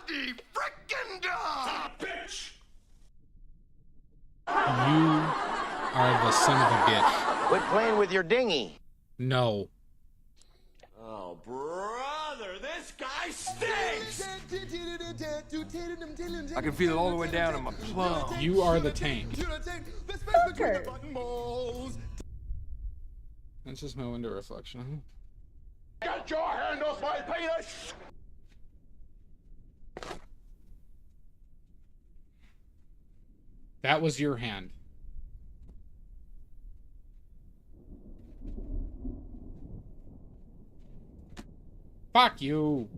bloody frickin' dog! Bitch! You are the son of a bitch. Quit playing with your dinghy. No. Oh, brother, this guy stinks! I can feel it all the way down in my plum. You are the tank. Okay. That's just my window reflection. Get your hand off my penis! That was your hand. Fuck you.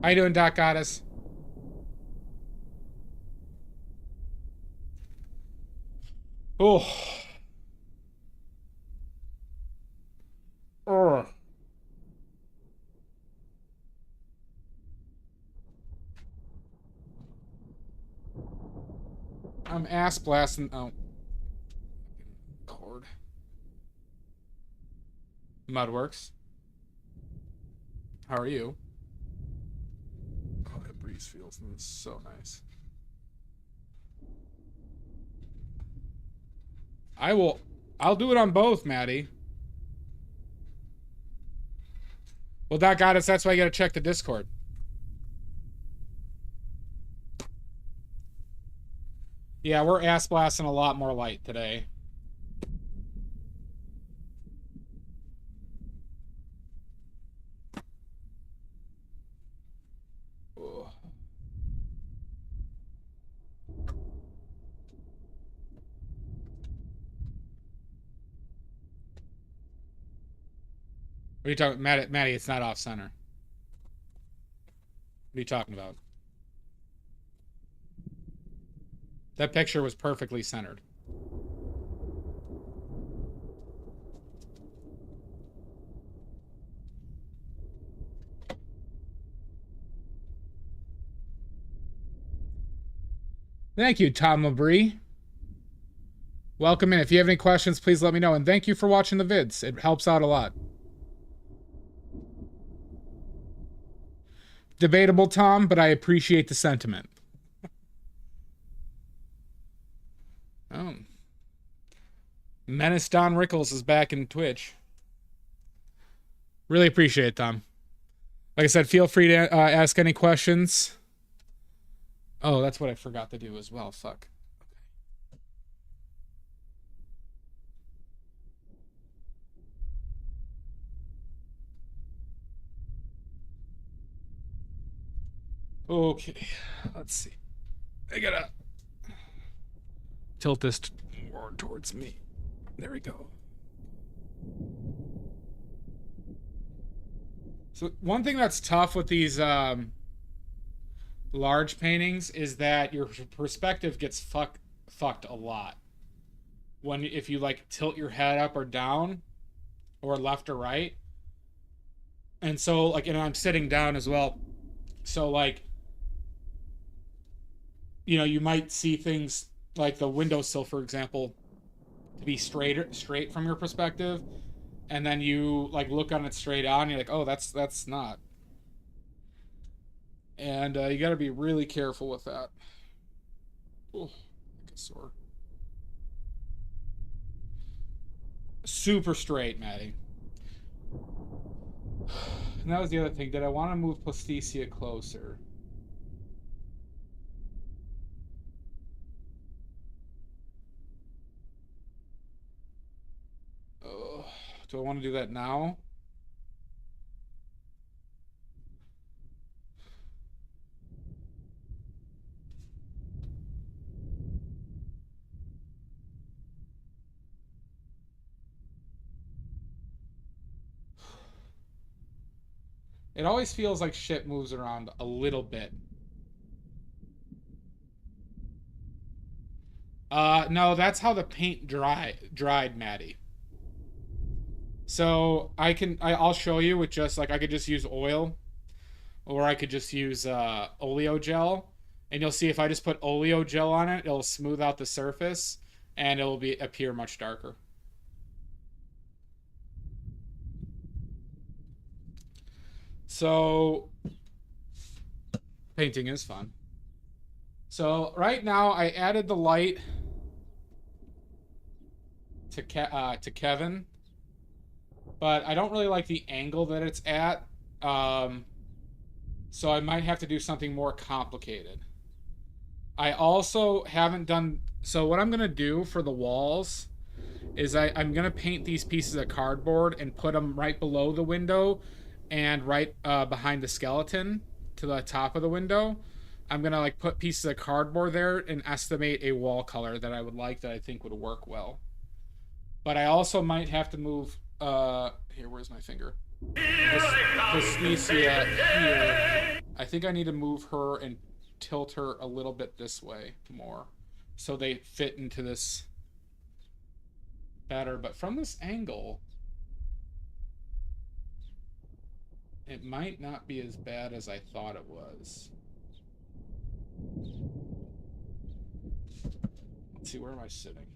How you doing, Doc Goddess? Oh. Oh. I'm ass blasting. Oh. Cord. Mudworks. How are you? Oh, that breeze feels so nice. I'll do it on both, Maddie. Well, that got us. That's why you gotta check the Discord. Yeah, we're ass blasting a lot more light today. Ugh. What are you talking about? Maddie, it's not off center. What are you talking about? That picture was perfectly centered. Thank you, Tom Labrie. Welcome in. If you have any questions, please let me know. And thank you for watching the vids. It helps out a lot. Debatable, Tom, but I appreciate the sentiment. Oh. Menace Don Rickles is back in Twitch. Really appreciate it, Tom. Like I said, feel free to ask any questions. Oh, that's what I forgot to do as well. Fuck. Okay, let's see. I gotta tilt this more towards me. There we go. So one thing that's tough with these large paintings is that your perspective gets fucked a lot. If you like tilt your head up or down or left or right. And so like, and I'm sitting down as well. So like, you know, you might see things like the windowsill, for example, to be straight from your perspective, and then you like look on it straight on, and you're like, oh, that's not. And you got to be really careful with that. Oh, like a sore. Super straight, Maddie. And that was the other thing. Did I want to move Plasticia closer? Do I want to do that now? It always feels like shit moves around a little bit. No, that's how the paint dried, Maddie. So I'll show you with just like I could just use oil, or I could just use oleo gel, and you'll see if I just put oleo gel on it, it'll smooth out the surface, and it'll appear much darker. So painting is fun. So right now I added the light to Kevin, but I don't really like the angle that it's at. So I might have to do something more complicated. I also haven't done... So what I'm going to do for the walls is I'm going to paint these pieces of cardboard and put them right below the window and right behind the skeleton to the top of the window. I'm going to like put pieces of cardboard there and estimate a wall color that I would like, that I think would work well. But I also might have to move... here, where's my finger? Justicia here. I think I need to move her and tilt her a little bit this way more, so they fit into this better. But from this angle, it might not be as bad as I thought it was. Let's see, where am I sitting?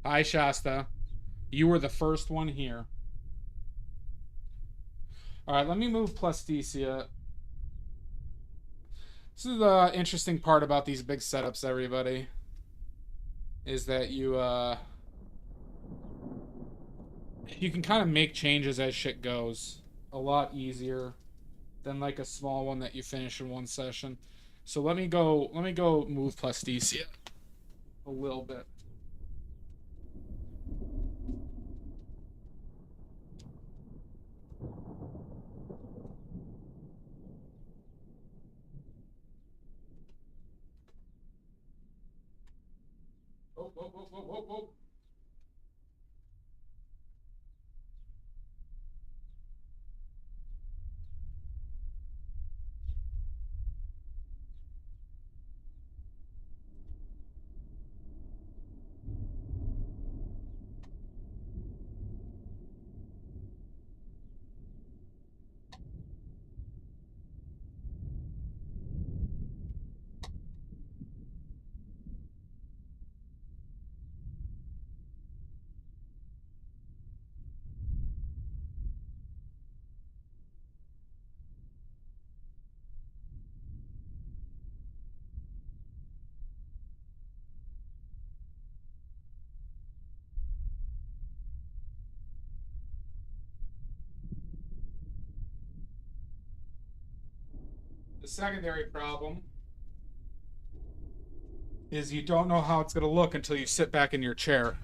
Hi, Shasta. You were the first one here. All right, let me move Plasticia. This is the interesting part about these big setups, everybody, is that you can kind of make changes as shit goes a lot easier than like a small one that you finish in one session. So let me go move Plasticia a little bit. Whoa. The secondary problem is you don't know how it's going to look until you sit back in your chair.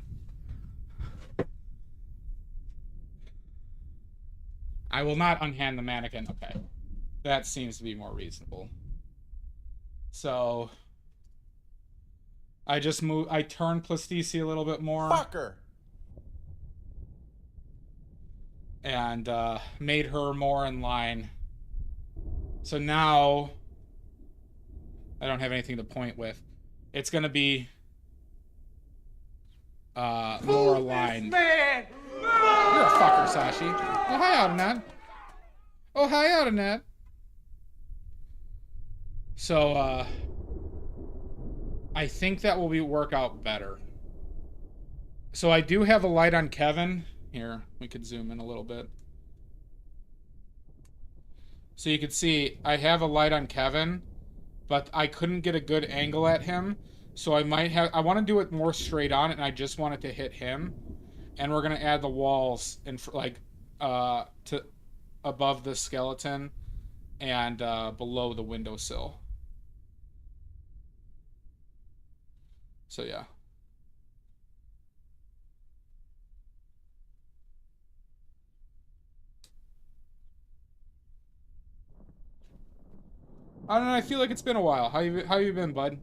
I will not unhand the mannequin. Okay. That seems to be more reasonable. So I turned Plasticia a little bit more. Fucker. And made her more in line. So now I don't have anything to point with. It's going to be more aligned. Man! You're a fucker, Sashi. Oh, hi, Autonat. So, I think that will work out better. So I do have a light on Kevin. Here, we could zoom in a little bit. So you can see I have a light on Kevin, but I couldn't get a good angle at him. So I want to do it more straight on, and I just want it to hit him. And we're going to add the walls to above the skeleton and below the windowsill. So yeah. I don't know, I feel like it's been a while. How you been, bud?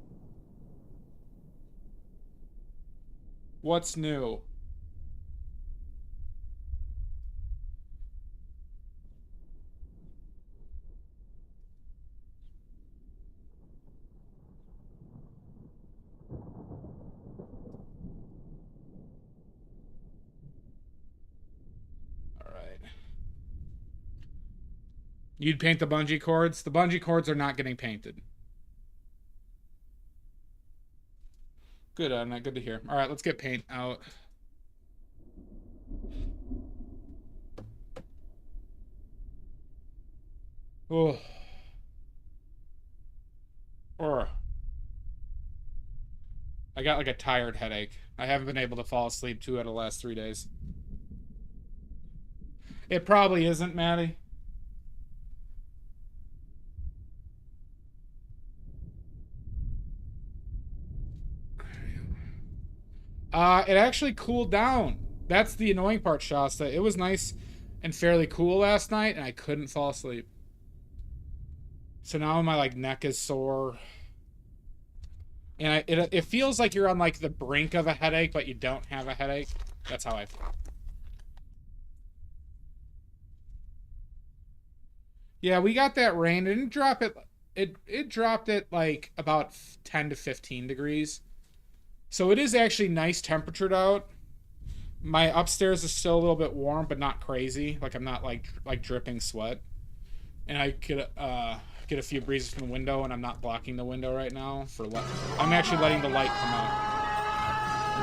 What's new? You'd paint the bungee cords? The bungee cords are not getting painted. Good on that. Good to hear. All right, let's get paint out. Oh. Or I got like a tired headache. I haven't been able to fall asleep 2 out of the last 3 days. It probably isn't, Maddie. It actually cooled down. That's the annoying part, Shasta. It was nice and fairly cool last night, and I couldn't fall asleep. So now my like neck is sore. And it feels like you're on like the brink of a headache, but you don't have a headache. That's how I feel. Yeah, we got that rain. It didn't drop it. It dropped it like about 10 to 15 degrees. So it is actually nice temperatured out. My upstairs is still a little bit warm, but not crazy. Like I'm not like dripping sweat. And I could get a few breezes from the window, and I'm not blocking the window right now. I'm actually letting the light come out.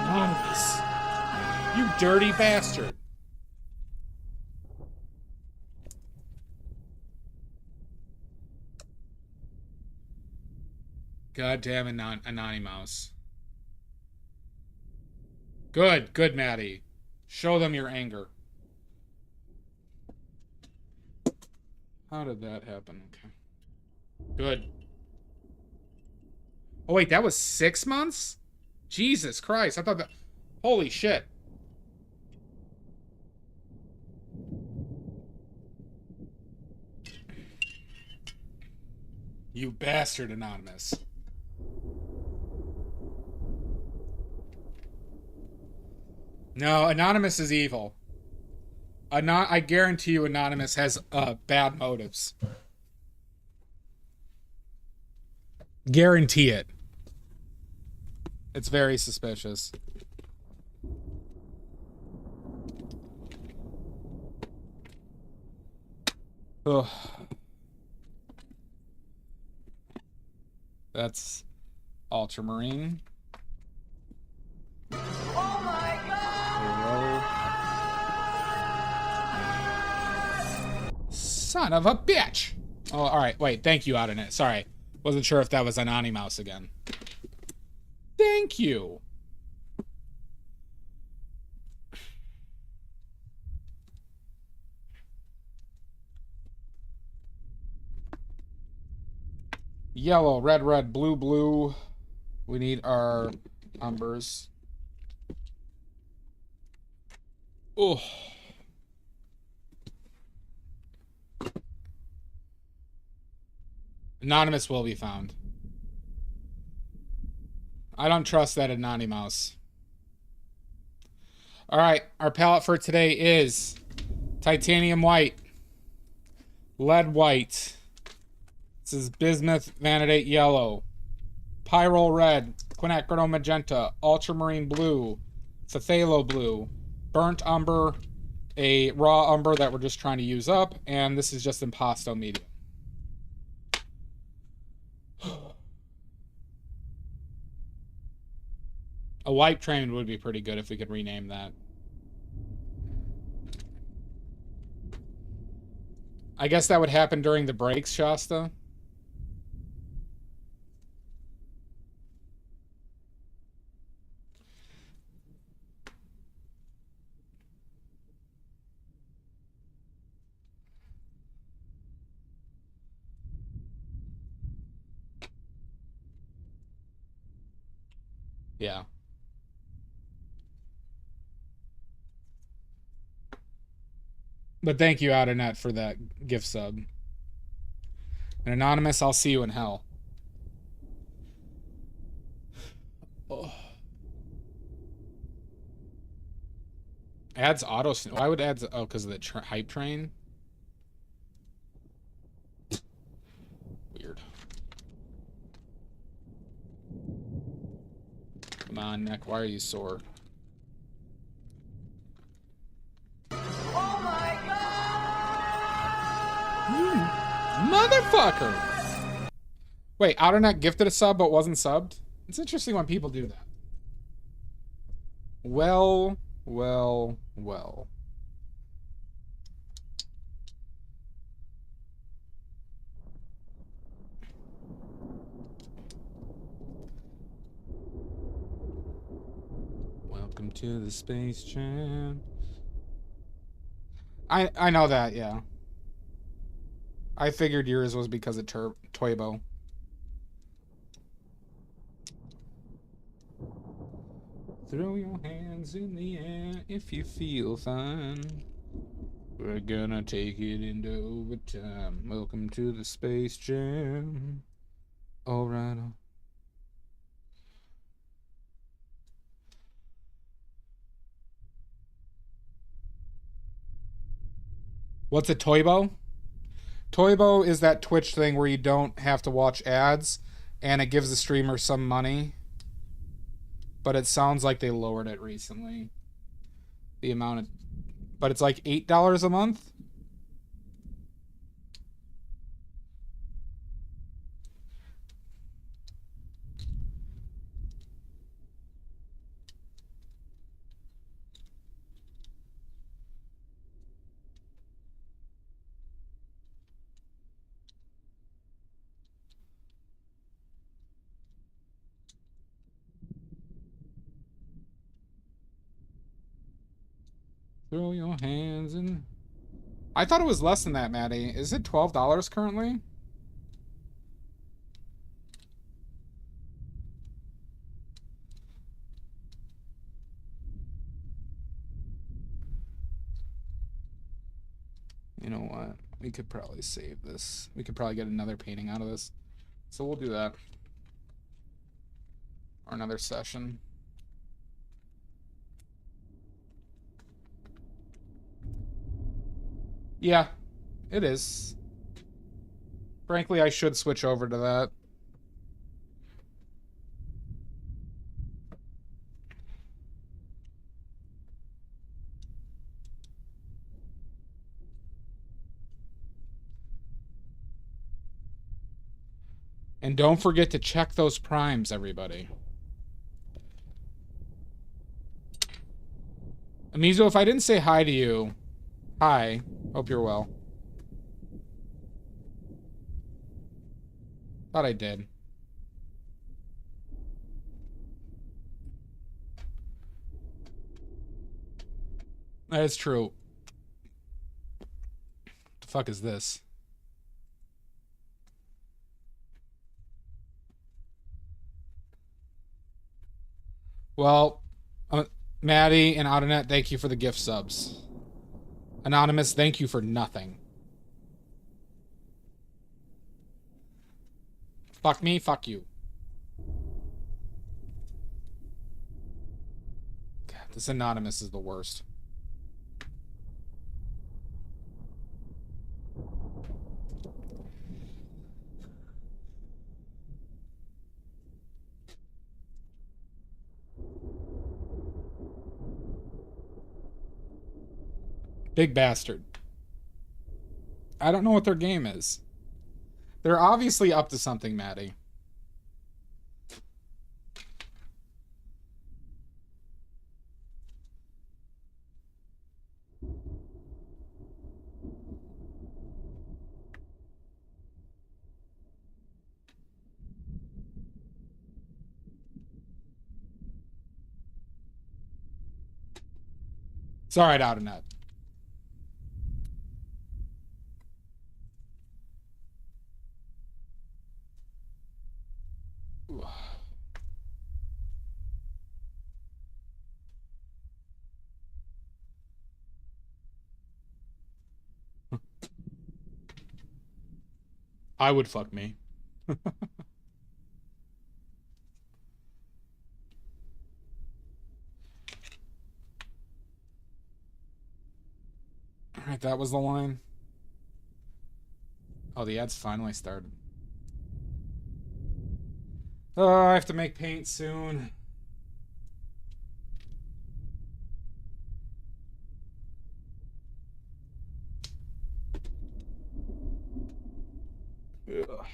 Anonymous, you dirty bastard. Goddamn Anonymous. Good, Maddie. Show them your anger. How did that happen? Okay. Good. Oh, wait, that was 6 months? Jesus Christ, I thought that... Holy shit. You bastard, Anonymous. No, Anonymous is evil. I guarantee you Anonymous has bad motives. Guarantee it. It's very suspicious. Ugh. That's ultramarine. Oh my god! Son of a bitch! Oh, alright, wait, thank you, Audinate. Sorry. Wasn't sure if that was Anonymous again. Thank you! Yellow, red, blue. We need our umbers. Oh. Anonymous will be found. I don't trust that Anonymous. Alright, our palette for today is titanium white, lead white. This is bismuth vanadate yellow, pyrrole red, quinacridone magenta, ultramarine blue, phthalo blue, burnt umber, a raw umber that we're just trying to use up, and this is just impasto medium. A wipe train would be pretty good if we could rename that. I guess that would happen during the breaks, Shasta. Yeah. But thank you, Outernet, for that gift sub. And Anonymous, I'll see you in hell. Oh. Ads auto... Why would ads... Oh, because of the hype train? Weird. Come on, neck. Why are you sore? Oh my god! Motherfucker! Wait, Outernet gifted a sub but wasn't subbed? It's interesting when people do that. Well, well, well. Welcome to the Space Jam. I know that, yeah. I figured yours was because of Toibo. Throw your hands in the air if you feel fine. We're gonna take it into overtime. Welcome to the Space Jam. Alright. What's a Toibo? Toibo is that Twitch thing where you don't have to watch ads, and it gives the streamer some money. But it sounds like they lowered it recently. The amount of... But it's like $8 a month? Throw your hands in... I thought it was less than that, Maddie. Is it $12 currently? You know what? We could probably save this. We could probably get another painting out of this. So we'll do that. Or another session. Yeah, it is. Frankly, I should switch over to that. And don't forget to check those primes, everybody. Amizo, if I didn't say hi to you, hi. Hope you're well. Thought I did. That is true. What the fuck is this? Well, Maddie and Autonet, thank you for the gift subs. Anonymous, thank you for nothing. Fuck me, fuck you. God, this Anonymous is the worst. Big bastard. I don't know what their game is. They're obviously up to something, Maddie. It's alright, out of net. I would fuck me. Alright, that was the line. Oh, the ad's finally started. Oh, I have to make paint soon. Ugh.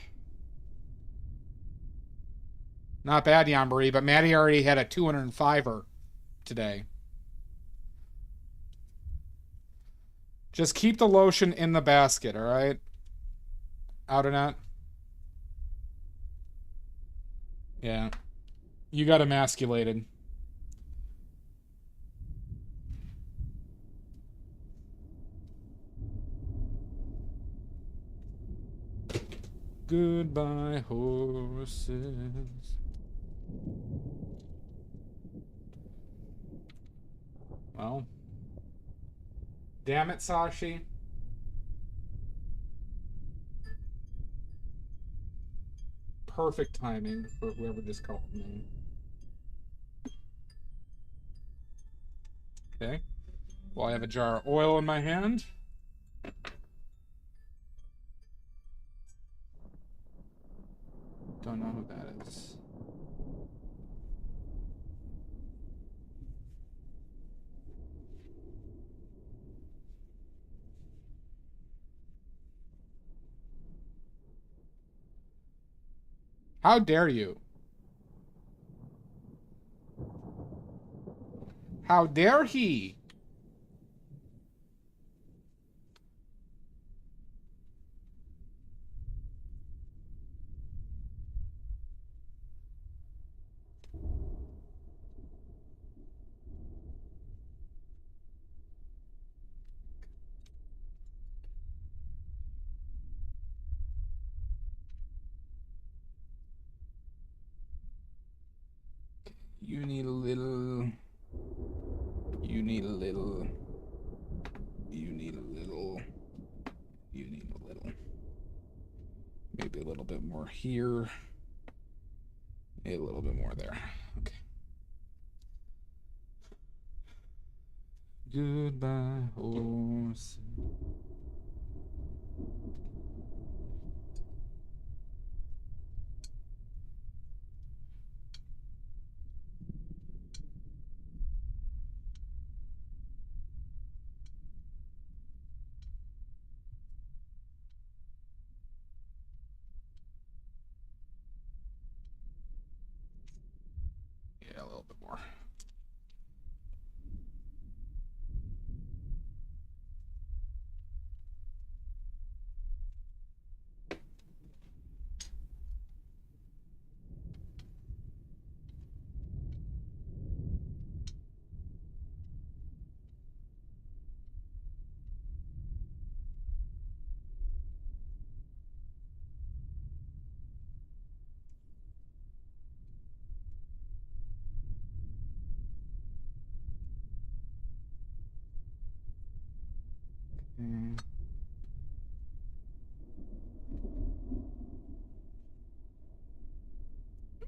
Not bad, Yamari, but Maddie already had a 205er today. Just keep the lotion in the basket, all right? Out or not? Yeah. You got emasculated. Goodbye, horses. Well. Damn it, Sashi. Perfect timing for whoever just called me. Okay. Well, I have a jar of oil in my hand. Don't know who that is. How dare you? How dare he? You need a little. You need a little. You need a little. You need a little. Maybe a little bit more here. Maybe a little bit more there. Okay. Goodbye, horse. Yeah, a little bit more. Mm.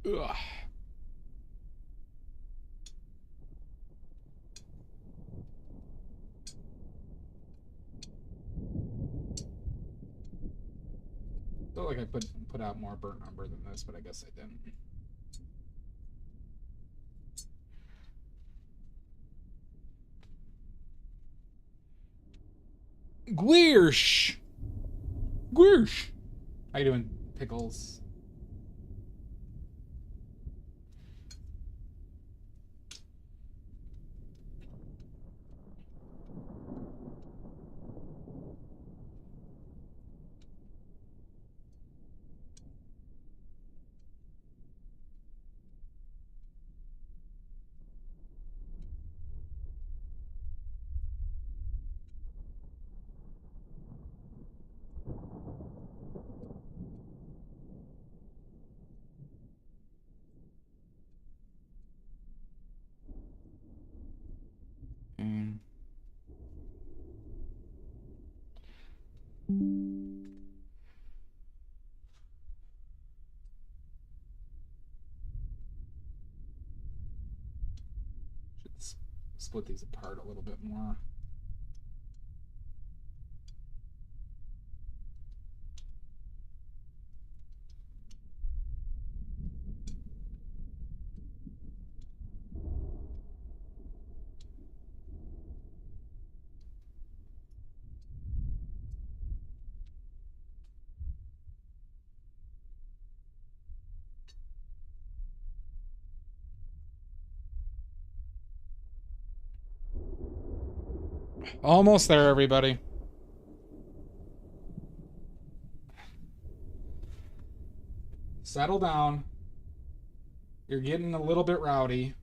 Ugh. Felt like I put out more burnt umber than this, but I guess I didn't. Guirsh! Guirsh! How you doing, Pickles? Mm. Should split these apart a little bit more. Almost there, everybody. Settle down. You're getting a little bit rowdy.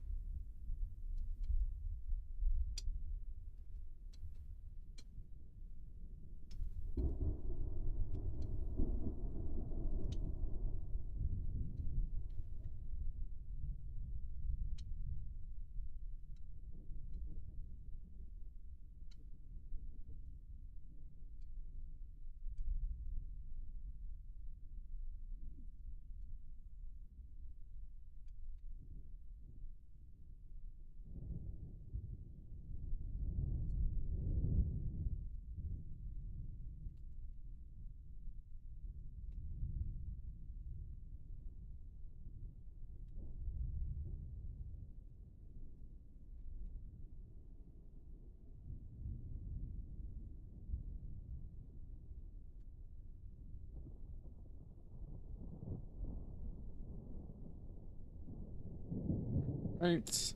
Right. It's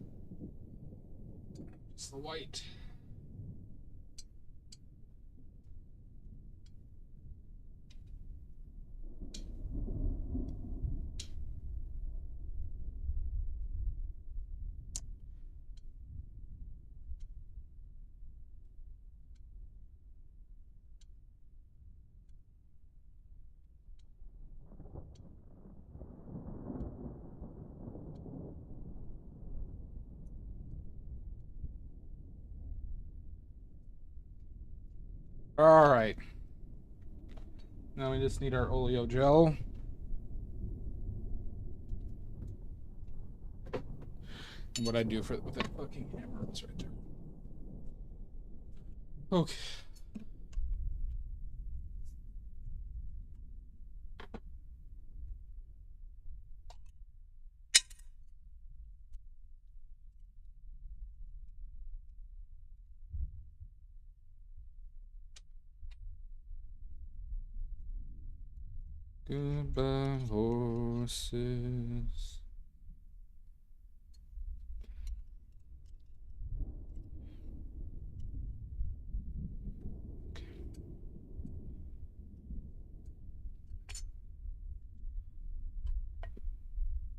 the white. All right. Now we just need our oleo gel. And what I do with that fucking hammer is right there. Okay. Goodbye, horses.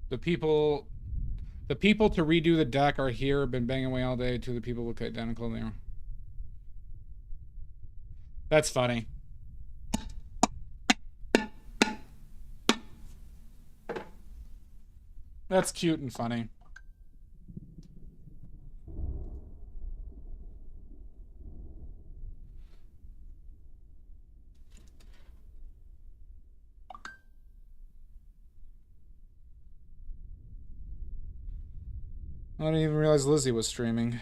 The people to redo the deck are here. Been banging away all day. To the people look identical there. That's funny. That's cute and funny. I didn't even realize Lizzie was streaming.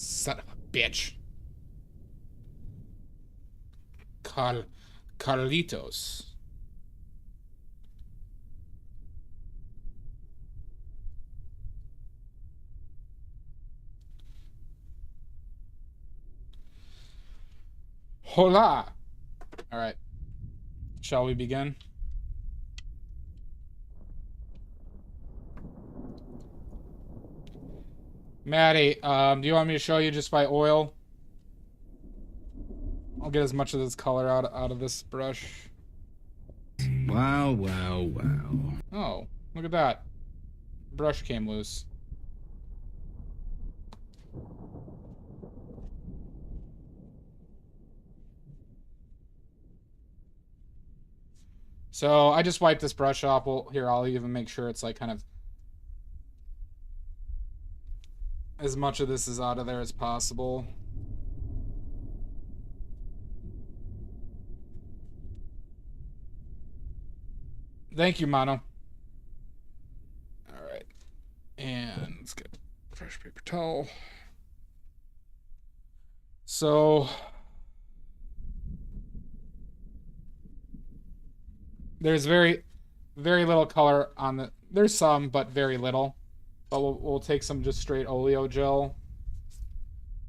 Son of a bitch. Carlitos. Hola. All right. Shall we begin? Maddie, do you want me to show you just by oil? I'll get as much of this color out of this brush. Wow, wow, wow. Oh, look at that. Brush came loose. So I just wiped this brush off. Well, here, I'll even make sure it's like kind of as much of this is out of there as possible. Thank you, Mono. All right. And let's get a fresh paper towel. So there's very little color on the, there's some, but very little. But we'll take some just straight oleo gel,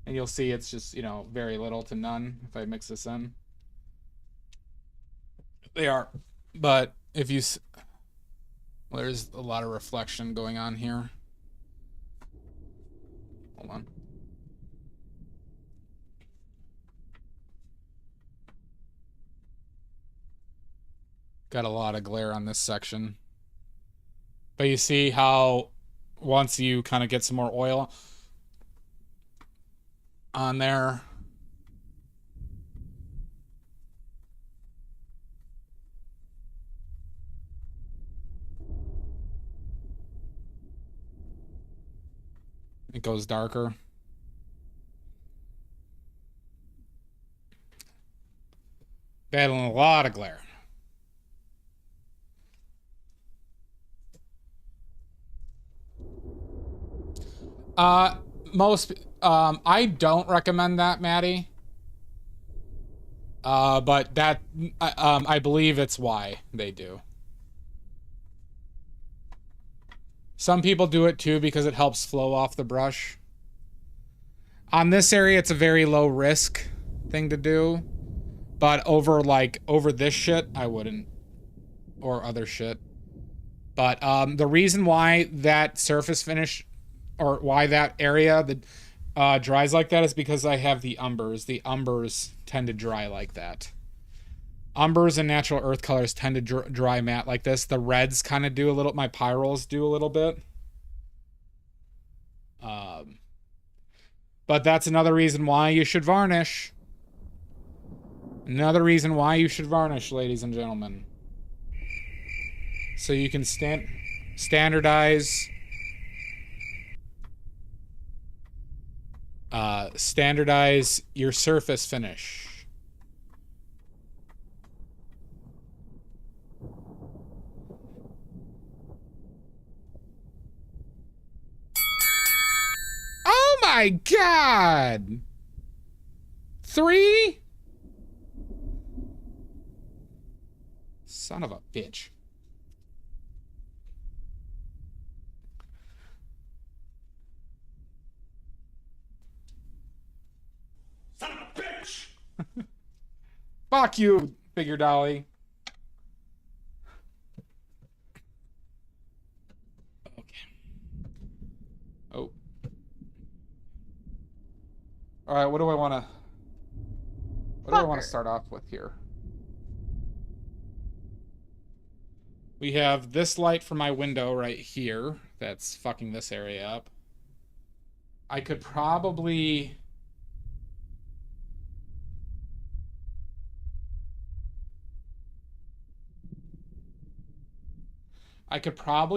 and you'll see it's just, you know, very little to none if I mix this in. They are, but if you, well, there's a lot of reflection going on here. Hold on. Got a lot of glare on this section. But you see how once you kind of get some more oil on there, it goes darker. Battling a lot of glare. I don't recommend that, Maddie. But that, I believe it's why they do. Some people do it too because it helps flow off the brush. On this area, it's a very low risk thing to do. But over this shit, I wouldn't. Or other shit. But the reason why that surface finish, or why that area that dries like that, is because I have the umbers. The umbers tend to dry like that. Umbers and natural earth colors tend to dry matte like this. The reds kind of do a little, my pyrrols do a little bit. But that's another reason why you should varnish. Another reason why you should varnish, ladies and gentlemen. So you can standardize your surface finish. Oh my God! 3? Son of a bitch. Son of a bitch! Fuck you, figure dolly. Okay. Oh. All right, what do I want to start off with here? We have this light from my window right here that's fucking this area up. I could probably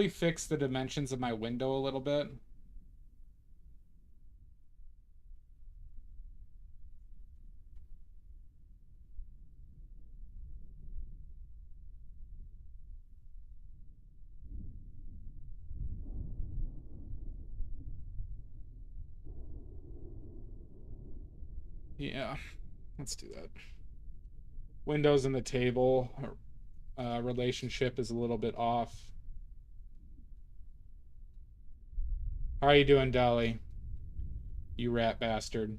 fix the dimensions of my window a little bit. Yeah, let's do that. Windows and the table relationship is a little bit off. How are you doing, Dolly? You rat bastard.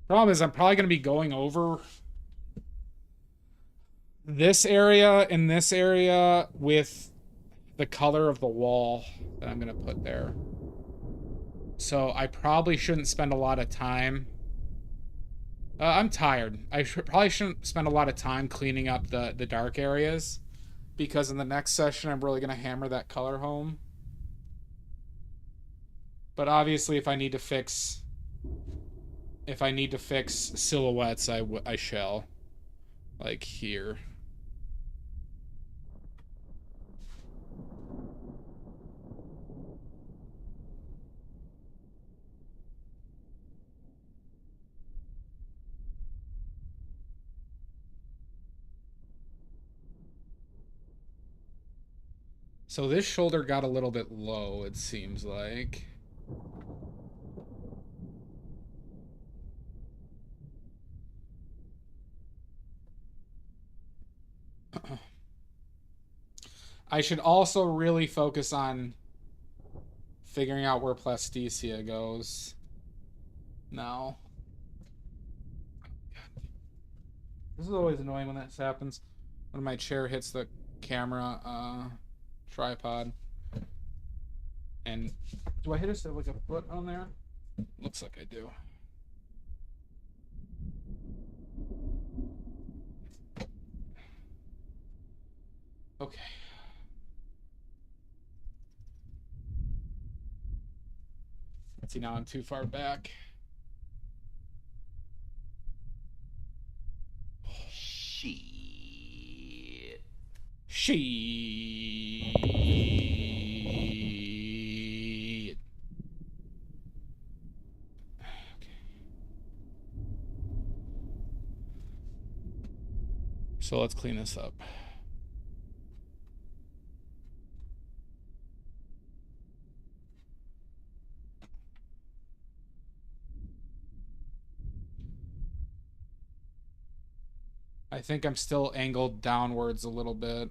Problem is, I'm probably going to be going over this area and this area with the color of the wall that I'm going to put there. So I probably shouldn't spend a lot of time. I'm tired. I probably shouldn't spend a lot of time cleaning up the dark areas, because in the next session I'm really going to hammer that color home. But obviously, if I need to fix silhouettes, I shall. Like here. So this shoulder got a little bit low, it seems like. I should also really focus on figuring out where Plasticia goes now. This is always annoying when that happens. When my chair hits the camera tripod. And do I hit us like a foot on there? Looks like I do. Okay. See, now I'm too far back. Shit. Shit. Okay. So let's clean this up. I think I'm still angled downwards a little bit.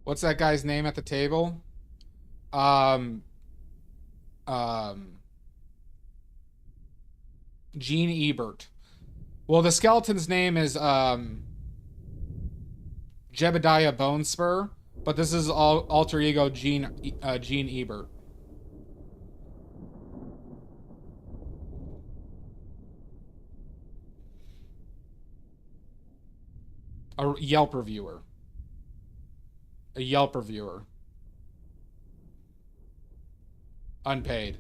What's that guy's name at the table? Gene Ebert. Well, the skeleton's name is Jebediah Bonespur, but this is alter ego Gene Ebert. A Yelp reviewer. A Yelp reviewer. Unpaid.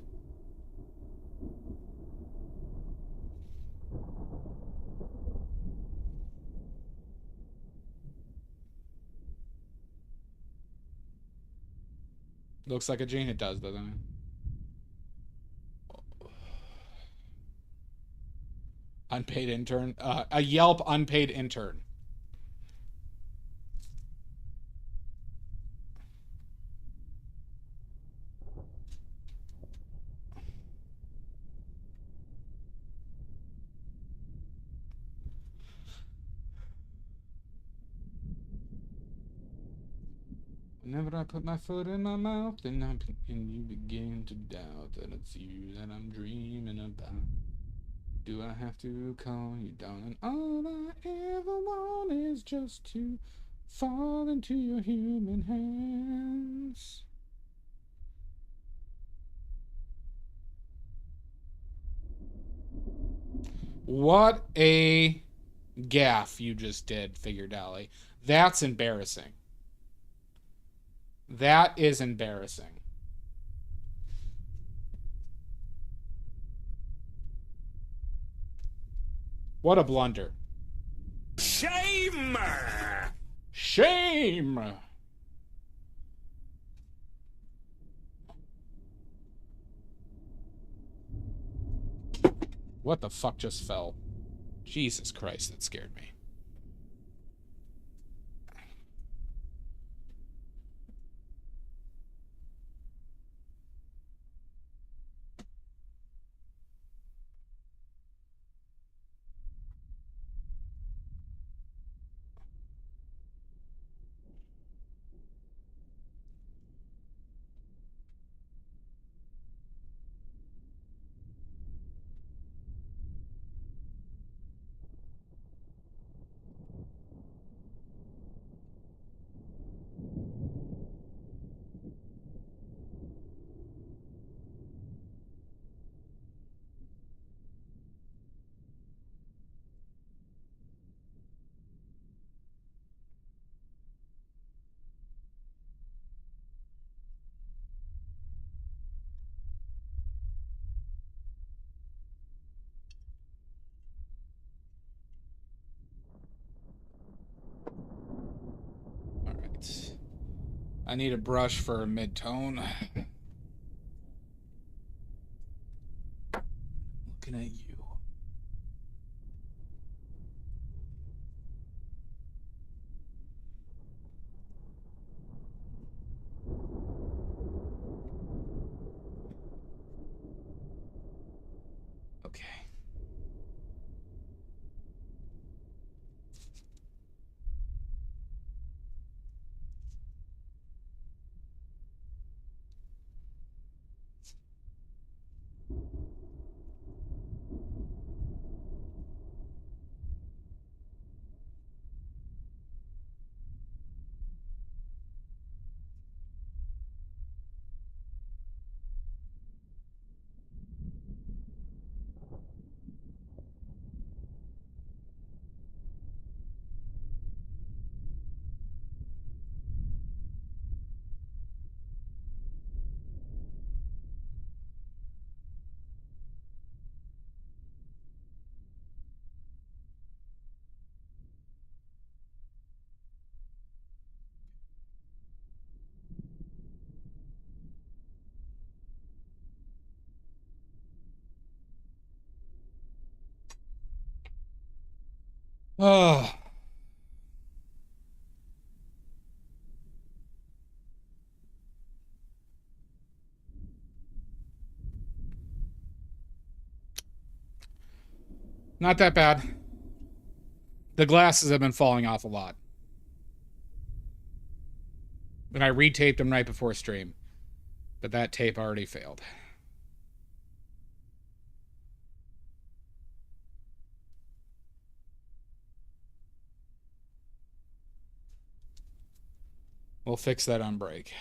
Looks like a Gene. It does, doesn't it? Unpaid intern. A Yelp unpaid intern. Whenever I put my foot in my mouth, and you begin to doubt that it's you that I'm dreaming about. Do I have to call you darling? All I ever want is just to fall into your human hands. What a gaffe you just did, Figure Dolly. That's embarrassing. That is embarrassing. What a blunder. Shame! Shame! What the fuck just fell? Jesus Christ, that scared me. I need a brush for a mid-tone. Looking at you. Okay. Oh. Not that bad. The glasses have been falling off a lot. And I retaped them right before stream. But that tape already failed. We'll fix that on break.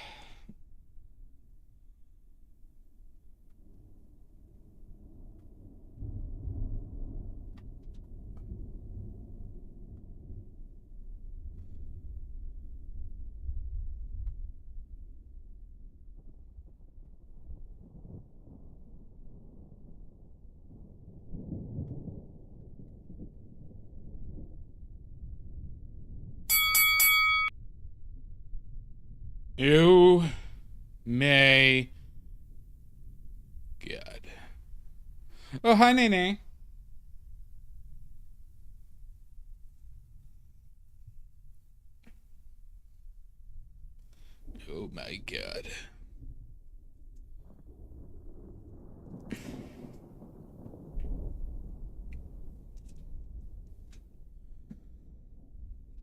You may. God. Oh, hi, Nene. Oh my God.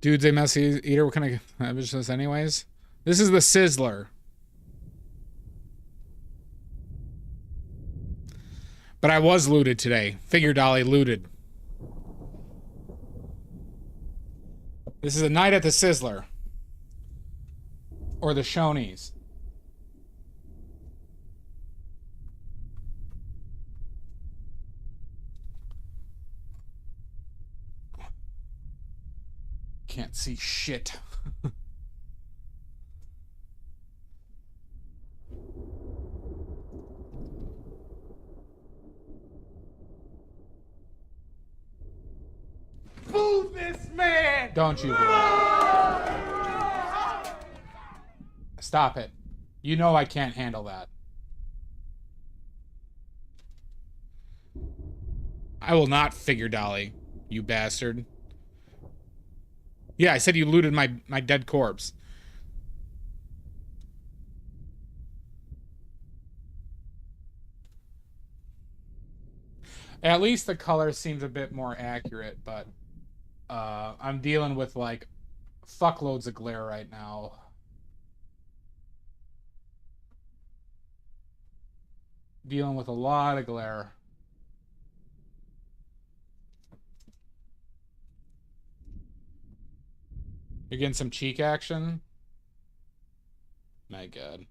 Dude's a messy eater. What kind of image is this anyways? This is the Sizzler. But I was looted today. Figure Dolly looted. This is a night at the Sizzler. Or the Shoney's. Can't see shit. Move this man! Don't you? Stop it. You know I can't handle that. I will not figure Dolly, you bastard. Yeah, I said you looted my dead corpse. At least the color seems a bit more accurate, but I'm dealing with like fuckloads of glare right now. Dealing with a lot of glare. You're getting some cheek action? My God.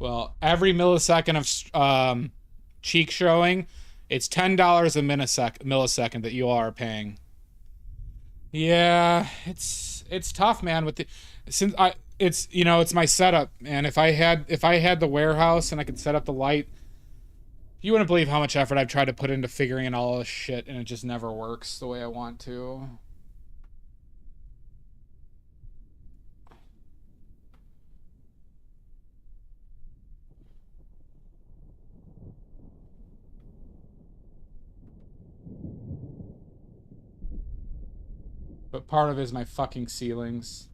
Well, every millisecond of cheek showing, it's $10 a millisecond that you all are paying. Yeah, it's tough, man. With the it's my setup, man. If I had the warehouse and I could set up the light You wouldn't believe how much effort I've tried to put into figuring out all this shit, and it just never works the way I want to. But part of it is my fucking ceilings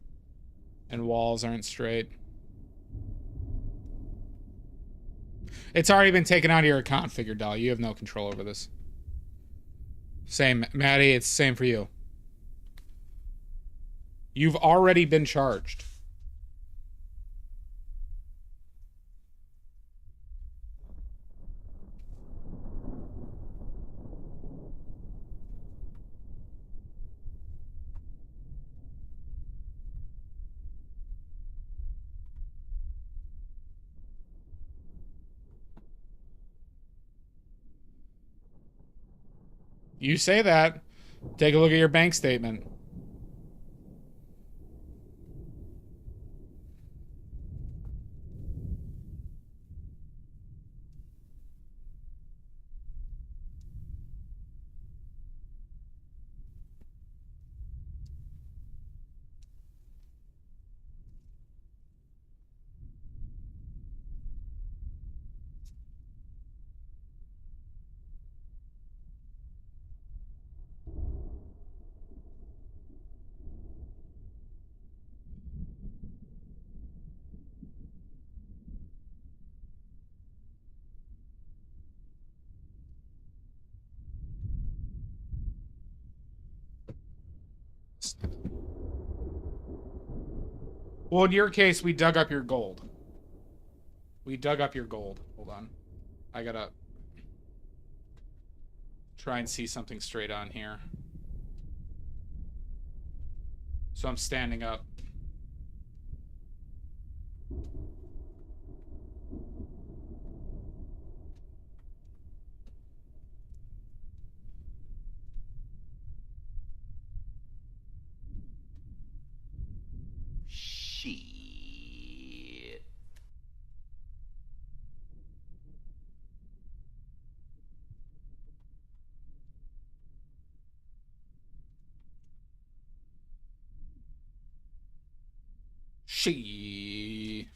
and walls aren't straight. It's already been taken out of your account, Figure Doll. You have no control over this. Same, Maddie, it's the same for you. You've already been charged. You say that. Take a look at your bank statement. Well, in your case, we dug up your gold. We dug up your gold. Hold on. I gotta try and see something straight on here. So I'm standing up. Shit. She.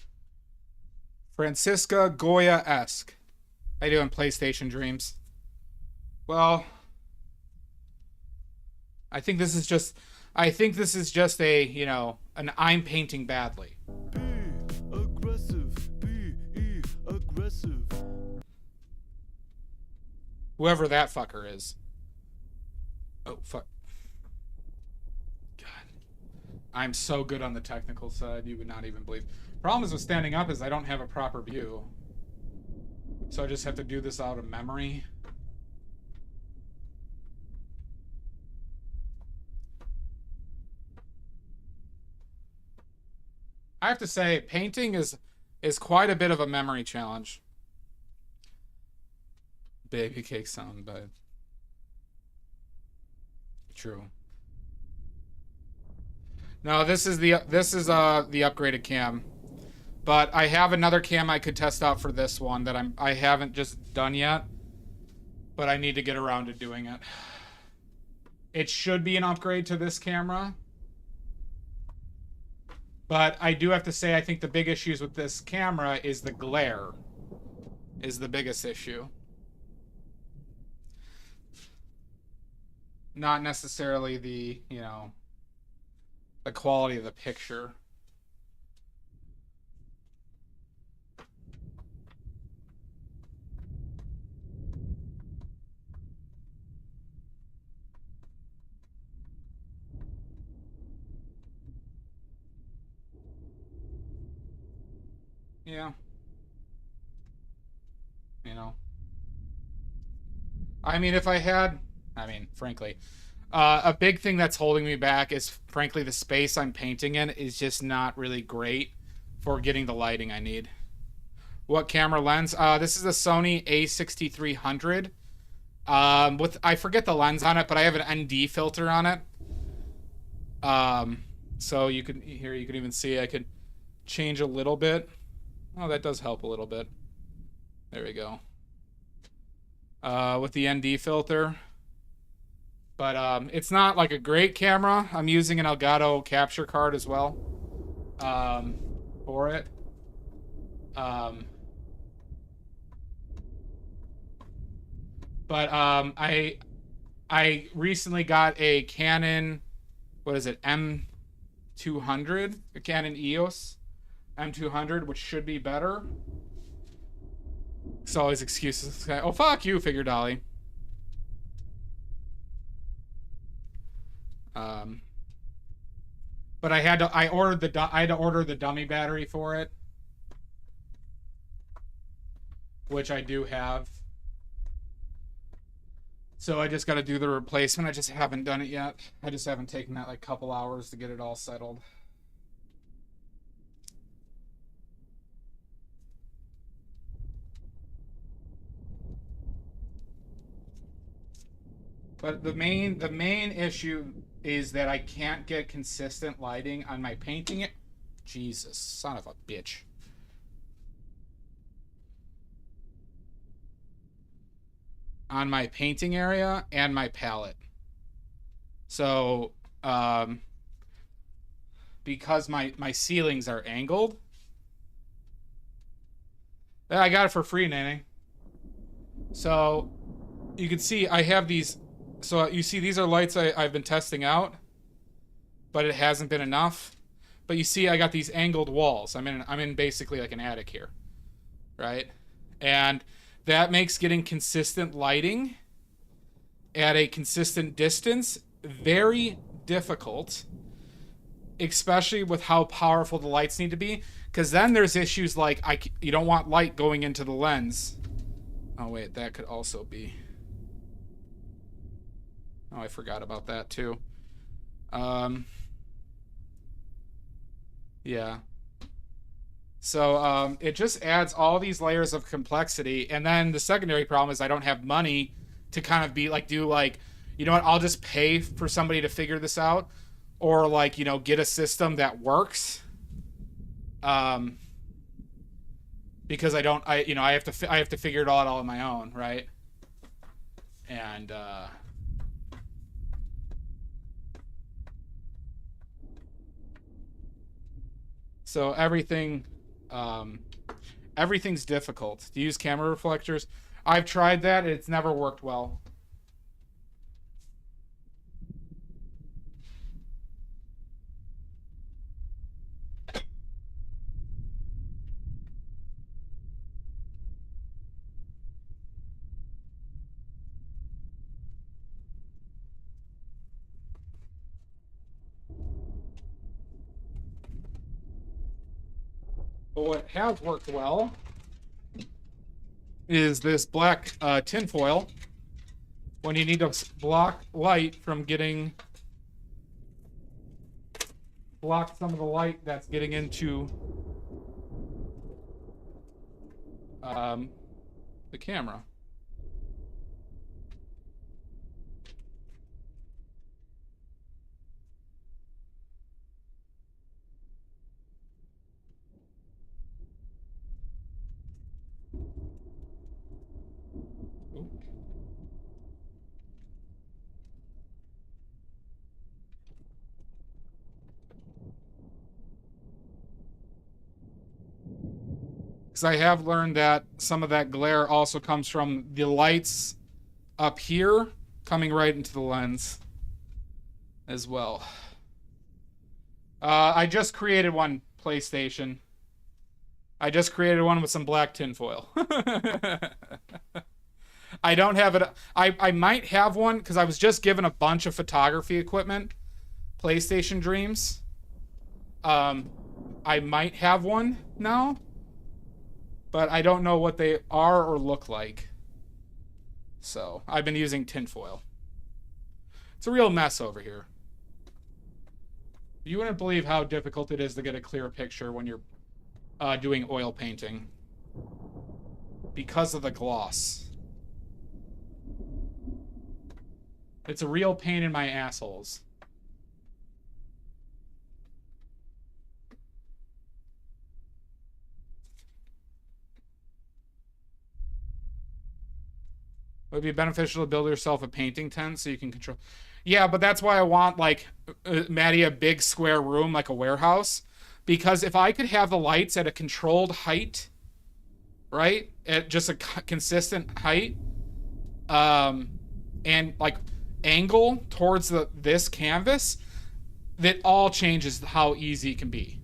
Francisca Goya-esque. How you doing, PlayStation Dreams? Well, I think this is just a, you know, an I'm painting badly. Be aggressive. Be aggressive. Whoever that fucker is. Oh, fuck. God. I'm so good on the technical side, you would not even believe. Problem is with standing up is I don't have a proper view. So I just have to do this out of memory. I have to say, painting is quite a bit of a memory challenge. Baby cake sound, but true. No, this is the upgraded cam. But I have another cam I could test out for this one that I haven't just done yet. But I need to get around to doing it. It should be an upgrade to this camera. But I do have to say, I think the big issues with this camera is the glare is the biggest issue. Not necessarily the, you know, the quality of the picture. Yeah. You know. I mean, if I had... I mean, frankly. A big thing that's holding me back is, frankly, the space I'm painting in is just not really great for getting the lighting I need. What camera lens? This is a Sony A6300. I forget the lens on it, but I have an ND filter on it. So you can even see I could change a little bit. Oh, that does help a little bit. There we go. with the ND filter. But it's not like a great camera. I'm using an Elgato capture card as well for it. I recently got a Canon, what is it, M200, a Canon EOS M200, which should be better. It's always excuses. Oh, fuck you, Figure Dolly. But I had to order the dummy battery for it, which I do have. So I just got to do the replacement. I just haven't done it yet. I just haven't taken that like couple hours to get it all settled. But the main issue is that I can't get consistent lighting on my painting. Jesus, son of a bitch. On my painting area and my palette. So, because my ceilings are angled. I got it for free, Nene. So, you can see I have these. So you see these are lights I've been testing out, but it hasn't been enough. But you see I got these angled walls. I'm in basically like an attic here, right? And that makes getting consistent lighting at a consistent distance very difficult, especially with how powerful the lights need to be, because then there's issues like you don't want light going into the lens. Oh wait, that could also be. Oh, I forgot about that too. Yeah. So it just adds all these layers of complexity, and then the secondary problem is I don't have money to kind of be like, you know what, I'll just pay for somebody to figure this out, or like, you know, get a system that works. Because I have to figure it all out on my own, right? And so everything's difficult to use camera reflectors. I've tried that. It's never worked well. But what has worked well is this black tinfoil when you need to block light from block some of the light that's getting into the camera. Because I have learned that some of that glare also comes from the lights up here coming right into the lens as well. I just created one, PlayStation. I just created one with some black tinfoil. I don't have it. I might have one because I was just given a bunch of photography equipment. PlayStation Dreams. I might have one now, but I don't know what they are or look like. So I've been using tinfoil. It's a real mess over here. You wouldn't believe how difficult it is to get a clear picture when you're doing oil painting because of the gloss. It's a real pain in my assholes. would be beneficial to build yourself a painting tent so you can control. Yeah, but that's why I want, like, Maddie, a big square room, like a warehouse. Because if I could have the lights at a controlled height, right? At just a consistent height, and, like, angle towards this canvas, that all changes how easy it can be.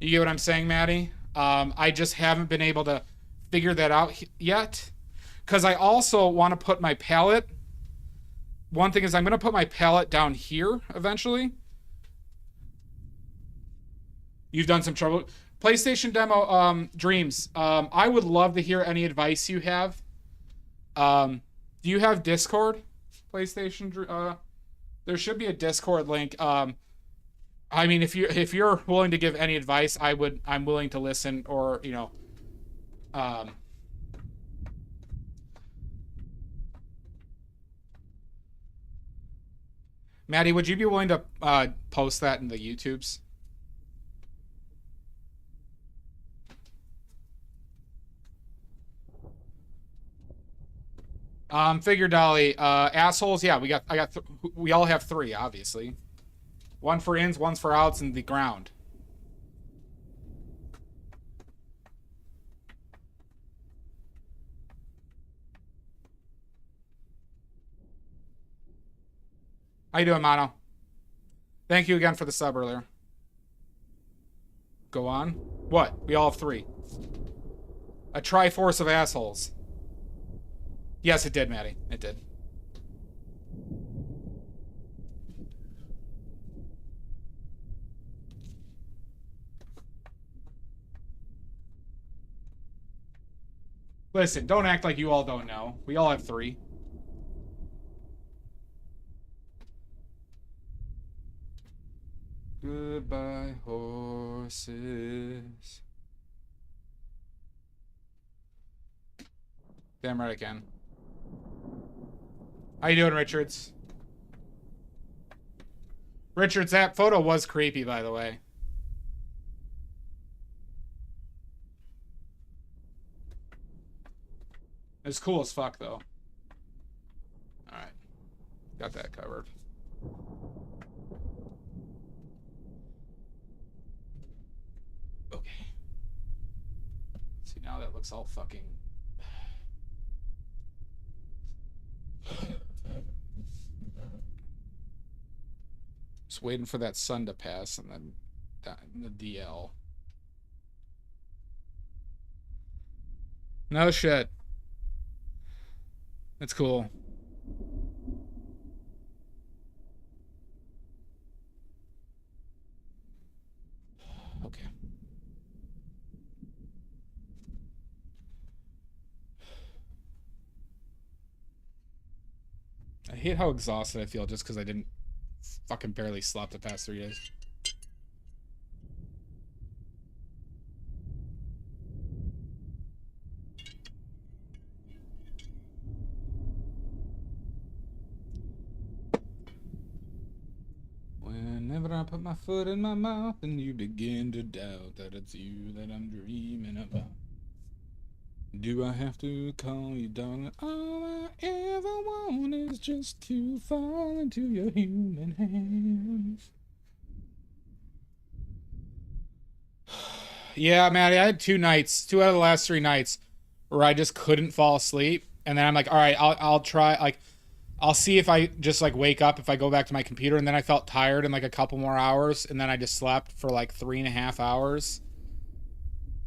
You get what I'm saying, Maddie? I just haven't been able to figure that out yet. Because I also want to put my palette. One thing is I'm going to put my palette down here eventually. You've done some trouble. PlayStation demo, Dreams. I would love to hear any advice you have. Do you have Discord? PlayStation? There should be a Discord link. I mean, if you're willing to give any advice, I'm willing to listen, or, you know, Maddie, would you be willing to post that in the YouTubes? Figure Dolly, assholes. Yeah, we all have 3, obviously. One for ins, one's for outs, and the ground. How you doing, Mono? Thank you again for the sub earlier. Go on. What? We all have 3. A triforce of assholes. Yes, it did, Maddie. It did. Listen, don't act like you all don't know. We all have 3. Goodbye, horses. Damn right I can. How you doing, Richards? Richards, that photo was creepy, by the way. It's cool as fuck, though. Alright. Got that covered. Okay. See, now that looks all fucking... Just waiting for that sun to pass and then the DL. No shit. That's cool. Okay. I hate how exhausted I feel just because I didn't fucking barely slept the past 3 days. Whenever I put my foot in my mouth and you begin to doubt that it's you that I'm dreaming about. Do I have to call you darling? All I ever want is just to fall into your human hands. Yeah, Maddie, I had 2 nights, 2 out of the last 3 nights, where I just couldn't fall asleep. And then I'm like, all right, I'll try, like, I'll see if I just, like, wake up if I go back to my computer. And then I felt tired in, like, a couple more hours. And then I just slept for, like, 3.5 hours.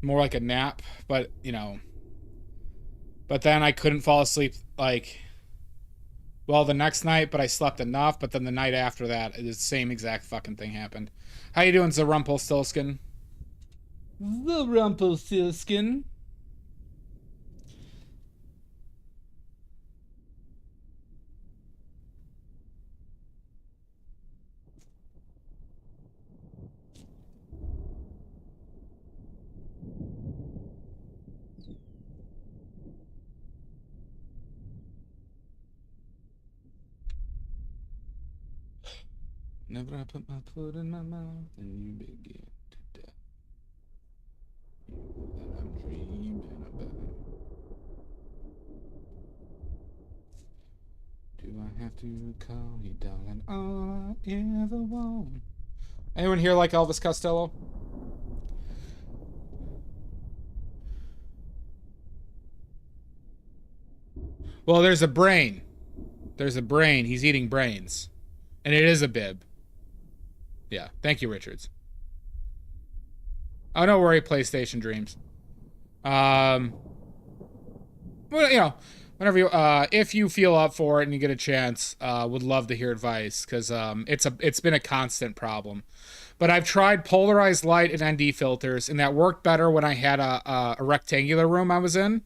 More like a nap, but, you know. But then I couldn't fall asleep, like, well, the next night, but I slept enough. But then the night after that, the same exact fucking thing happened. How you doing, Zarumpelstiltskin? Zarumpelstiltskin. Whenever I put my foot in my mouth and you begin to doubt that I'm dreaming about. have to call you darling. I am the one. Anyone here like Elvis Costello? Well, there's a brain. There's a brain. He's eating brains. And it is a bib. Yeah. Thank you, Richards. Oh, don't worry, PlayStation Dreams. Well, you know, whenever you, if you feel up for it and you get a chance, would love to hear advice, because it's been a constant problem. But I've tried polarized light and ND filters, and that worked better when I had a rectangular room I was in.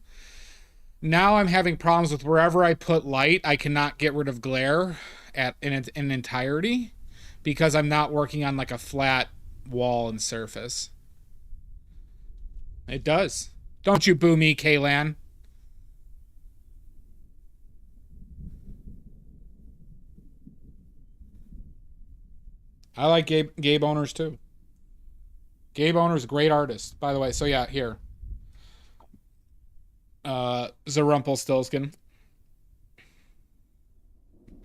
Now I'm having problems with wherever I put light, I cannot get rid of glare in entirety, because I'm not working on like a flat wall and surface. It does. Don't you boo me, Kaylan. I like Gabe Owners too. Gabe Owners, great artist, by the way. So yeah, here. Zarumpelstiltskin.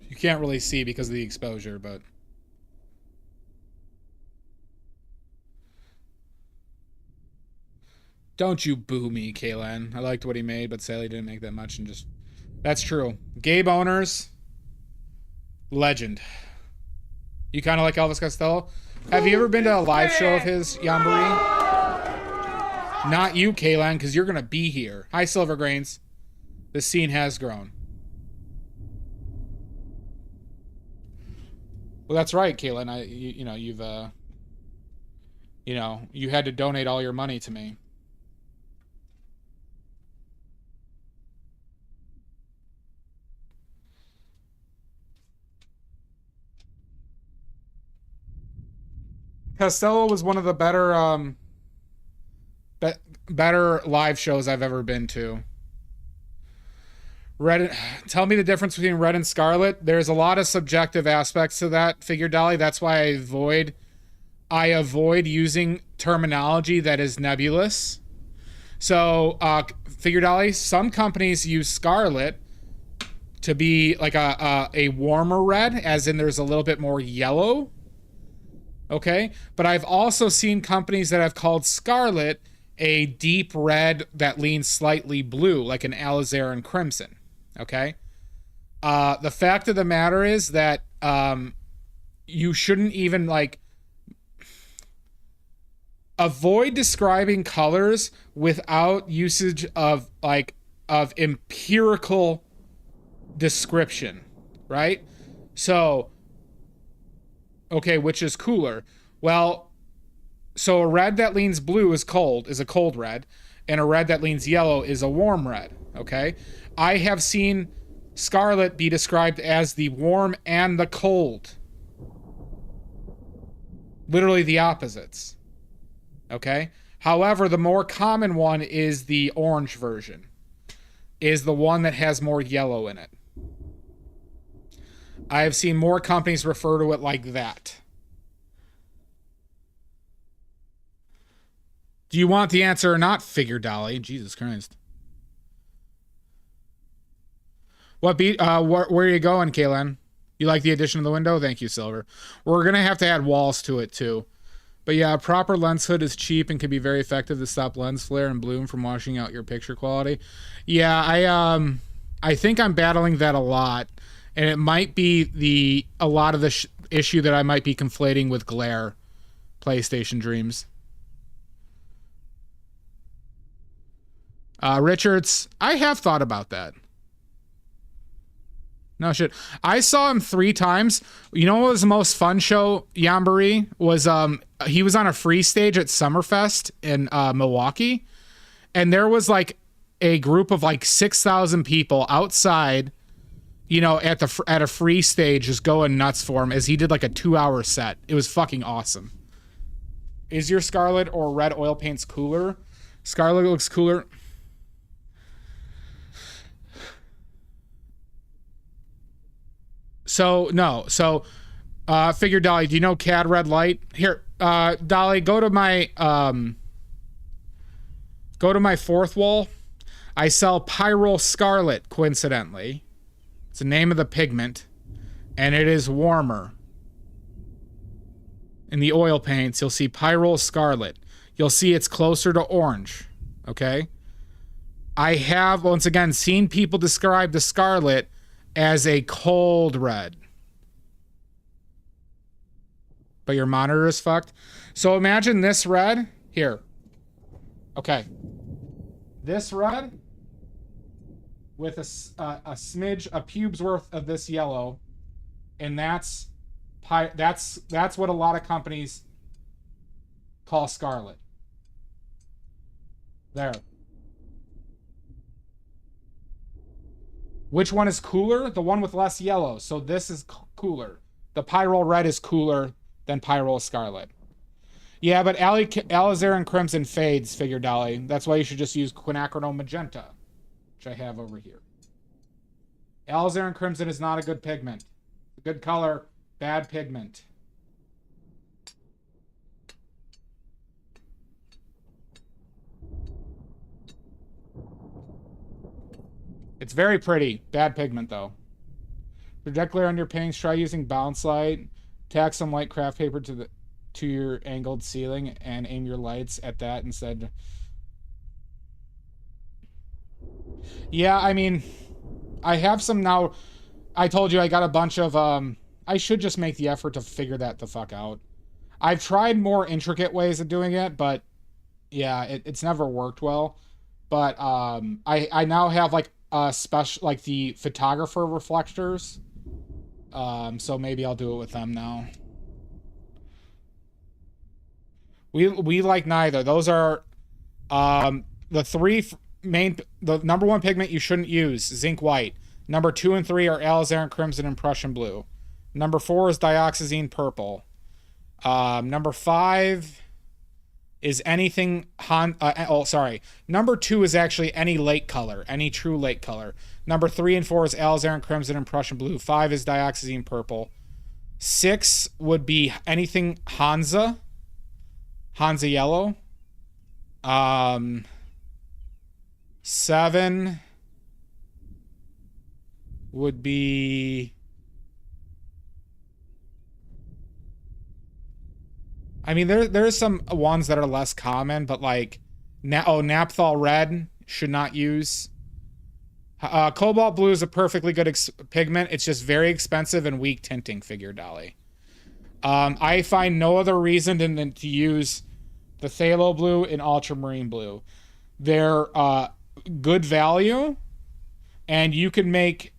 You can't really see because of the exposure, but don't you boo me, Kaylan. I liked what he made, but sadly didn't make that much, and just that's true. Gabe Owners, legend. You kind of like Elvis Costello? Have you ever been to a live show of his, Yambari? Not you, Kaylan, because you're going to be here. Hi, Silver Grains. The scene has grown. Well, that's right, Kaylan. You had to donate all your money to me. Costello was one of the better, better live shows I've ever been to. Tell me the difference between red and scarlet. There's a lot of subjective aspects to that, Figure Dolly. That's why I avoid using terminology that is nebulous. So, Figure Dolly, some companies use scarlet to be like a warmer red, as in there's a little bit more yellow. Okay? But I've also seen companies that have called scarlet a deep red that leans slightly blue, like an alizarin crimson. Okay? The fact of the matter is that you shouldn't even, like, avoid describing colors without usage of empirical description, right? So, okay, which is cooler? Well, so a red that leans blue is a cold red, and a red that leans yellow is a warm red, okay? I have seen scarlet be described as the warm and the cold. Literally the opposites, okay? However, the more common one is the orange version, is the one that has more yellow in it. I have seen more companies refer to it like that. Do you want the answer or not, Figure Dolly? Jesus Christ. Where are you going, Kaylan? You like the addition of the window? Thank you, Silver. We're going to have to add walls to it, too. But yeah, a proper lens hood is cheap and can be very effective to stop lens flare and bloom from washing out your picture quality. Yeah, I think I'm battling that a lot. And it might be a lot of the issue that I might be conflating with glare. PlayStation Dreams. Richards, I have thought about that. No shit. I saw him 3 times. You know what was the most fun show, Yambari? Was he was on a free stage at Summerfest in Milwaukee. And there was like a group of like 6,000 people outside, you know, at a free stage just going nuts for him as he did like a 2-hour set. It was fucking awesome. Is your Scarlet or red oil paints cooler? Scarlet looks cooler. So, no. So, Figure Dolly, do you know CAD Red Light? Here, Dolly, go to my 4th wall. I sell Pyrrole Scarlet, coincidentally. It's the name of the pigment. and it is warmer. In the oil paints, you'll see Pyrrole Scarlet. You'll see it's closer to orange, okay? I have, once again, seen people describe the Scarlet as a cold red. But your monitor is fucked. So imagine this red here. Okay. This red with a smidge, a pube's worth of this yellow, and that's what a lot of companies call Scarlet. There. Which one is cooler? The one with less yellow. So this is cooler. The Pyrrole Red is cooler than Pyrrole Scarlet. Yeah, but Alizarin Crimson fades, Figure Dolly. That's why you should just use Quinacridone Magenta, which I have over here. Alizarin Crimson is not a good pigment. A good color, bad pigment. It's very pretty. Bad pigment, though. Project glare on your paints. Try using bounce light. Tack some light craft paper to your angled ceiling and aim your lights at that instead. Yeah, I mean, I have some now. I told you I got a bunch of, I should just make the effort to figure that the fuck out. I've tried more intricate ways of doing it, but yeah, it's never worked well. But I now have like special, like the photographer reflectors. So maybe I'll do it with them now. We like neither. Those are the three main. The number one pigment you shouldn't use, zinc white. Number 2 and 3 are alizarin crimson and Prussian blue. Number 4 is dioxazine purple. Number 5 is anything Number 2 is actually any lake color, any true lake color. Number 3 and 4 is alizarin crimson and Prussian blue. 5 is dioxazine purple. 6 would be anything Hansa yellow. 7 would be, I mean, there's some ones that are less common, but like, Naphthol red should not use. Cobalt blue is a perfectly good pigment. It's just very expensive and weak tinting, Figure Dolly. I find no other reason than to use the phthalo blue and ultramarine blue. They're good value, and you can make,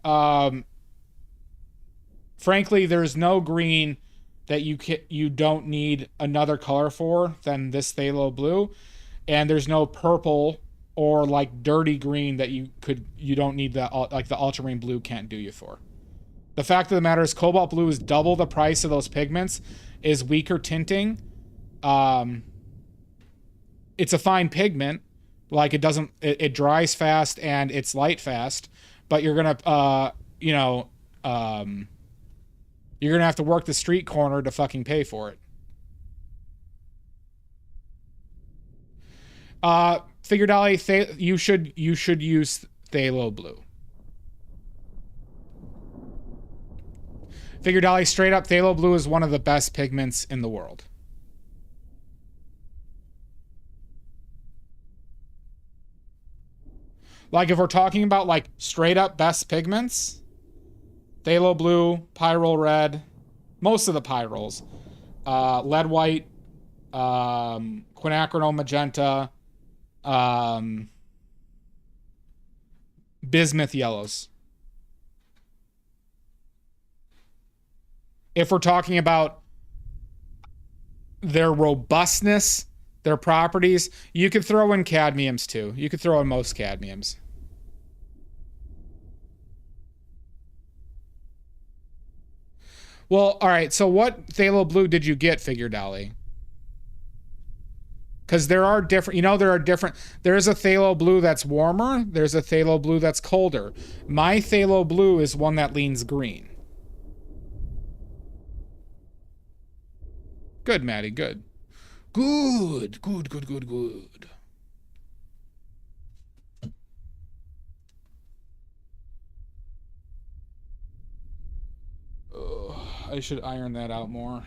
frankly, there's no green that you don't need another color for than this phthalo blue, and there's no purple or like dirty green that you don't need that, like the ultramarine blue can't do you for. The fact of the matter is cobalt blue is double the price of those pigments, is weaker tinting. It's a fine pigment, like it dries fast and it's light fast, but you're gonna you're gonna have to work the street corner to fucking pay for it. Figure Dolly, you should use phthalo blue. Figure Dolly, straight up, phthalo blue is one of the best pigments in the world. Like, if we're talking about, like, straight up best pigments, phthalo blue, Pyrrole red, most of the Pyrroles, lead white, quinacridone magenta, bismuth yellows. If we're talking about their robustness, their properties, you could throw in cadmiums too. You could throw in most cadmiums. Well, all right, so what phthalo blue did you get, Figure Dolly? Because there are different, there is a phthalo blue that's warmer, there's a phthalo blue that's colder. My phthalo blue is one that leans green. Good, Maddie, good. Good. I should iron that out more.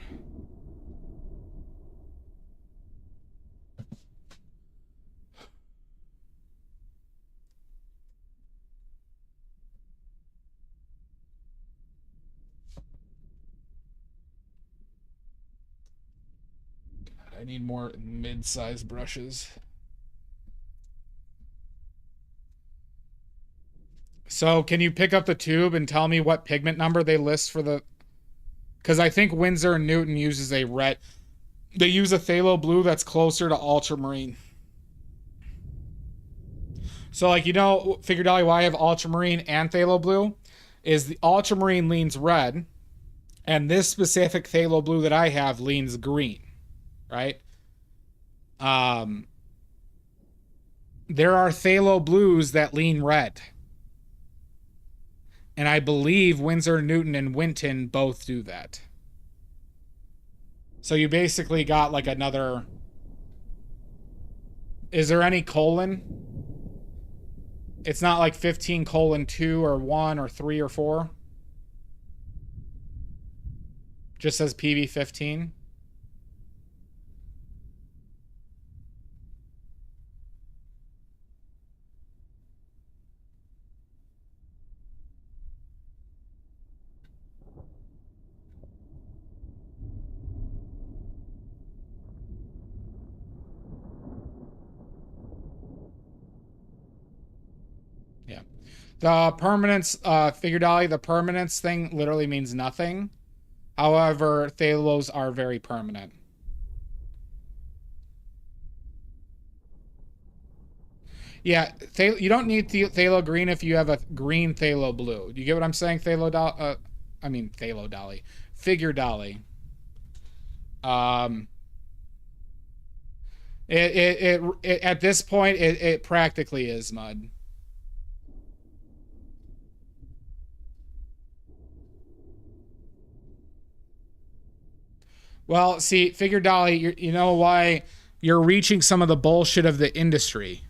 God, I need more mid-sized brushes. So, can you pick up the tube and tell me what pigment number they list for the... Because I think Winsor & Newton uses a red... They use a phthalo blue that's closer to ultramarine. So, like, you know, figured out why I have ultramarine and phthalo blue? Is the ultramarine leans red, and this specific phthalo blue that I have leans green, right? There are phthalo blues that lean red. And I believe Winsor & Newton and Winton both do that. So you basically got like another... Is there any colon? It's not like 15:2 or 1 or 3 or 4? Just says PB15. Yeah. The permanence, figure dolly, the permanence thing literally means nothing. However, phthalos are very permanent. Yeah, you don't need phthalo green if you have a green phthalo blue. Do you get what I'm saying? Phthalo dolly. Figure dolly. It at this point, it practically is mud. Well, see, figure dolly, you know why you're reaching some of the bullshit of the industry.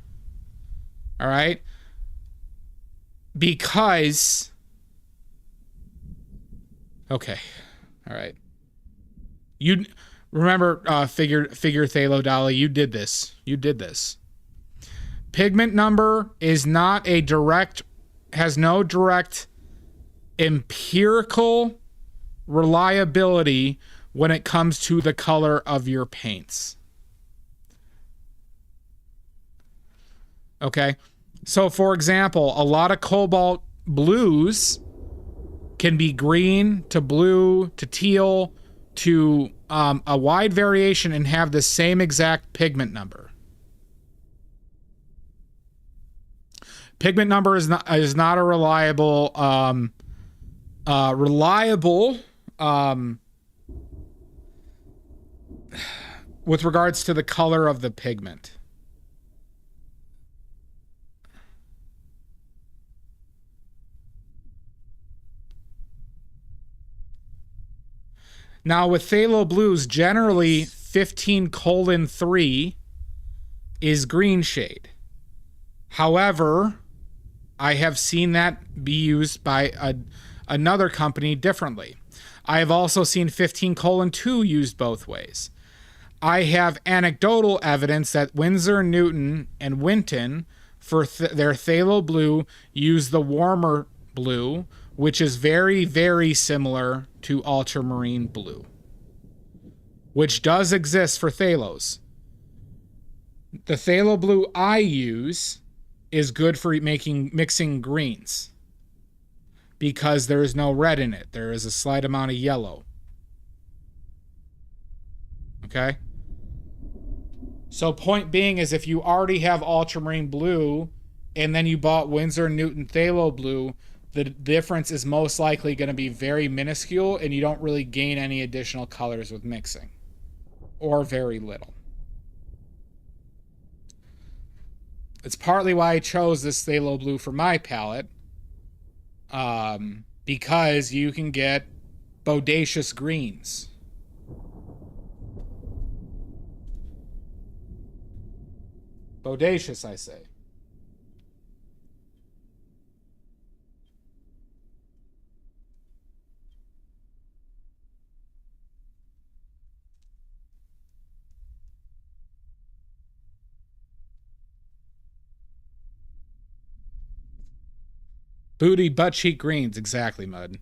All right? Because... Okay. All right. You remember figure phthalo dolly, you did this. You did this. Pigment number is not a direct... has no direct empirical reliability when it comes to the color of your paints. Okay? So, for example, a lot of cobalt blues can be green to blue to teal to a wide variation and have the same exact pigment number. Pigment number is not a reliable with regards to the color of the pigment. Now with phthalo blues, generally 15:3 is green shade. However, I have seen that be used by another company differently. I have also seen 15:2 used both ways. I have anecdotal evidence that Winsor & Newton and Winton, for their phthalo blue, use the warmer blue, which is very, very similar to ultramarine blue, which does exist for phthalos. The phthalo blue I use is good for mixing greens because there is no red in it. There is a slight amount of yellow. Okay? So point being is if you already have ultramarine blue and then you bought Winsor & Newton phthalo blue, the difference is most likely going to be very minuscule and you don't really gain any additional colors with mixing. Or very little. It's partly why I chose this phthalo blue for my palette. Because you can get bodacious greens. Bodacious, I say. Booty, butt cheek greens. Exactly, Mud.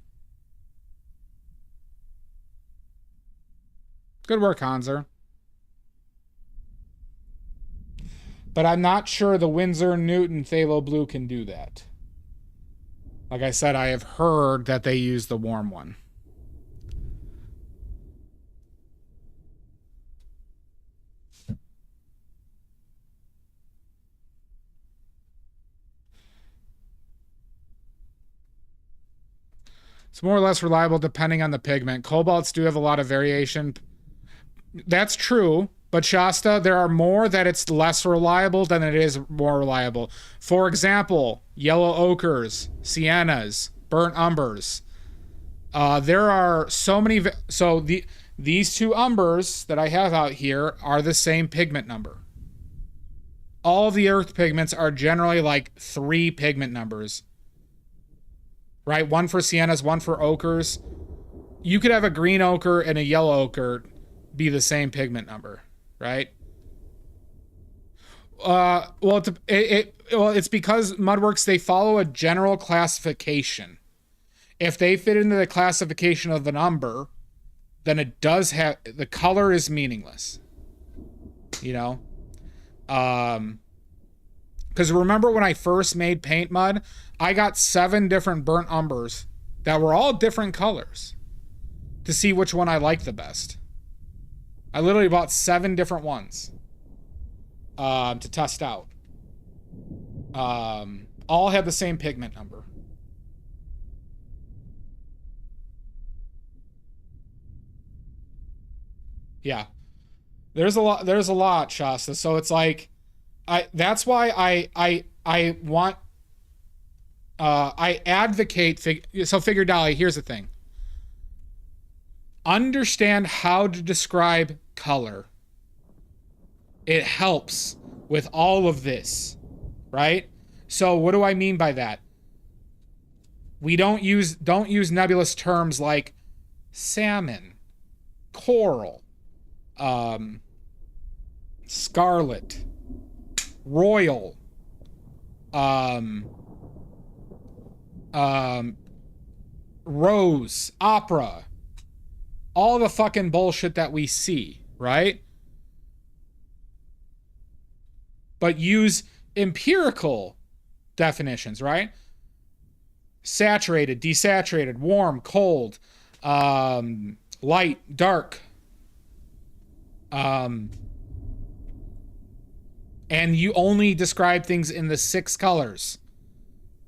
Good work, Hanser. But I'm not sure the Winsor Newton Phthalo Blue can do that. Like I said, I have heard that they use the warm one. It's more or less reliable depending on the pigment. Cobalts do have a lot of variation. That's true, but Shasta, there are more that it's less reliable than it is more reliable. For example, yellow ochres, siennas, burnt umbers. There are so many. These two umbers that I have out here are the same pigment number. All of the earth pigments are generally like 3 pigment numbers. Right? One for siennas, one for ochres. You could have a green ochre and a yellow ochre be the same pigment number, right? It's because Mudworks, they follow a general classification. If they fit into the classification of an umber, then it does have, the color is meaningless. You know? Because remember when I first made Paint Mud, I got 7 different burnt umbers that were all different colors to see which one I liked the best. I literally bought 7 different ones to test out. All had the same pigment number. Yeah. There's a lot, Shasta. So it's like, that's why I want, I advocate, Figure Dolly, here's the thing. Understand how to describe color. It helps with all of this, right? So what do I mean by that? We don't use nebulous terms like salmon, coral, scarlet, royal, rose, opera, all the fucking bullshit that we see, right? But use empirical definitions, right? Saturated, desaturated, warm, cold, light, dark, and you only describe things in the 6 colors,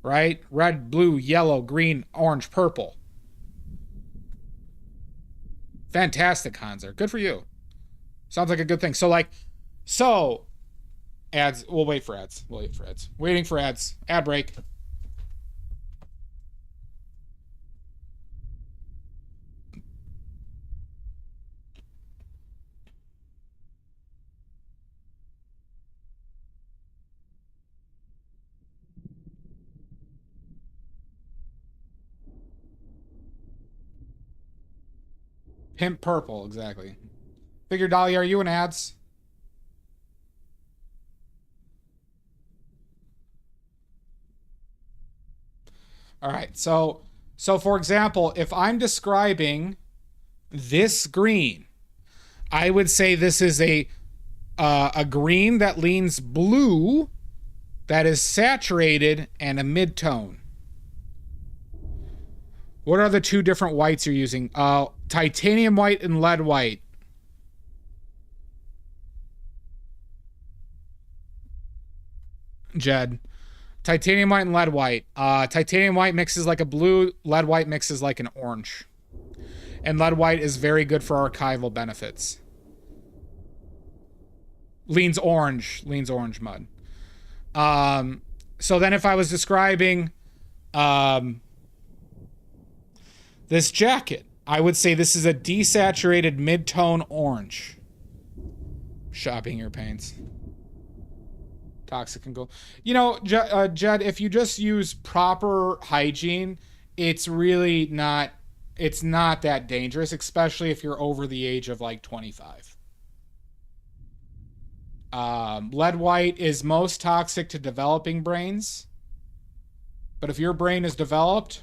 right? Red, blue, yellow, green, orange, purple. Fantastic, Hanser. Good for you. Sounds like a good thing. So ads. We'll wait for ads. Waiting for ads. Ad break. Pimp purple, exactly. Figure Dolly, are you in ads? All right, so for example, if I'm describing this green, I would say this is a green that leans blue, that is saturated and a mid-tone. What are the 2 different whites you're using? Titanium white and lead white. Jed. Titanium white and lead white. Titanium white mixes like a blue. Lead white mixes like an orange. And lead white is very good for archival benefits. Leans orange Mud. So then if I was describing this jacket, I would say this is a desaturated mid-tone orange. Shopping your paints. Toxic and gold. You know, Jed, if you just use proper hygiene, it's really not, it's not that dangerous, especially if you're over the age of like 25. Lead white is most toxic to developing brains, But if your brain is developed,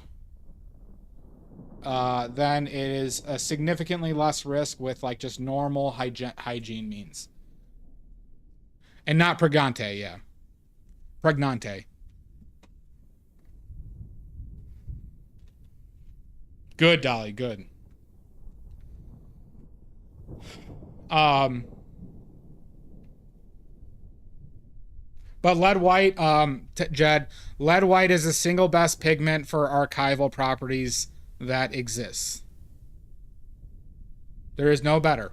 then it is a significantly less risk with like just normal hygiene means. And not pregnante, yeah. Pregnante. Good, Dolly, good. But lead white, Jed, lead white is the single best pigment for archival properties that exists. There is no better.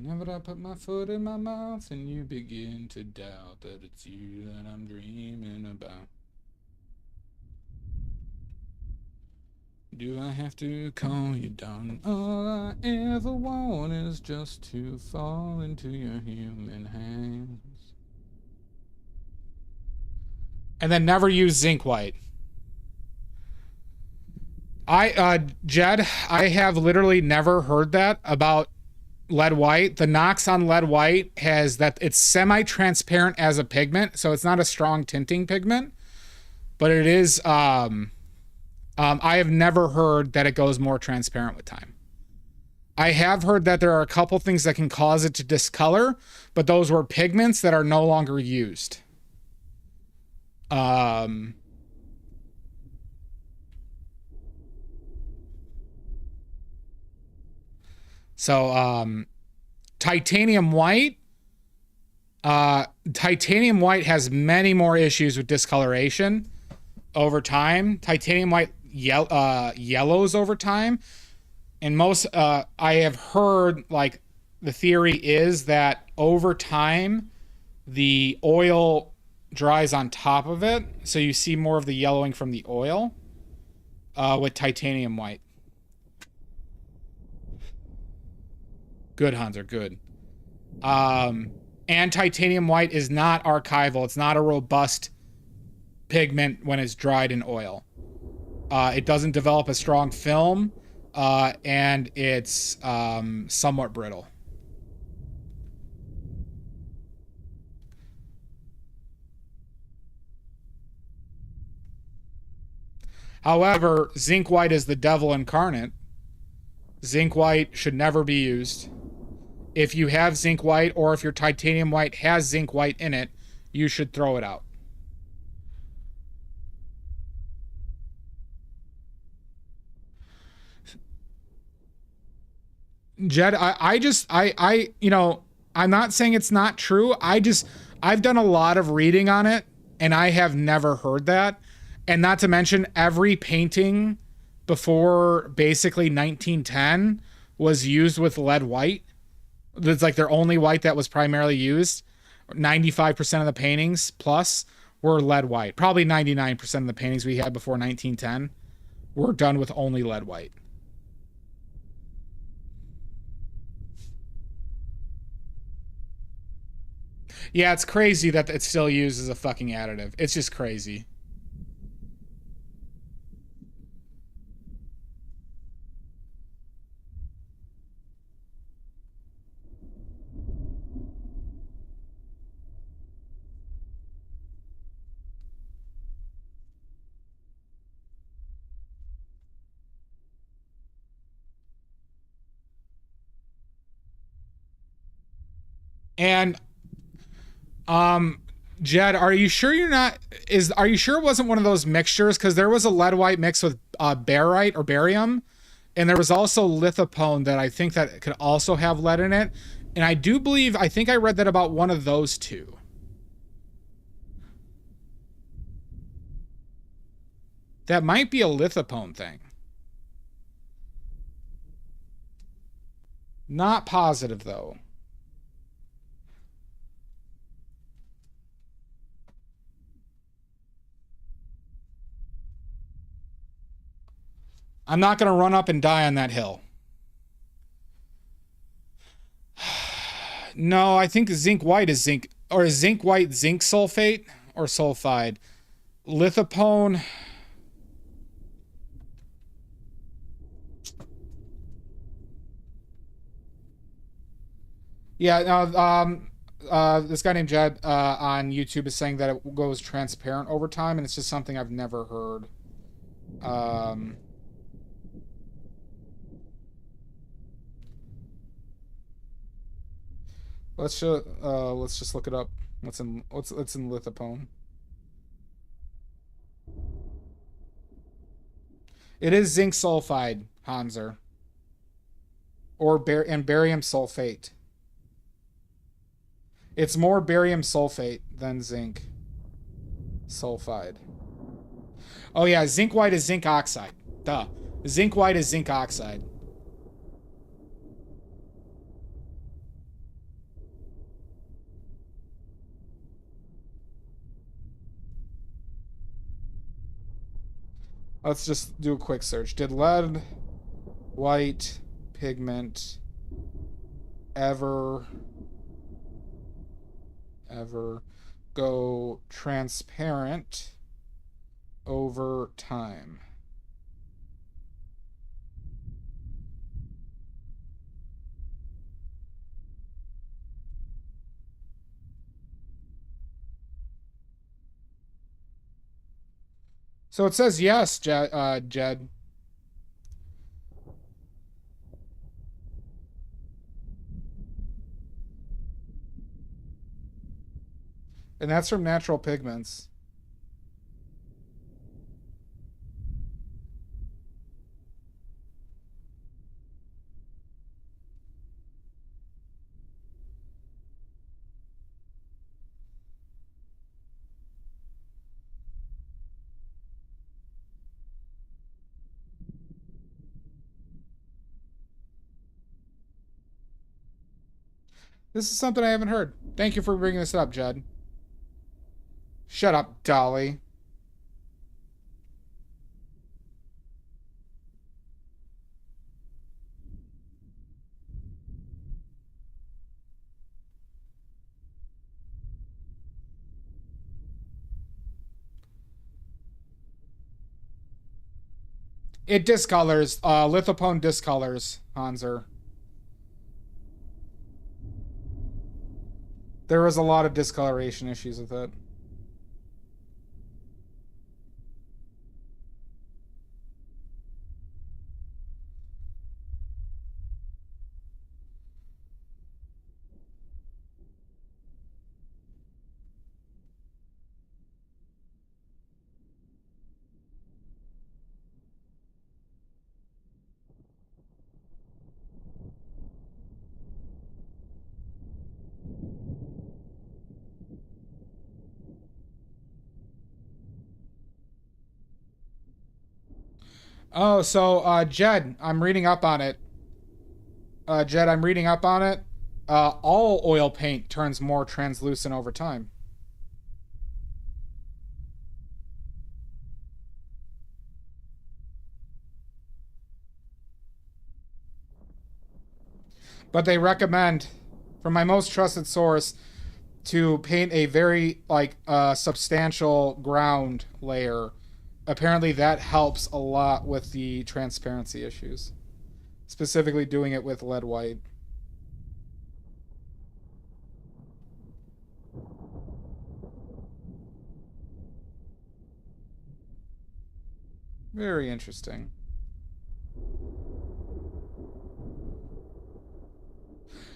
Whenever I put my foot in my mouth and you begin to doubt that it's you that I'm dreaming about. Do I have to call you darling? All I ever want is just to fall into your human hands. And then never use zinc white. Jed, I have literally never heard that about lead white. The knocks on lead white has that it's semi-transparent as a pigment, so it's not a strong tinting pigment, but it is I have never heard that it goes more transparent with time. I have heard that there are a couple things that can cause it to discolor, but those were pigments that are no longer used. So, titanium white has many more issues with discoloration over time. Titanium white yellows over time. And most, I have heard, like, the theory is that over time, the oil dries on top of it. So you see more of the yellowing from the oil with titanium white. Good, Hanser, good. And titanium white is not archival. It's not a robust pigment when it's dried in oil. It doesn't develop a strong film, and it's somewhat brittle. However, zinc white is the devil incarnate. Zinc white should never be used. If you have zinc white, or if your titanium white has zinc white in it, you should throw it out. Jed, you know, I'm not saying it's not true. I've done a lot of reading on it, and I have never heard that. And not to mention, every painting before basically 1910 was used with lead white. It's like their only white that was primarily used. 95% of the paintings plus were lead white. Probably 99% of the paintings we had before 1910 were done with only lead white. Yeah, it's crazy that it's still used as a fucking additive. It's just crazy. And Jed, are you sure are you sure it wasn't one of those mixtures? Because there was a lead white mixed with barite or barium, and there was also lithopone that I think that could also have lead in it. And I think I read that about one of those two. That might be a lithopone thing. Not positive though. I'm not going to run up and die on that hill. No, I think zinc white is zinc. or zinc white zinc sulfate or sulfide. Lithopone. Yeah, this guy named Jed on YouTube is saying that it goes transparent over time, and it's just something I've never heard. Let's just look it up. What's in Lithopone? It is zinc sulfide, Hanser. Or barium sulfate. It's more barium sulfate than zinc sulfide. Oh yeah, zinc white is zinc oxide. Duh. Zinc white is zinc oxide. Let's just do a quick search. Did lead white pigment ever go transparent over time? So it says yes, Jed. And that's from Natural Pigments. This is something I haven't heard. Thank you for bringing this up, Jed. Shut up, Dolly. It discolors. Lithopone discolors, Hanser. There was a lot of discoloration issues with it. Oh, so, Jed, I'm reading up on it. All oil paint turns more translucent over time. But they recommend, from my most trusted source, to paint a very, substantial ground layer. Apparently that helps a lot with the transparency issues. Specifically doing it with lead white. Very interesting.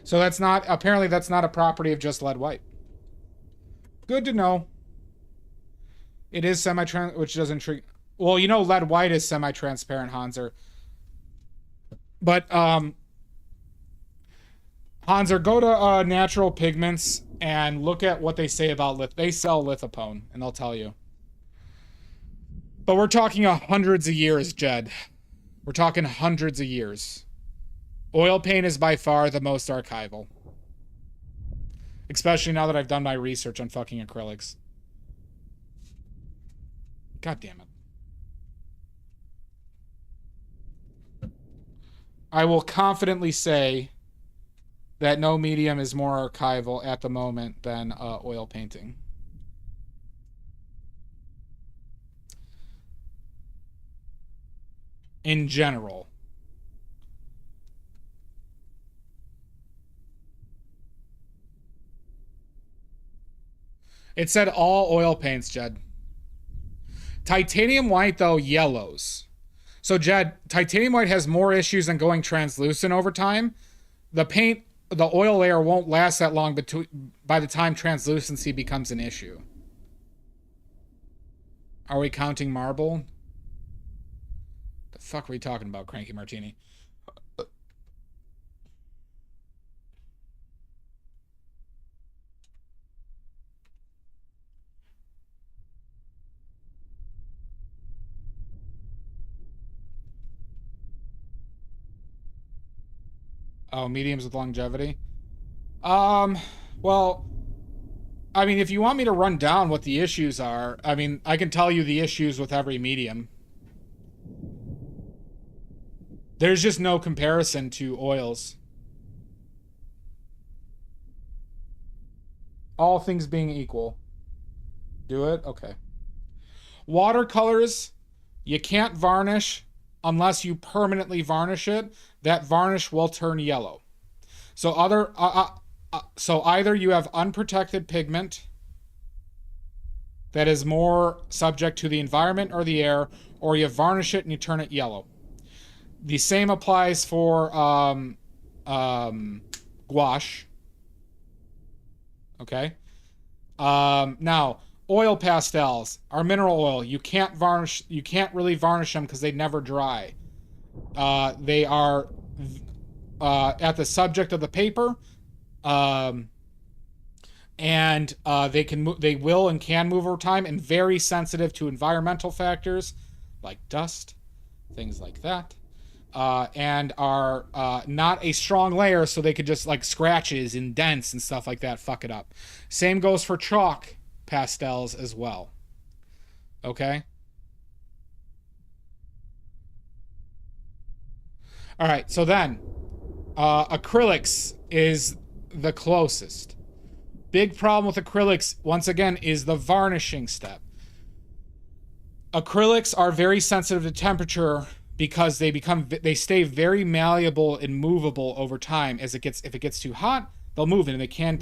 So apparently that's not a property of just lead white. Good to know. It is semi-trans, which doesn't trigger. Well, you know, lead white is semi-transparent, Hanser. But, Hanser, go to Natural Pigments and look at what they say about they sell lithopone, and they'll tell you. But we're talking hundreds of years, Jed. We're talking hundreds of years. Oil paint is by far the most archival. Especially now that I've done my research on fucking acrylics. God damn it. I will confidently say that no medium is more archival at the moment than oil painting. In general. It said all oil paints, Jed. Titanium white, though, yellows. So, Jed, titanium white has more issues than going translucent over time. The oil layer won't last that long by the time translucency becomes an issue. Are we counting marble? The fuck are we talking about, Cranky Martini? Oh, mediums with longevity? Well, I mean, if you want me to run down what the issues are, I mean, I can tell you the issues with every medium. There's just no comparison to oils. All things being equal. Do it? Okay. Watercolors, you can't varnish unless you permanently varnish it. That varnish will turn yellow. So either you have unprotected pigment that is more subject to the environment or the air, or you varnish it and you turn it yellow. The same applies for gouache. Okay. Now, oil pastels are mineral oil. You can't really varnish them because they never dry. They are at the subject of the paper, and they will and can move over time, and very sensitive to environmental factors like dust, things like that, and are not a strong layer, so they could just, like, scratches and dents and stuff like that fuck it up. Same goes for chalk pastels as well. Okay. All right, so then acrylics is the closest. Big problem with acrylics, once again, is the varnishing step. Acrylics are very sensitive to temperature because they stay very malleable and movable over time. If it gets too hot, they'll move, and they can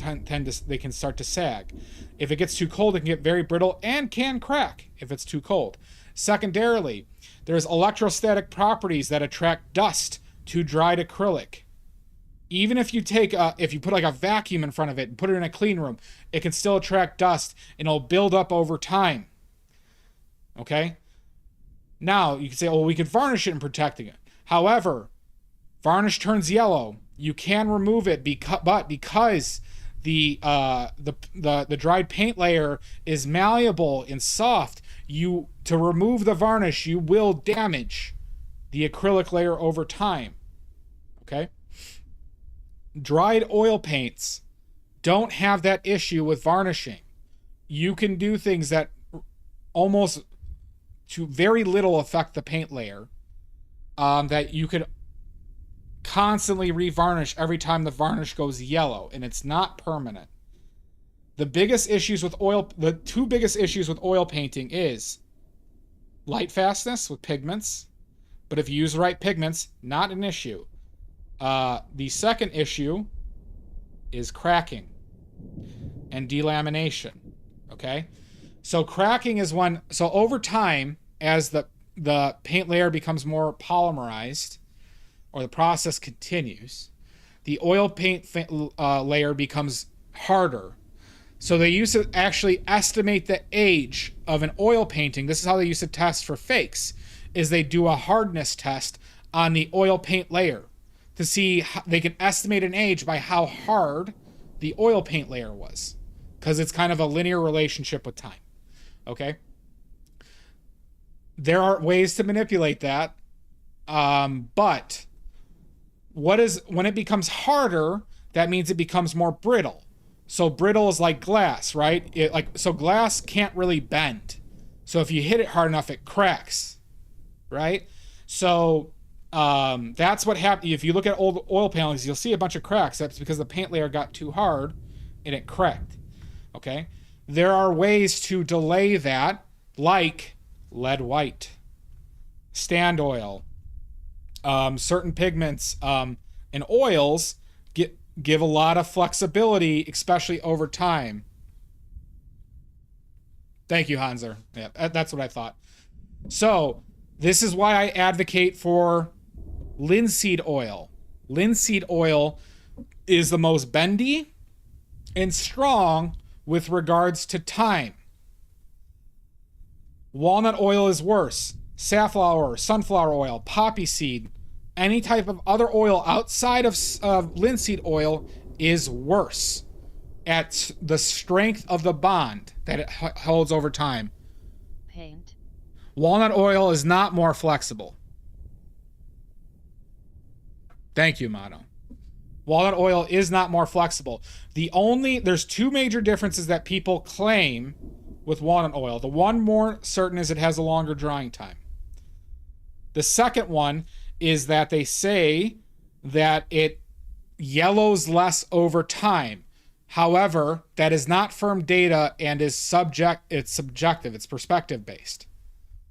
start to sag. If it gets too cold, it can get very brittle and can crack if it's too cold. Secondarily, there's electrostatic properties that attract dust to dried acrylic. Even if you put like a vacuum in front of it and put it in a clean room, it can still attract dust and it'll build up over time. Okay? Now, you can say, oh, we could varnish it and protecting it. However, varnish turns yellow. You can remove it, but because the dried paint layer is malleable and soft, to remove the varnish, you will damage the acrylic layer over time. Okay? Dried oil paints don't have that issue with varnishing. You can do things that almost to very little affect the paint layer, that you could constantly revarnish every time the varnish goes yellow, and it's not permanent. The two biggest issues with oil painting is light fastness with pigments, but if you use the right pigments, not an issue. The second issue is cracking and delamination. Okay? So cracking is over time, as the paint layer becomes more polymerized, or the process continues, the oil paint layer becomes harder. So they used to actually estimate the age of an oil painting. This is how they used to test for fakes, is they do a hardness test on the oil paint layer to see how they can estimate an age by how hard the oil paint layer was, because it's kind of a linear relationship with time. Okay? There are ways to manipulate that, but when it becomes harder, that means it becomes more brittle. So brittle is like glass, right? So glass can't really bend. So if you hit it hard enough, it cracks, right? So That's what happened. If you look at old oil paintings, you'll see a bunch of cracks. That's because the paint layer got too hard and it cracked. Okay? There are ways to delay that, like lead white, stand oil, certain pigments, and oils give a lot of flexibility, especially over time. Thank you, Hanser. Yeah, that's what I thought. So, this is why I advocate for linseed oil. Linseed oil is the most bendy and strong with regards to time. Walnut oil is worse. Safflower, sunflower oil, poppy seed, any type of other oil outside of linseed oil is worse at the strength of the bond that it holds over time. Paint. Walnut oil is not more flexible. Thank you, Mono. Walnut oil is not more flexible. There's two major differences that people claim with walnut oil. The one more certain is it has a longer drying time. The second one is that they say that it yellows less over time. However, that is not firm data and it's subjective, it's perspective based.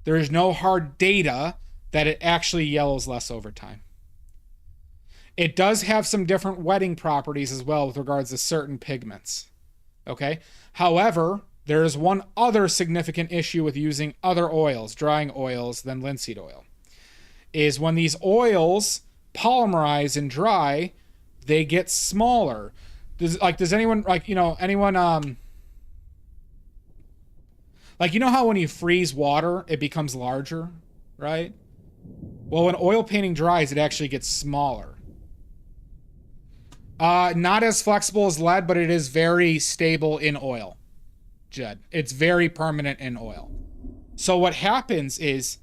There is no hard data that it actually yellows less over time. It does have some different wetting properties as well with regards to certain pigments. Okay? However, there is one other significant issue with using other oils, drying oils, than linseed oil. Is when these oils polymerize and dry, they get smaller. Does anyone, like, you know, like, you know how when you freeze water, it becomes larger, right? Well, when oil painting dries, it actually gets smaller. Not as flexible as lead, but it is very stable in oil, Jed. It's very permanent in oil. So what happens is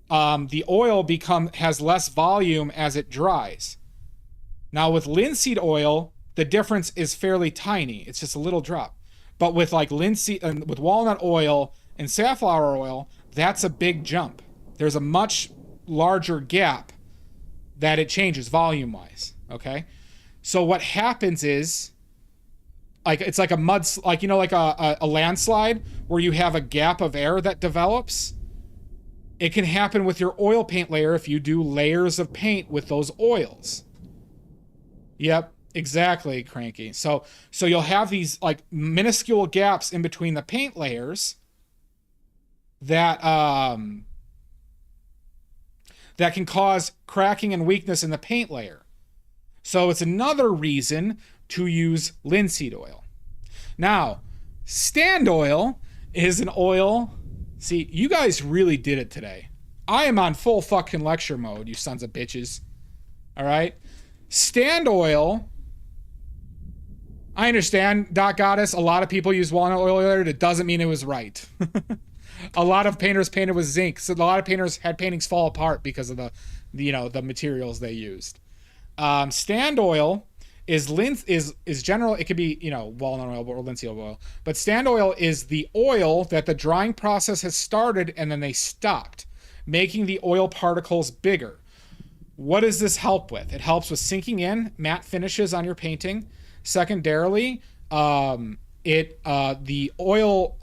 the oil has less volume as it dries. Now with linseed oil, the difference is fairly tiny. It's just a little drop. But with like with walnut oil and safflower oil, that's a big jump. There's a much larger gap that it changes volume-wise. Okay, so what happens is, like, it's like a landslide where you have a gap of air that develops. It can happen with your oil paint layer if you do layers of paint with those oils. Yep, exactly, Cranky. So you'll have these like minuscule gaps in between the paint layers that can cause cracking and weakness in the paint layer. So it's another reason to use linseed oil. Now, stand oil is an oil. See, you guys really did it today. I am on full fucking lecture mode, you sons of bitches. All right? Stand oil, I understand, Doc Goddess, a lot of people use walnut oil there. It doesn't mean it was right. A lot of painters painted with zinc, so a lot of painters had paintings fall apart because of the materials they used. Stand oil is general. It could be, walnut oil or linseed oil, but stand oil is the oil that the drying process has started and then they stopped, making the oil particles bigger. What does this help with? It helps with sinking in matte finishes on your painting. Secondarily, the oil,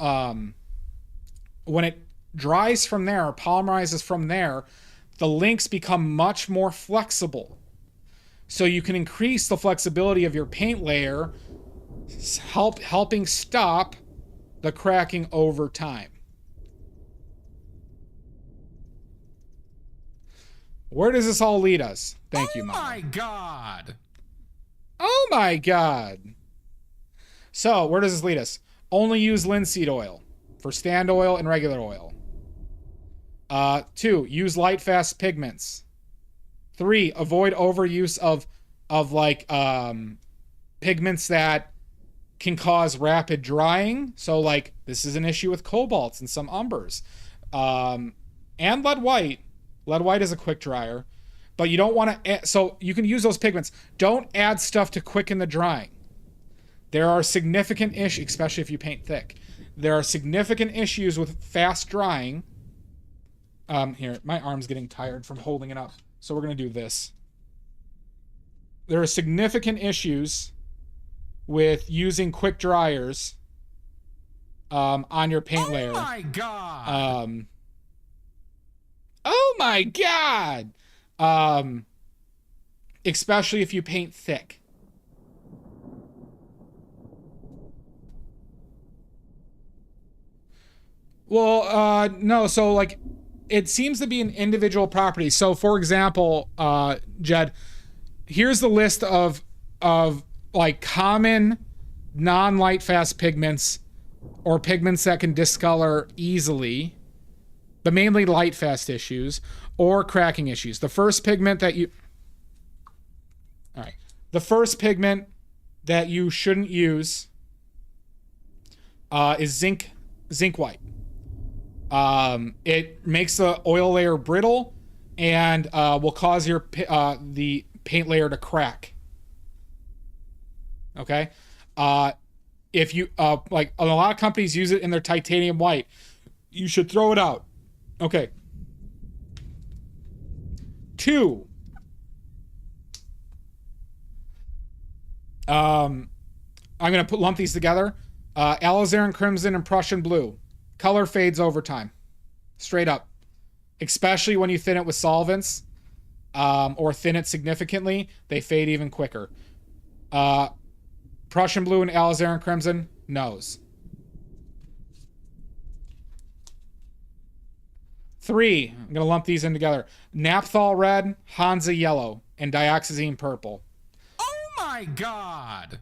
when it dries from there, or polymerizes from there, the links become much more flexible. So you can increase the flexibility of your paint layer, helping stop the cracking over time. Where does this all lead us? Thank you, Mom. Oh my God. Oh my God. So, where does this lead us? Only use linseed oil for stand oil and regular oil. 2, use light fast pigments. 3, avoid overuse of pigments that can cause rapid drying. So like this is an issue with cobalts and some umbers. And lead white. Lead white is a quick dryer, but you don't want to, so you can use those pigments. Don't add stuff to quicken the drying. There are significant issues, especially if you paint thick. There are significant issues with fast drying. Here, my arm's getting tired from holding it up. So we're going to do this. There are significant issues with using quick dryers on your paint layer. Oh my god! Oh my god! Especially if you paint thick. Well, no, so like it seems to be an individual property. So for example, Jed, here's the list of like common non-light fast pigments or pigments that can discolor easily, but mainly light fast issues or cracking issues. The first pigment that you shouldn't use is zinc white. It makes the oil layer brittle and will cause your the paint layer to crack. Okay? If you like a lot of companies use it in their titanium white, you should throw it out. Okay. 2. I'm gonna lump these together. Alizarin crimson and Prussian blue. Color fades over time. Straight up. Especially when you thin it with solvents, or thin it significantly, they fade even quicker. Prussian blue and alizarin crimson, nose. 3, I'm gonna lump these in together. Naphthol red, Hansa yellow, and dioxazine purple. Oh my god!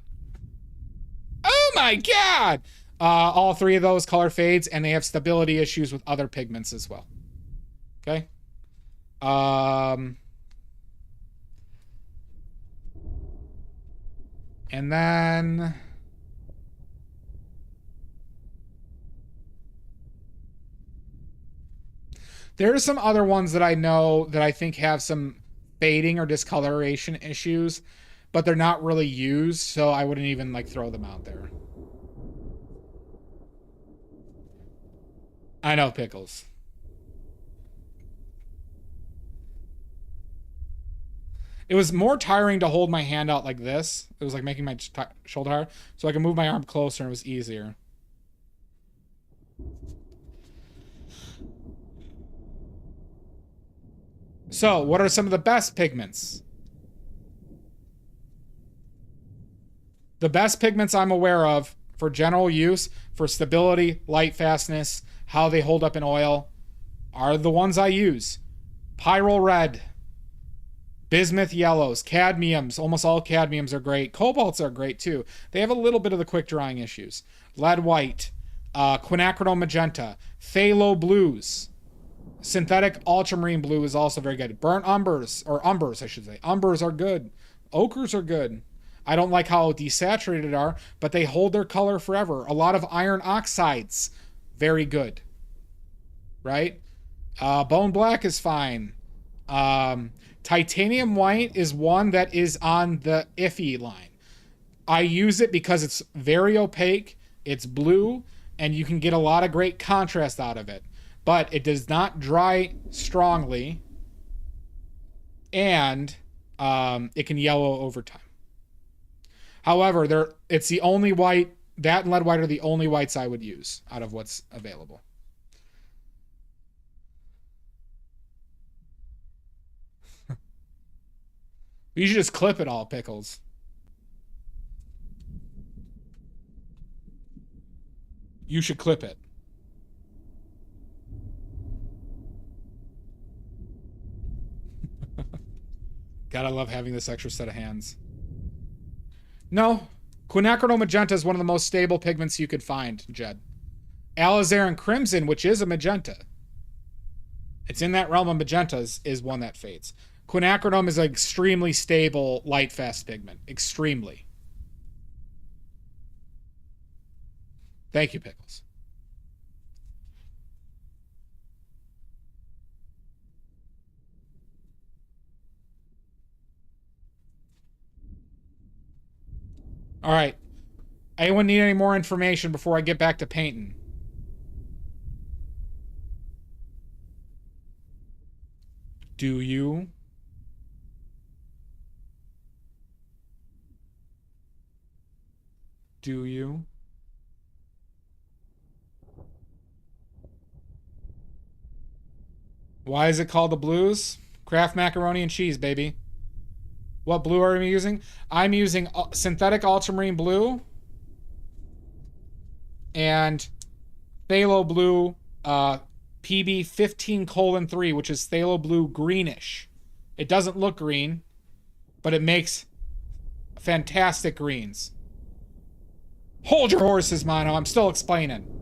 Oh my god! All 3 of those color fades, and they have stability issues with other pigments as well. Okay? And then... there are some other ones that I know that I think have some fading or discoloration issues, but they're not really used, so I wouldn't even like throw them out there. I know, Pickles. It was more tiring to hold my hand out like this. It was like making my shoulder hard, so I could move my arm closer and it was easier. So, what are some of the best pigments? The best pigments I'm aware of for general use, for stability, light fastness, how they hold up in oil, are the ones I use. Pyrrole red, bismuth yellows, cadmiums. Almost all cadmiums are great. Cobalts are great too. They have a little bit of the quick drying issues. Lead white, quinacridone magenta, phthalo blues. Synthetic ultramarine blue is also very good. Burnt umbers, or umbers I should say. Umbers are good. Ochres are good. I don't like how desaturated they are, but they hold their color forever. A lot of iron oxides, very good. Right? Bone black is fine. Titanium white is one that is on the iffy line. I use it because it's very opaque, it's blue, and you can get a lot of great contrast out of it. But it does not dry strongly, and it can yellow over time. However, it's the only white, that and lead white are the only whites I would use out of what's available. You should just clip it all, Pickles. You should clip it. God, I love having this extra set of hands. No. Quinacridone magenta is one of the most stable pigments you could find, Jed. Alizarin crimson, which is a magenta. It's in that realm of magentas, is one that fades. Quinacridone is an extremely stable, light, fast pigment. Extremely. Thank you, Pickles. All right. Anyone need any more information before I get back to painting? Do you? Do you? Why is it called the blues? Kraft macaroni and cheese, baby. What blue are you using? I'm using synthetic ultramarine blue and phthalo blue PB 15:3, which is phthalo blue greenish. It doesn't look green, but it makes fantastic greens. Hold your horses, Mono. I'm still explaining.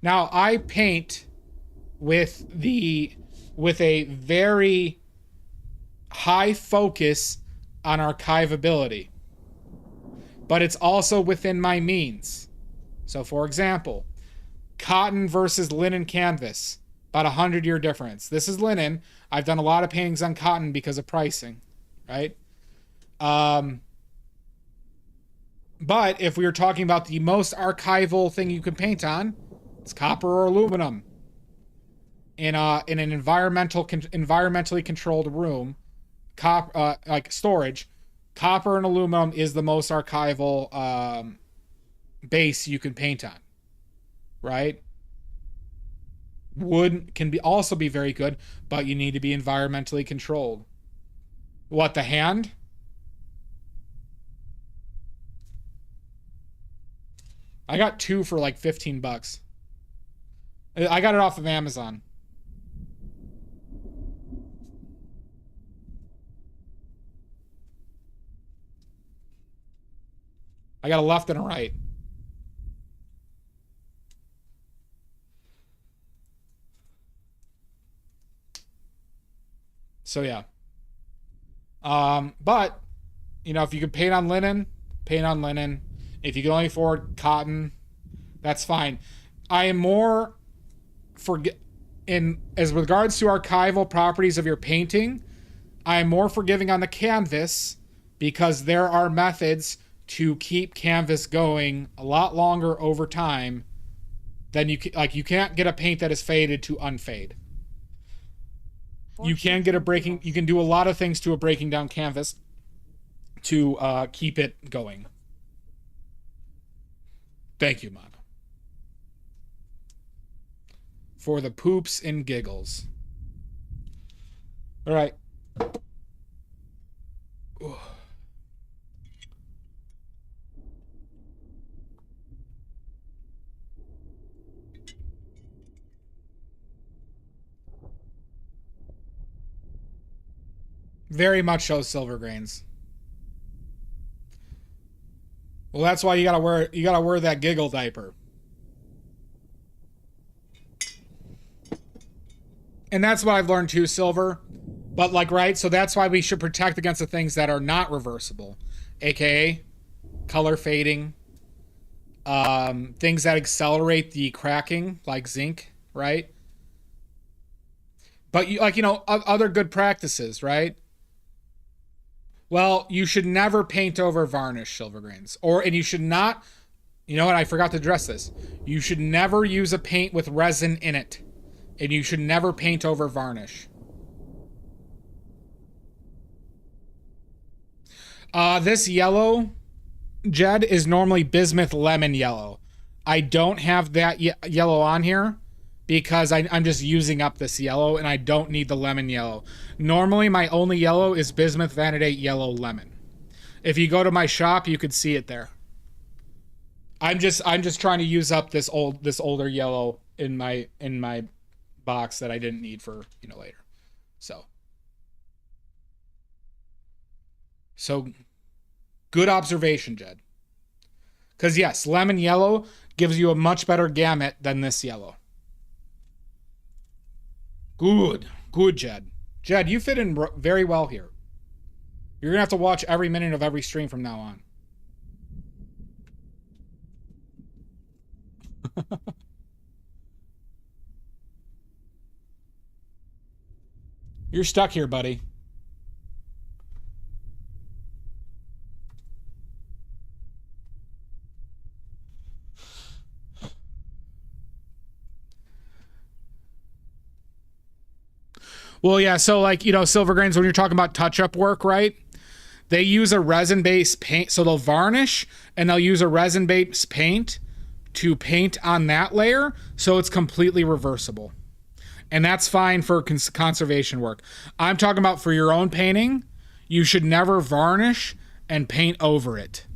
Now, I paint with a very high focus on archivability, but it's also within my means. So, for example, cotton versus linen canvas, about 100-year difference. This is linen. I've done a lot of paintings on cotton because of pricing, right? But if we were talking about the most archival thing you can paint on, it's copper or aluminum. In an environmentally controlled room, like storage, copper and aluminum is the most archival base you can paint on, right? Wood can also be very good, but you need to be environmentally controlled. What, the hand? I got 2 for like $15. I got it off of Amazon. I got a left and a right. So yeah. But you know, if you can paint on linen, paint on linen. If you can only afford cotton, that's fine. I am more as regards to archival properties of your painting, I am more forgiving on the canvas because there are methods to keep canvas going a lot longer over time than you can't get a paint that is faded to unfade. You can get you can do a lot of things to a breaking down canvas to keep it going. Thank you, Mono. For the poops and giggles. All right. Ooh. Very much so, silver grains. Well, that's why you gotta wear that giggle diaper. And that's what I've learned too, Silver. But like, right, so that's why we should protect against the things that are not reversible, aka color fading, things that accelerate the cracking, like zinc, right? But other good practices, right? Well, you should never paint over varnish, silver grains. And you should not, and I forgot to address this. You should never use a paint with resin in it. And you should never paint over varnish. This yellow, Jed, is normally bismuth lemon yellow. I don't have that yellow on here because I'm just using up this yellow and I don't need the lemon yellow. Normally, my only yellow is bismuth vanadate yellow lemon. If you go to my shop, you could see it there. I'm just trying to use up this older yellow in my box that I didn't need for later. So good observation, Jed. Because yes, lemon yellow gives you a much better gamut than this yellow. Good, Jed. Jed, you fit in very well here. You're gonna have to watch every minute of every stream from now on. You're stuck here, buddy. Well, yeah, so like, you know, silver grains, when you're talking about touch-up work, right? They use a resin-based paint, so they'll varnish and they'll use a resin-based paint to paint on that layer, so it's completely reversible. And that's fine for conservation work. I'm talking about for your own painting, you should never varnish and paint over it.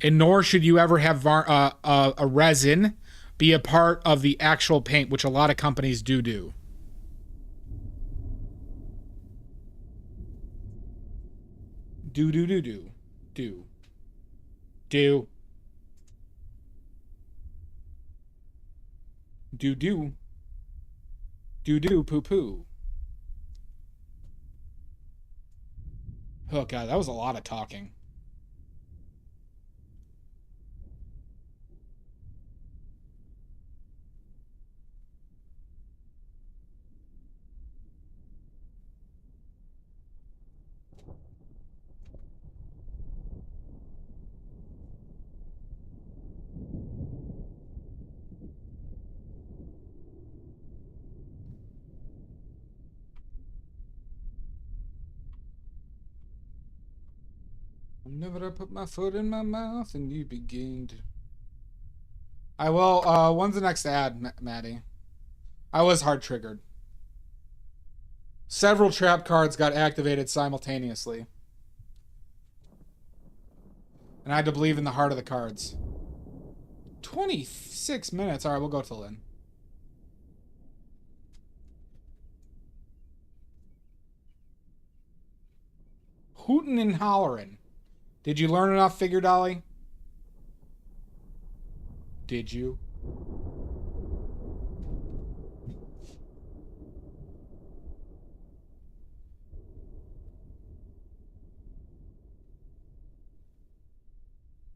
And nor should you ever have a resin be a part of the actual paint, which a lot of companies do. Do. Do. Poo poo. Oh god, that was a lot of talking. Whenever I put my foot in my mouth and you begin to... I will, when's the next ad, Maddie? I was hard triggered. Several trap cards got activated simultaneously. And I had to believe in the heart of the cards. 26 minutes. Alright, we'll go till then. Hootin' and hollerin'. Did you learn enough, Figure Dolly? Did you?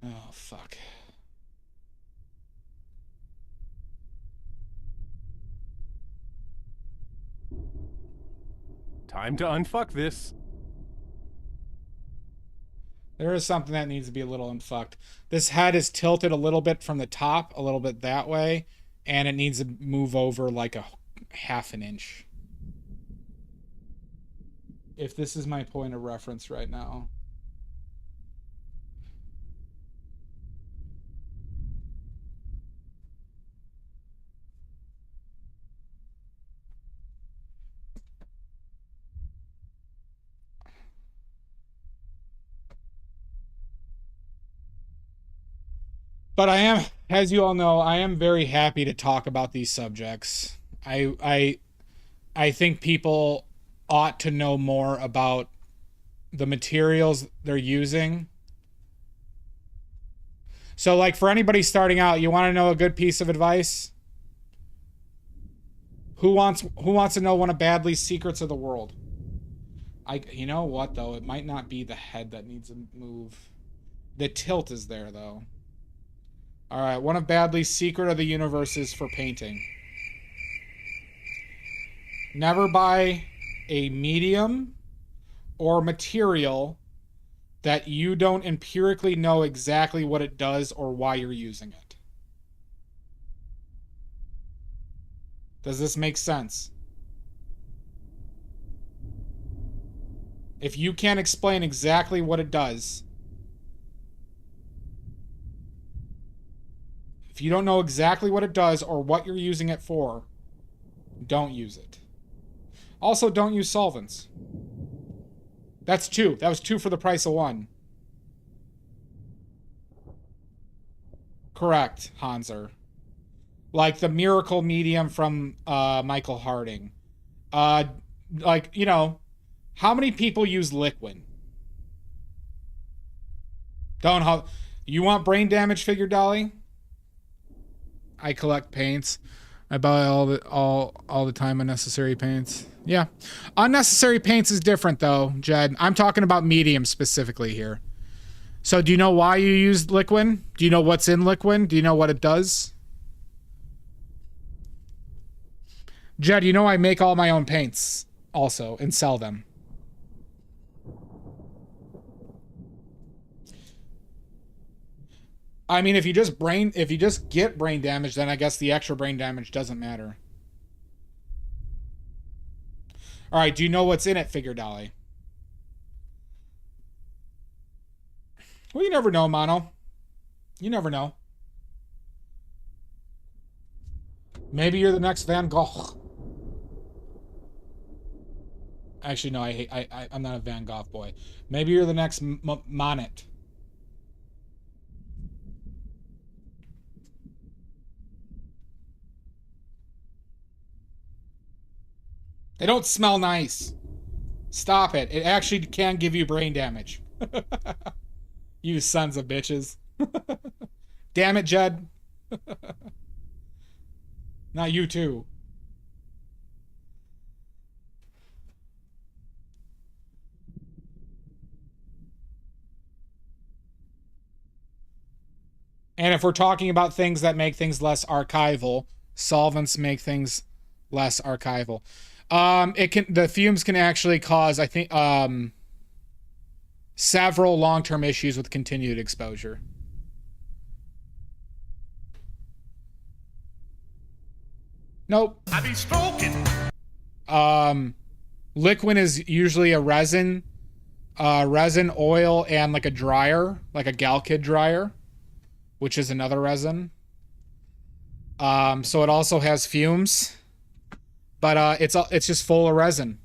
Oh, fuck. Time to unfuck this. There is something that needs to be a little unfucked. This head is tilted a little bit from the top, a little bit that way, and it needs to move over like a half an inch. If this is my point of reference right now. But I am, as you all know, I am very happy to talk about these subjects. I think people ought to know more about the materials they're using. So, like, for anybody starting out, you want to know a good piece of advice? Who wants to know one of Badley's secrets of the world? You know what, though? It might not be the head that needs to move. The tilt is there, though. Alright, one of Badley's secret of the universe is for painting. Never buy a medium or material that you don't empirically know exactly what it does or why you're using it. Does this make sense? If you can't explain exactly what it does, if you don't know exactly what it does or what you're using it for, don't use it. Also, don't use solvents. That's two. That was two for the price of one. Correct, Hanser. Like the Miracle Medium from Michael Harding. Like, you know, how many people use liquid? Don't. You want brain damage, Figure Dolly? I collect paints. I buy all the time unnecessary paints. Yeah. Unnecessary paints is different though, Jed. I'm talking about medium specifically here. So do you know why you use liquid? Do you know what's in liquid? Do you know what it does? Jed, you know I make all my own paints also and sell them. I mean, if you just get brain damage, then I guess the extra brain damage doesn't matter. All right, do you know what's in it, Figure Dolly? Well, you never know, Mono. You never know. Maybe you're the next Van Gogh. Actually, no, I'm not a Van Gogh boy. Maybe you're the next Monet. They don't smell nice. Stop it. It actually can give you brain damage. You sons of bitches. Damn it, Jed. Not you too. And if we're talking about things that make things less archival, solvents make things less archival. The fumes can actually cause, I think, several long-term issues with continued exposure. Nope. I be smoking. Liquid is usually a resin, oil, and like a dryer, like a Galkid dryer, which is another resin. So it also has fumes, but it's just full of resin.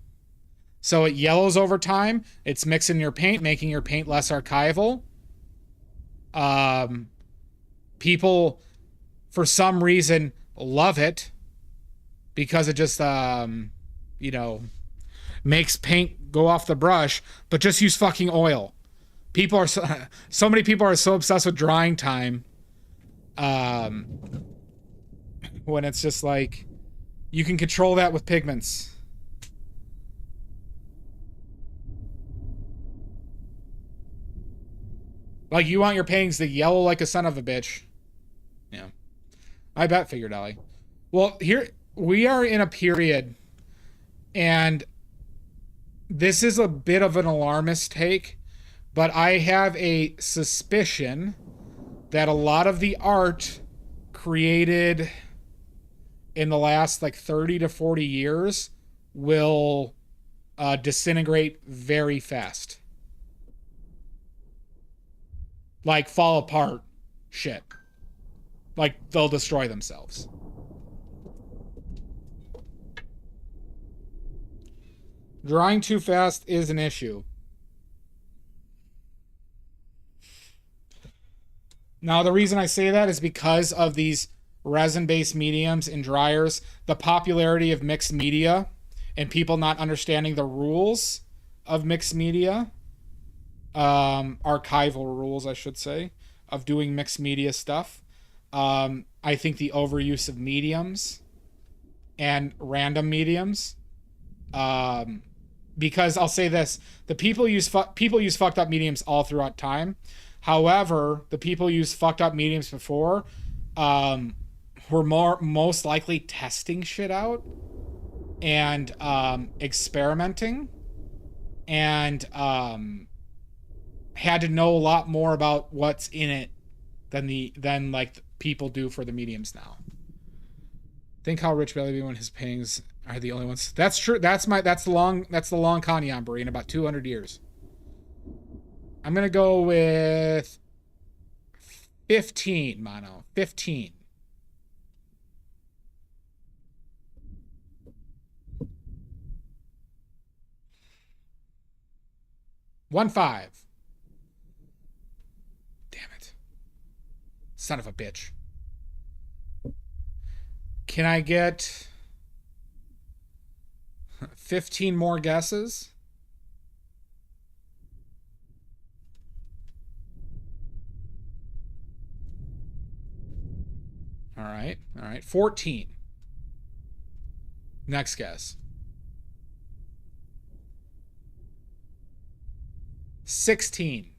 So it yellows over time. It's mixing your paint, making your paint less archival. People, for some reason, love it because it just, makes paint go off the brush. But just use fucking oil. People are so many people are so obsessed with drying time. When it's just like, you can control that with pigments. Like, you want your paintings to yellow like a son of a bitch. Yeah. I bet, Figure Dolly. Well, here, we are in a period, and this is a bit of an alarmist take, but I have a suspicion that a lot of the art created in the last, 30 to 40 years will disintegrate very fast. Like, fall apart shit. Like, they'll destroy themselves. Drying too fast is an issue. Now, the reason I say that is because of these resin-based mediums and dryers, the popularity of mixed media, and people not understanding the rules of mixed media. Archival rules, I should say, of doing mixed media stuff. I think the overuse of mediums and random mediums, because I'll say this, the people use fucked up mediums all throughout time. However, the people use fucked up mediums before were most likely testing shit out and experimenting and had to know a lot more about what's in it than people do for the mediums now. Think how Rich Belly when his paintings are the only ones. That's true. That's the long Kanyan in about 200 years. I'm gonna go with 15, Mono. 15. One five. Damn it. Son of a bitch. Can I get 15 more guesses? All right. 14. Next guess. 16.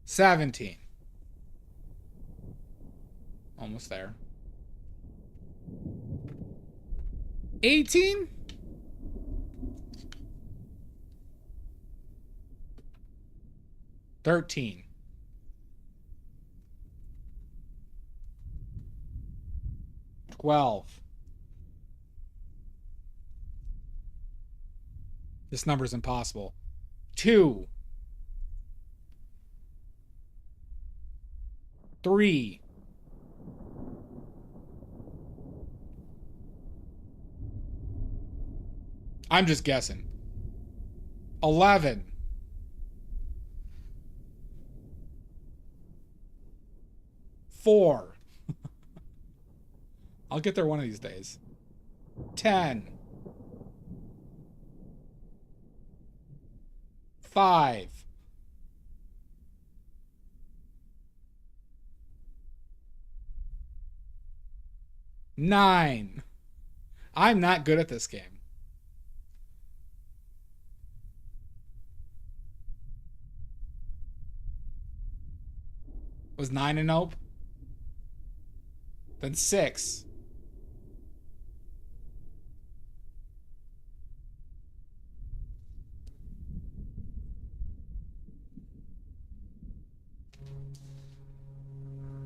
17. Almost there. 18. 13. 12. This number is impossible. 2. 3. 'I'm just guessing. 11. 4. I'll get there one of these days. 10. 5. 9. I'm not good at this game. Was 9 a nope? Then 6.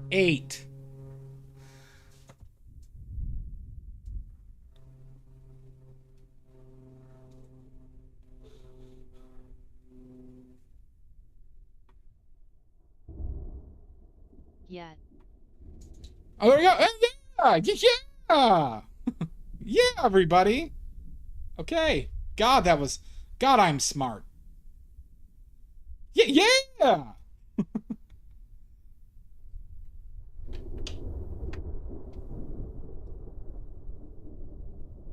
Eight. Yet. Oh, there we go. Yeah, yeah, yeah, everybody. Okay. God, that was. God, I'm smart. Yeah, yeah.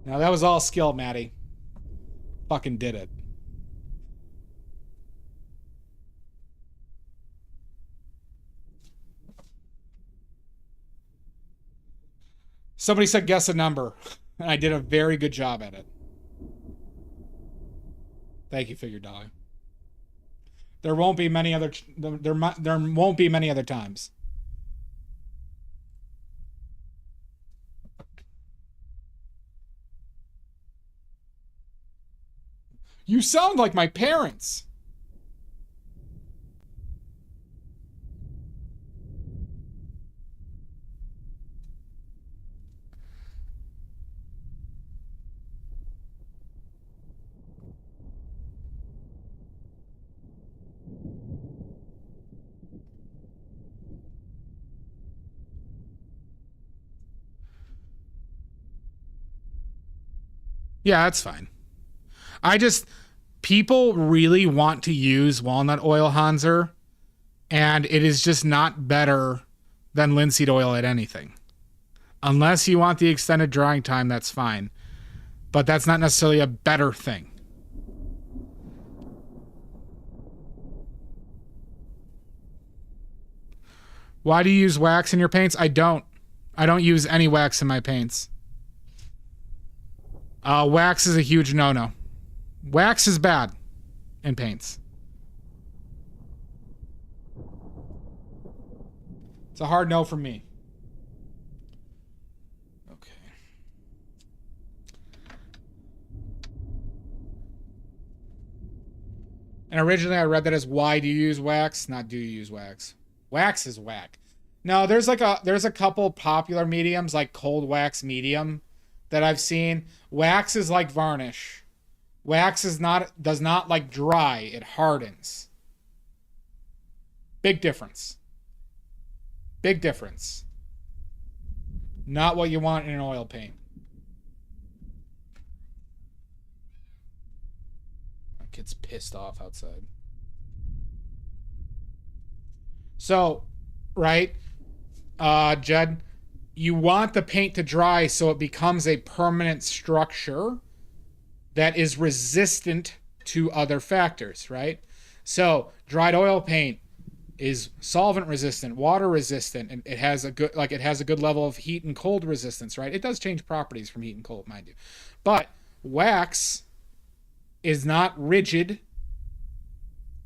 Now that was all skill, Maddie. Fucking did it. Somebody said guess a number, and I did a very good job at it. Thank you, Figure Dolly. There won't be many other. There won't be many other times. You sound like my parents. Yeah, that's fine. People really want to use walnut oil, Hanser, and it is just not better than linseed oil at anything. Unless you want the extended drying time, that's fine. But that's not necessarily a better thing. Why do you use wax in your paints? I don't use any wax in my paints. Wax is a huge no-no. Wax is bad in paints. It's a hard no from me. Okay. And originally I read that as why do you use wax, not do you use wax. Wax is whack. No, there's a couple popular mediums like cold wax medium that I've seen. Wax is like varnish. Wax does not like dry, it hardens. Big difference. Big difference. Not what you want in an oil paint. My kid's pissed off outside. So, right, Jed, you want the paint to dry so it becomes a permanent structure that is resistant to other factors, right? So dried oil paint is solvent resistant, water resistant, and it has a good level of heat and cold resistance, right? It does change properties from heat and cold, mind you. But wax is not rigid.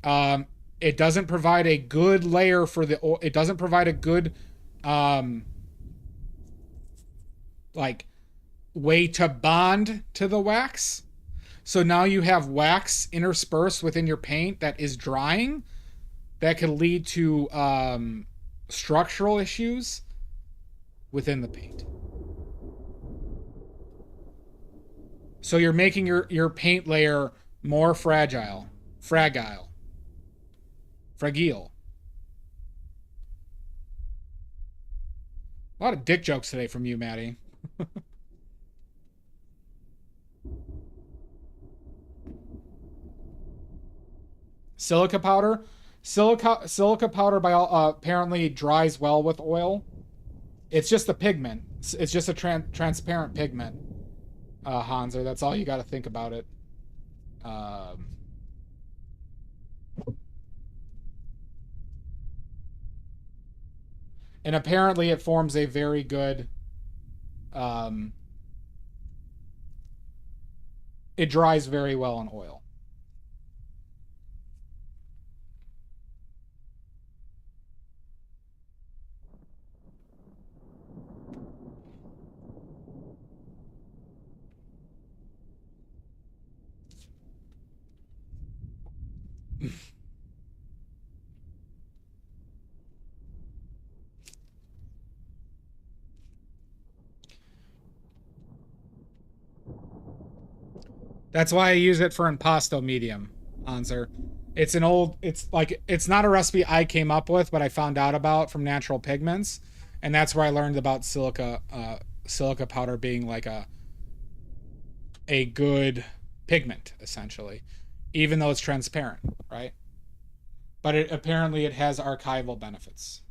It doesn't provide a good layer for the oil. It doesn't provide a good way to bond to the wax. So now you have wax interspersed within your paint that is drying, that could lead to structural issues within the paint. So you're making your paint layer more fragile. Fragile. A lot of dick jokes today from you, Maddie. Silica powder. Silica powder apparently dries well with oil. It's just a pigment. It's just a transparent pigment, Hanser. That's all you got to think about it. And apparently it forms a very good... it dries very well in oil. That's why I use it for impasto medium, Hanser. It's not a recipe I came up with, but I found out about from Natural Pigments, and that's where I learned about silica powder being like a good pigment, essentially, even though it's transparent, right? But apparently it has archival benefits.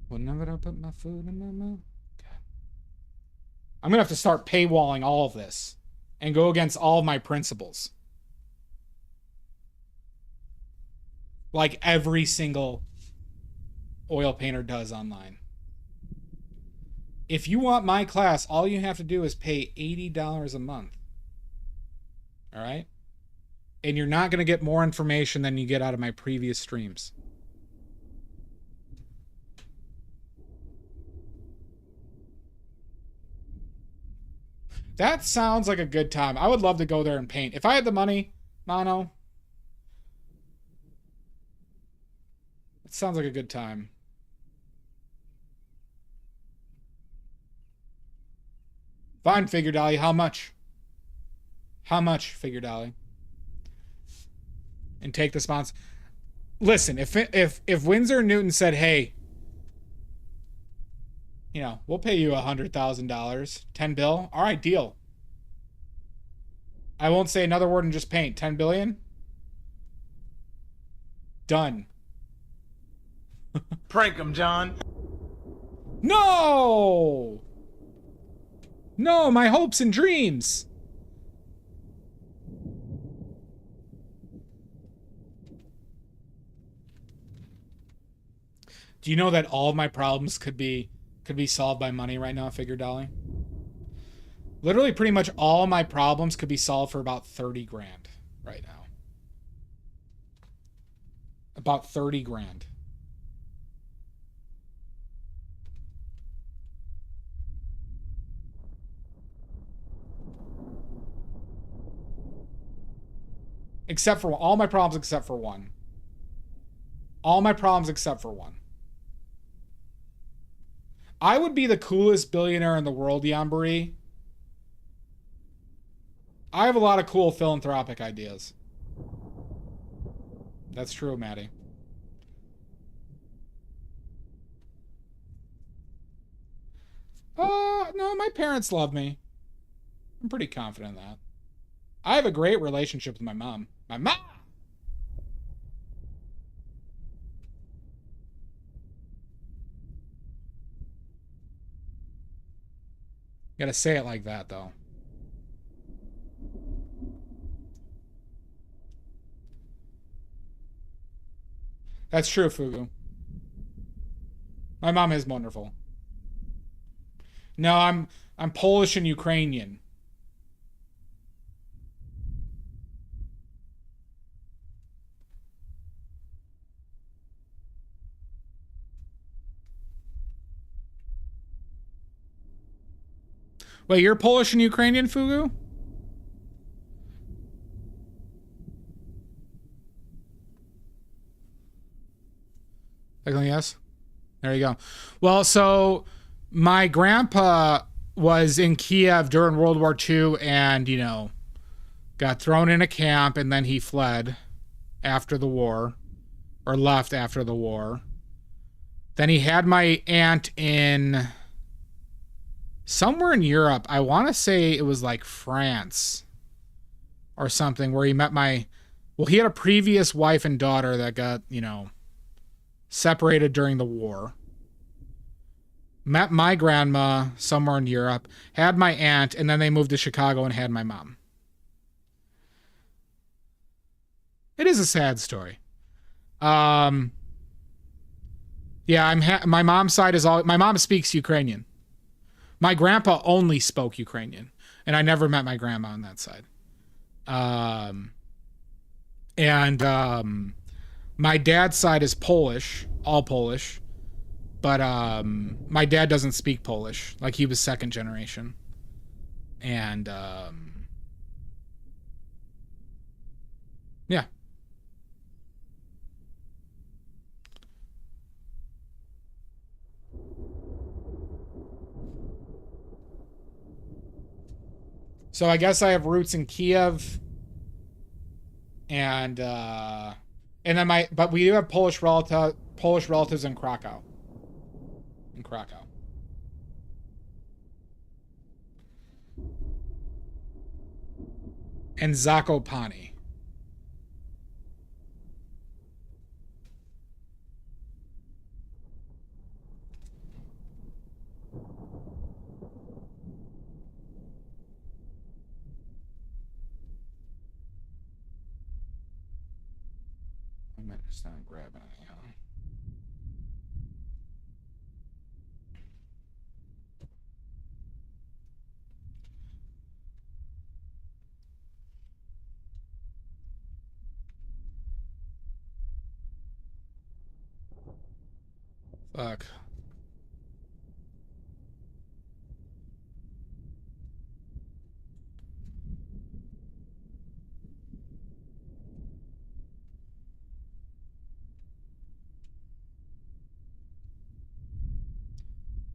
Whenever I put my food in my mouth. Okay. I'm going to have to start paywalling all of this and go against all of my principles. Like every single oil painter does online. If you want my class, all you have to do is pay $80 a month. All right? And you're not going to get more information than you get out of my previous streams. That sounds like a good time. I would love to go there and paint. If I had the money, Mono. It sounds like a good time. Fine, Figure Dolly. How much? How much, Figure Dolly? And take the sponsor. Listen, if Winsor & Newton said, hey, you know, we'll pay you $100,000, 10 bill. All right, deal. I won't say another word and just paint. 10 billion. Done. Prank him, John. No! No, my hopes and dreams. Do you know that all of my problems could be solved by money right now, Figure Dolly? Literally pretty much all my problems could be solved for about 30 grand right now. About 30 grand. Except for all my problems except for one. All my problems except for one. I would be the coolest billionaire in the world, Yambari. I have a lot of cool philanthropic ideas. That's true, Maddie. No, my parents love me. I'm pretty confident in that. I have a great relationship with my mom. My mom! You gotta say it like that, though. That's true, Fugu. My mom is wonderful. No, I'm Polish and Ukrainian. Wait, you're Polish and Ukrainian, Fugu? Yes. There you go. Well, so my grandpa was in Kiev during World War II and, you know, got thrown in a camp and then he fled after the war, or left after the war. Then he had my aunt in somewhere in Europe. I want to say it was like France or something, where he met he had a previous wife and daughter that got, you know, separated during the war. Met my grandma somewhere in Europe, had my aunt, and then they moved to Chicago and had my mom. It is a sad story. Yeah, my mom's side is all. My mom speaks Ukrainian. My grandpa only spoke Ukrainian, and I never met my grandma on that side. My dad's side is Polish, all Polish, but my dad doesn't speak Polish. Like, he was second generation, and yeah. So I guess I have roots in Kiev, and then but we do have Polish relatives in Krakow. And Zakopane. I might just not grab anything, huh? Fuck.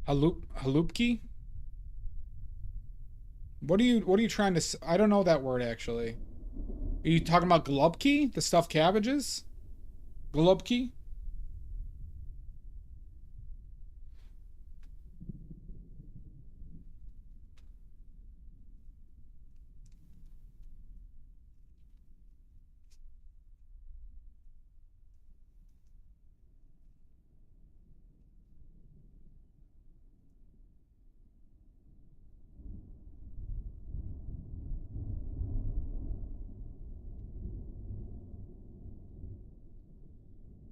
Halupki? What are you trying to I don't know that word, actually. Are you talking about glubki? The stuffed cabbages? Glubki?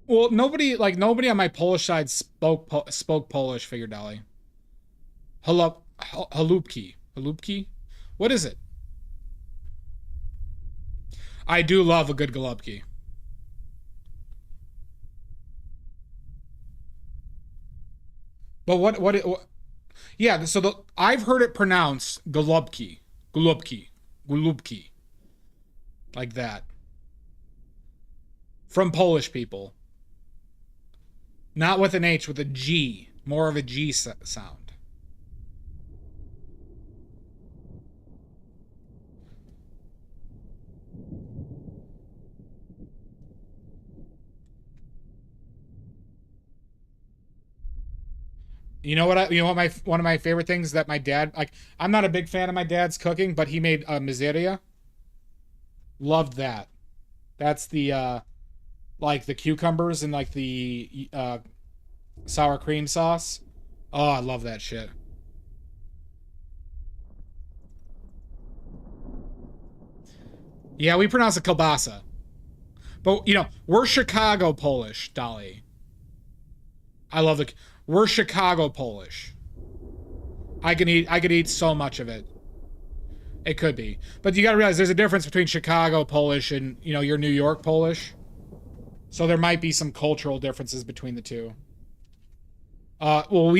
Well, nobody on my Polish side spoke Polish, Figurdali. Halupki. Halupki? What is it? I do love a good Golubki. But what yeah, so I've heard it pronounced Golubki. Golubki. Golubki. Like that. From Polish people. Not with an H, with a G. More of a G sound. You know what one of my favorite things that my dad, like, I'm not a big fan of my dad's cooking, but he made mizeria. Loved that. That's the like the cucumbers and like the sour cream sauce. Oh, I love that shit. Yeah, we pronounce it kielbasa. But, you know, we're Chicago Polish, Dolly. We're Chicago Polish. I could eat so much of it. It could be. But you gotta realize there's a difference between Chicago Polish and, you know, your New York Polish. So there might be some cultural differences between the two. Well,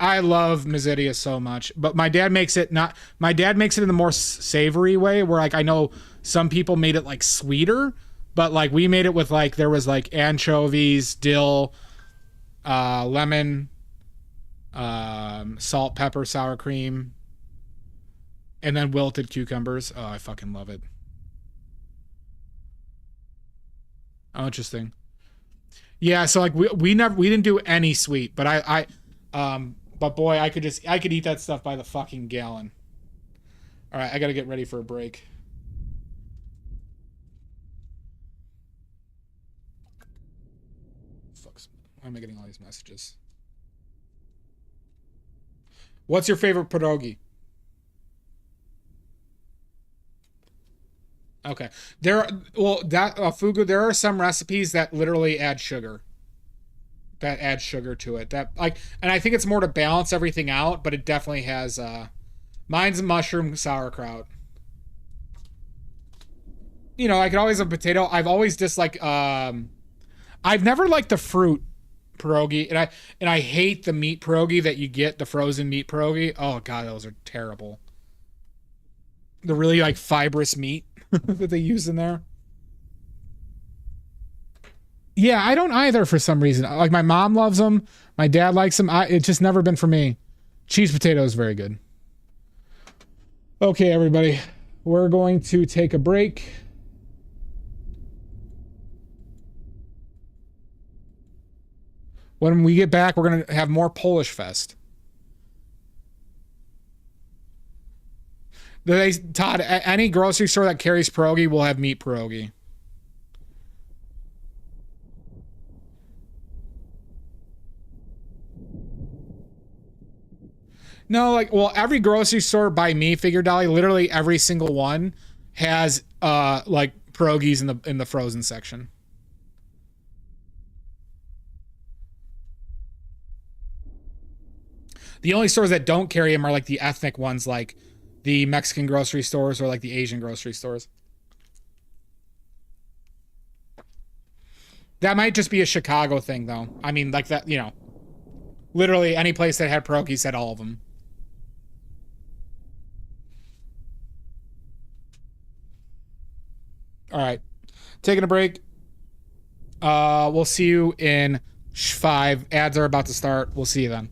I love Mazzidia so much, but my dad makes it not. My dad makes it in the more savory way, where like I know some people made it like sweeter, but like we made it with like there was like anchovies, dill, lemon, salt, pepper, sour cream, and then wilted cucumbers. Oh, I fucking love it. Oh, interesting. Yeah, so like we didn't do any sweet, but but boy, I could eat that stuff by the fucking gallon. All right, I got to get ready for a break. Fuck. Why am I getting all these messages? What's your favorite pierogi? Okay. Fugu, there are some recipes that literally add sugar. That adds sugar to it. That like and I think it's more to balance everything out, but it definitely has mine's mushroom sauerkraut. You know, I could always have potato. I've always disliked I've never liked the fruit pierogi, and I hate the meat pierogi that you get, the frozen meat pierogi. Oh god, those are terrible. The really like fibrous meat that they use in there. Yeah, I don't either for some reason. Like my mom loves them, my dad likes them. It's just never been for me. Cheese potato is very good. Okay, everybody, we're going to take a break. When we get back, we're gonna have more Polish Fest. Todd, any grocery store that carries pierogi will have meat pierogi. No, like, well, every grocery store by me, Figure Dolly, literally every single one has like pierogies in the frozen section. The only stores that don't carry them are like the ethnic ones, like the Mexican grocery stores or like the Asian grocery stores. That might just be a Chicago thing, though. I mean, like that, you know, literally any place that had pierogies had all of them. All right, taking a break. We'll see you in 5. Ads are about to start. We'll see you then.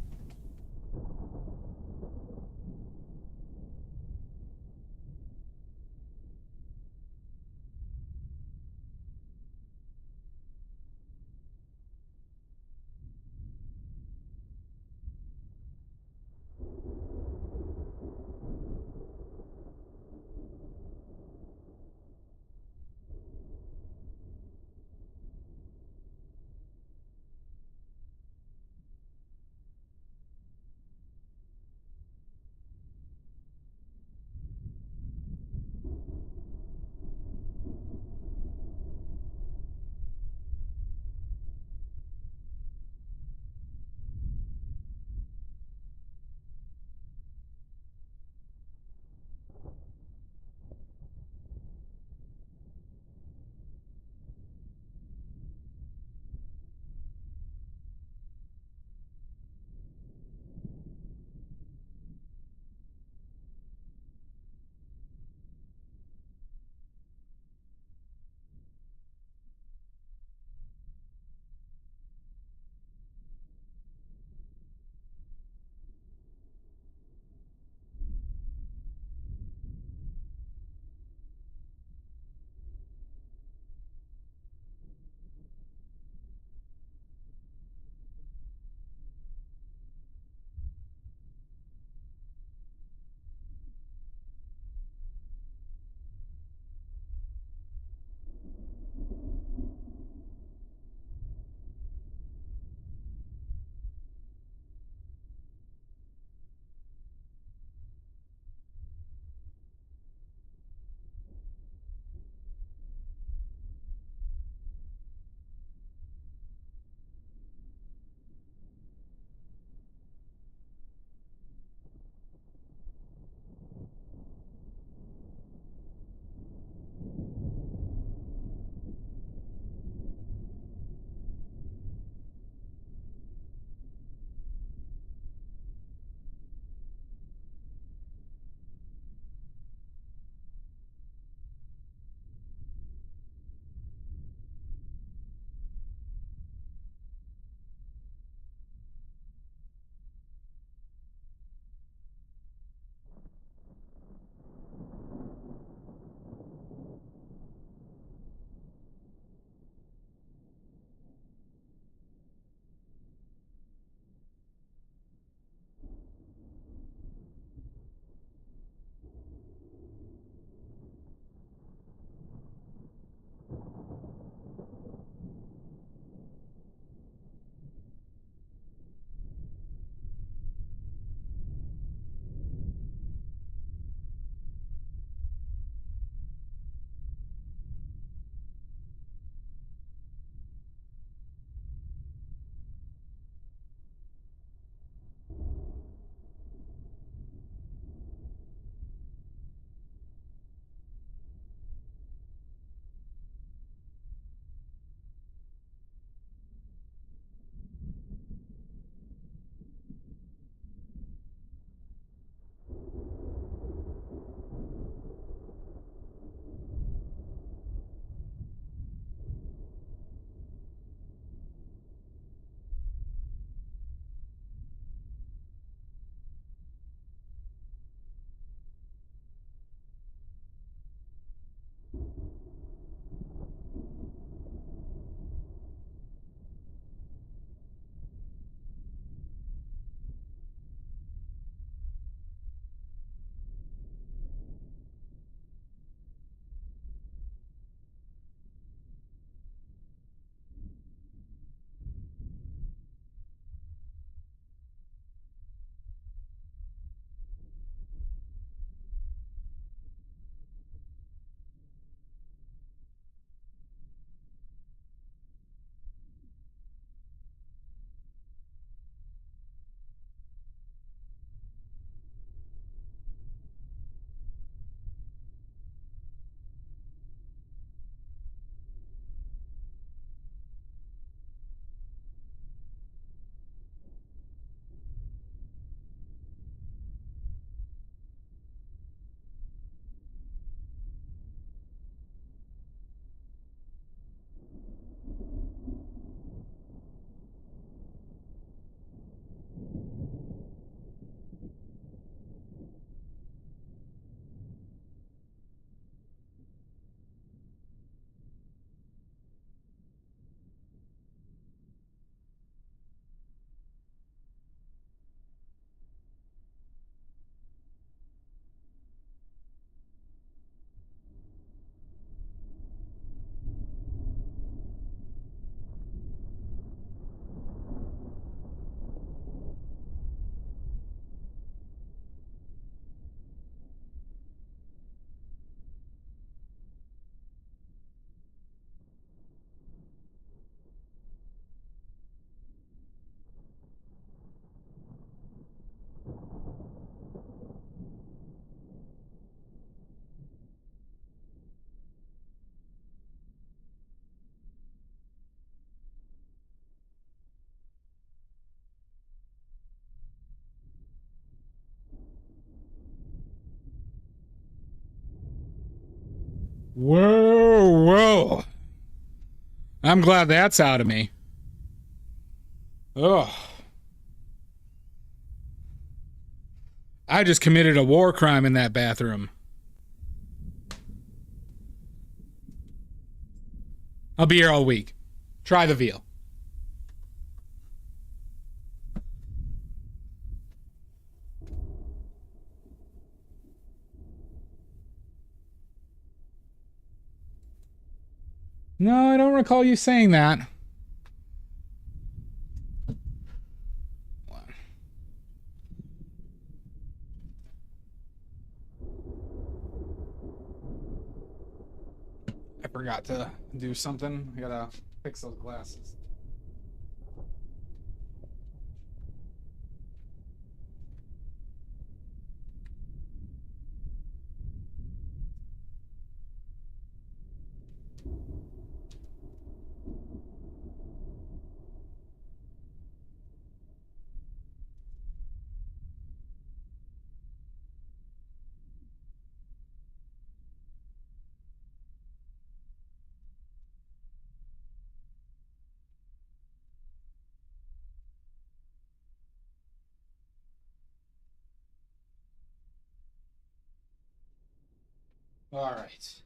Whoa, whoa. I'm glad that's out of me. Ugh. I just committed a war crime in that bathroom. I'll be here all week. Try the veal. No, I don't recall you saying that. I forgot to do something. I gotta fix those glasses. All right.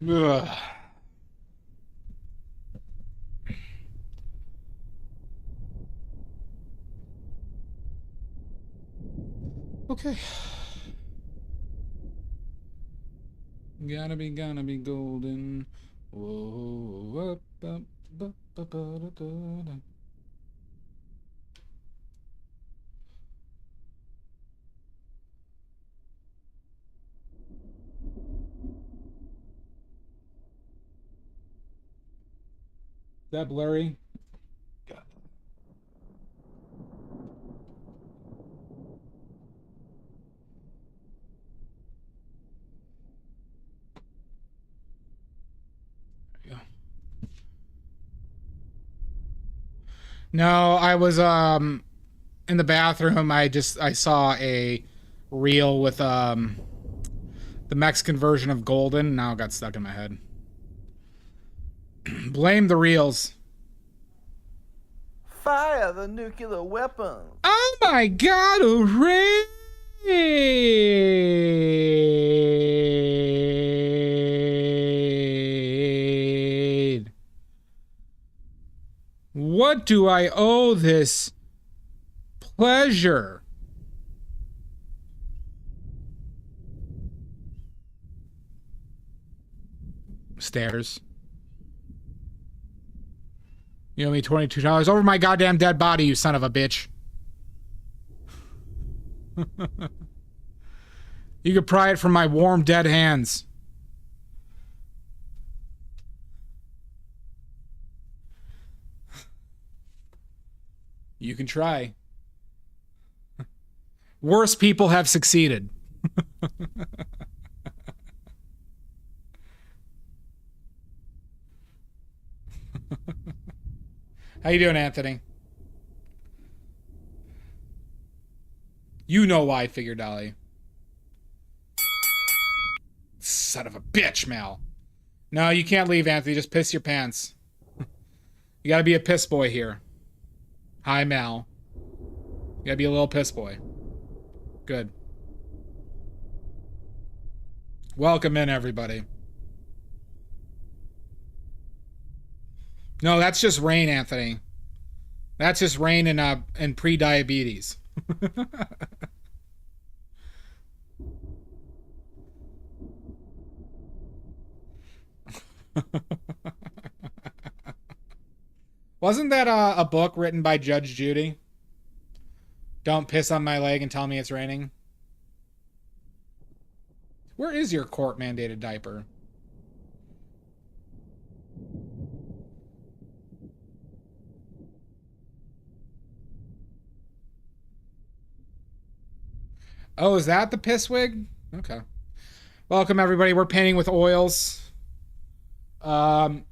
Ugh. Okay. Gonna be golden. Whoa, up, up, up, up, up, up, up. Is that blurry? No, I was in the bathroom. I saw a reel with the Mexican version of Golden. Now it got stuck in my head. Blame the reels. Fire the nuclear weapons. Oh my god, hooray! What do I owe this pleasure? Stairs. You owe me $22 over my goddamn dead body, you son of a bitch. You could pry it from my warm, dead hands. You can try. Worse people have succeeded. How you doing, Anthony? You know why, Figure Dolly. Son of a bitch, Mal. No, you can't leave, Anthony. Just piss your pants. You gotta be a piss boy here. Hi, Mal. You gotta be a little piss boy. Good. Welcome in, everybody. No, that's just rain, Anthony. That's just rain and pre-diabetes. Wasn't that a book written by Judge Judy? Don't piss on my leg and tell me it's raining. Where is your court-mandated diaper? Oh, is that the piss wig? Okay. Welcome, everybody. We're painting with oils. I'm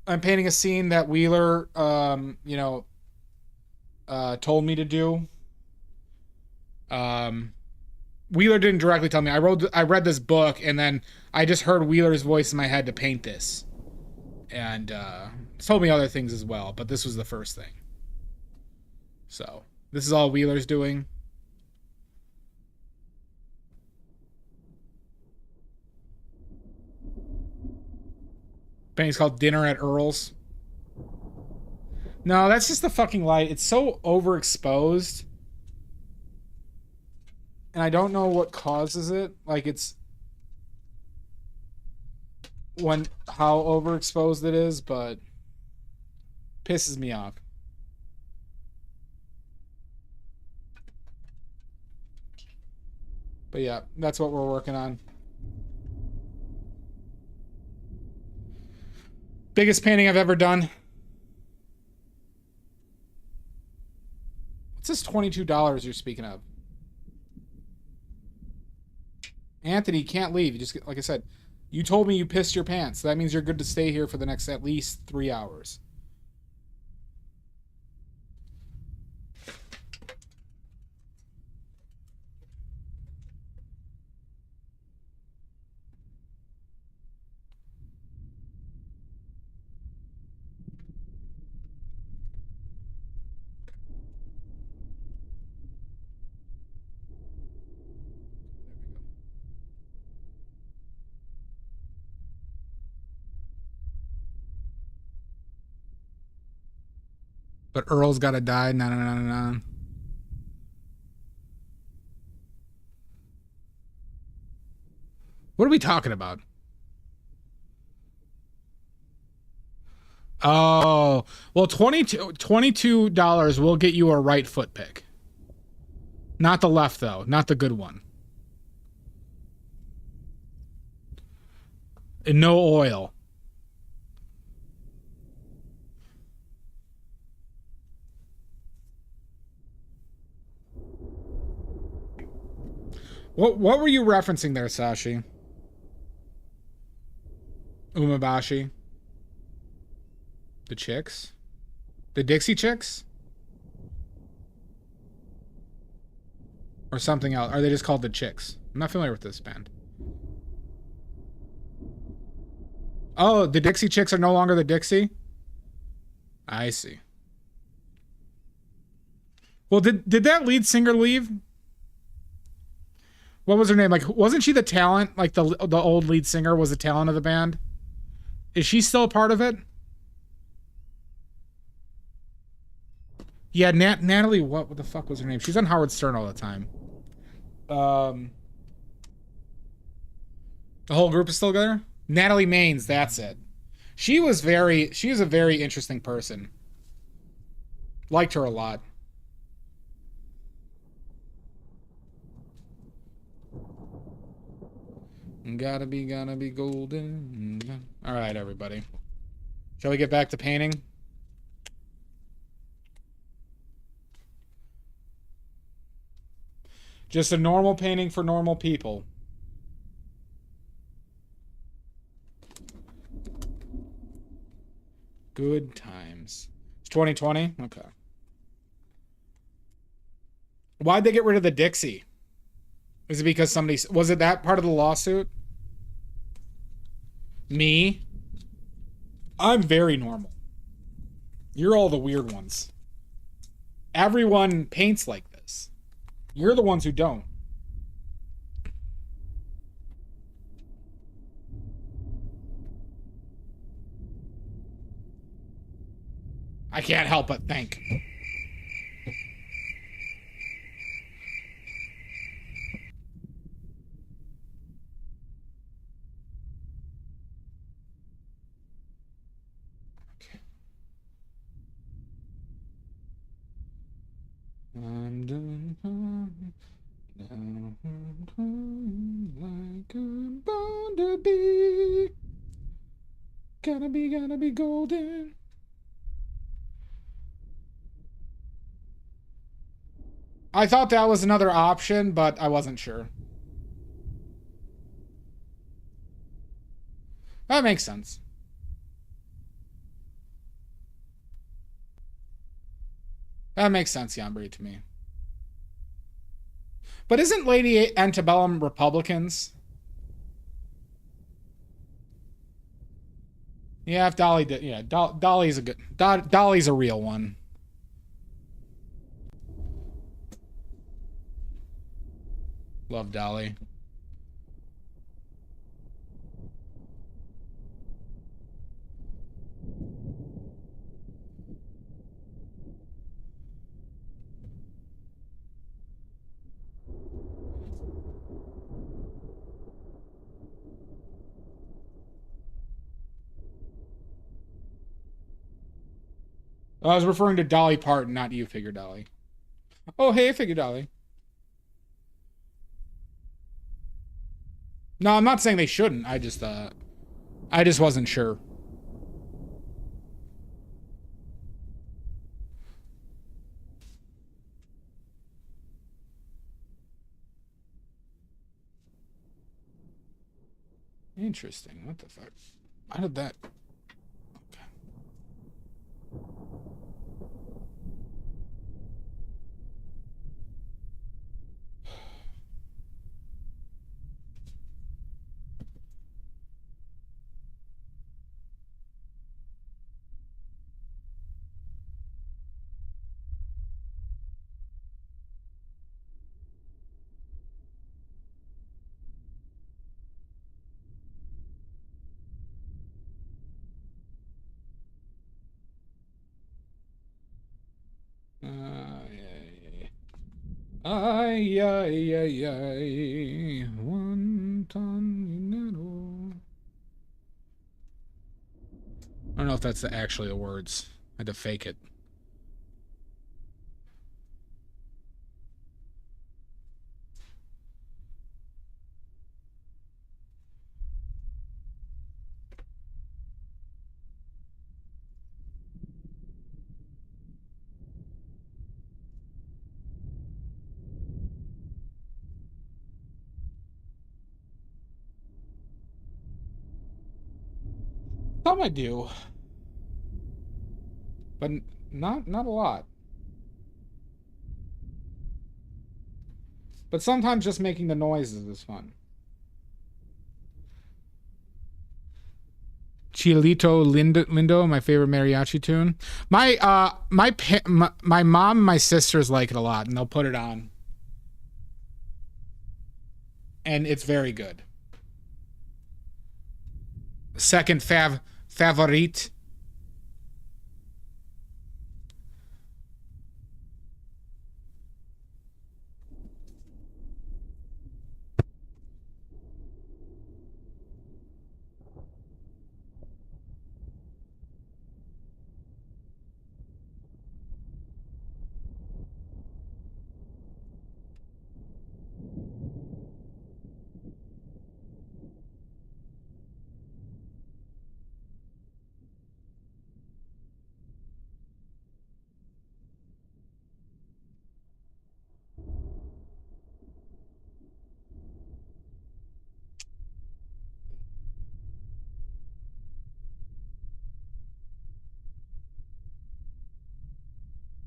painting a scene that Wheeler, told me to do. Wheeler didn't directly tell me. I read this book, and then I just heard Wheeler's voice in my head to paint this. And told me other things as well, but this was the first thing. So, this is all Wheeler's doing. Painting's called Dinner at Earl's. No, that's just the fucking light. It's so overexposed. And I don't know what causes it. Like, it's... how overexposed it is, but... pisses me off. But yeah, that's what we're working on. Biggest painting I've ever done. What's this $22 you're speaking of? Anthony, you can't leave. You just, like I said, you told me you pissed your pants. So that means you're good to stay here for the next at least 3 hours. But Earl's gotta die. No. What are we talking about? Oh, well, $22 will get you a right foot pick. Not the left, though. Not the good one. And no oil. What were you referencing there, Sashi? Umabashi? The Chicks? The Dixie Chicks? Or something else? Are they just called the Chicks? I'm not familiar with this band. Oh, the Dixie Chicks are no longer the Dixie? I see. Well, did that lead singer leave? What was her name? Like, wasn't she the talent? Like, the old lead singer was the talent of the band? Is she still a part of it? Yeah, Natalie, what the fuck was her name? She's on Howard Stern all the time. The whole group is still together? Natalie Maines, that's it. She was a very interesting person. Liked her a lot. Gotta be golden. All right, everybody. Shall we get back to painting? Just a normal painting for normal people. Good times. It's 2020? Okay. Why'd they get rid of the Dixie? Is it because somebody... Was it that part of the lawsuit? Me? I'm very normal. You're all the weird ones. Everyone paints like this. You're the ones who don't. I can't help but think. I'm done now, like I'm born to be. Gotta be golden. I thought that was another option, but I wasn't sure. That makes sense. That makes sense, Yambri, to me. But isn't Lady Antebellum Republicans? Yeah, if Dolly did, yeah, Dolly's a good, Dolly's a real one. Love Dolly. I was referring to Dolly Parton, not you, Figure Dolly. Oh, hey, Figure Dolly. No, I'm not saying they shouldn't. I just wasn't sure. Interesting. What the fuck? How did that? Okay. Ay, ay, ay, ay. One ton. I don't know if that's actually the words. I had to fake it. Some I do, but not a lot. But sometimes just making the noises is fun. Chilito Lindo, my favorite mariachi tune. My mom and my sisters like it a lot, and they'll put it on, and it's very good. Second favorite.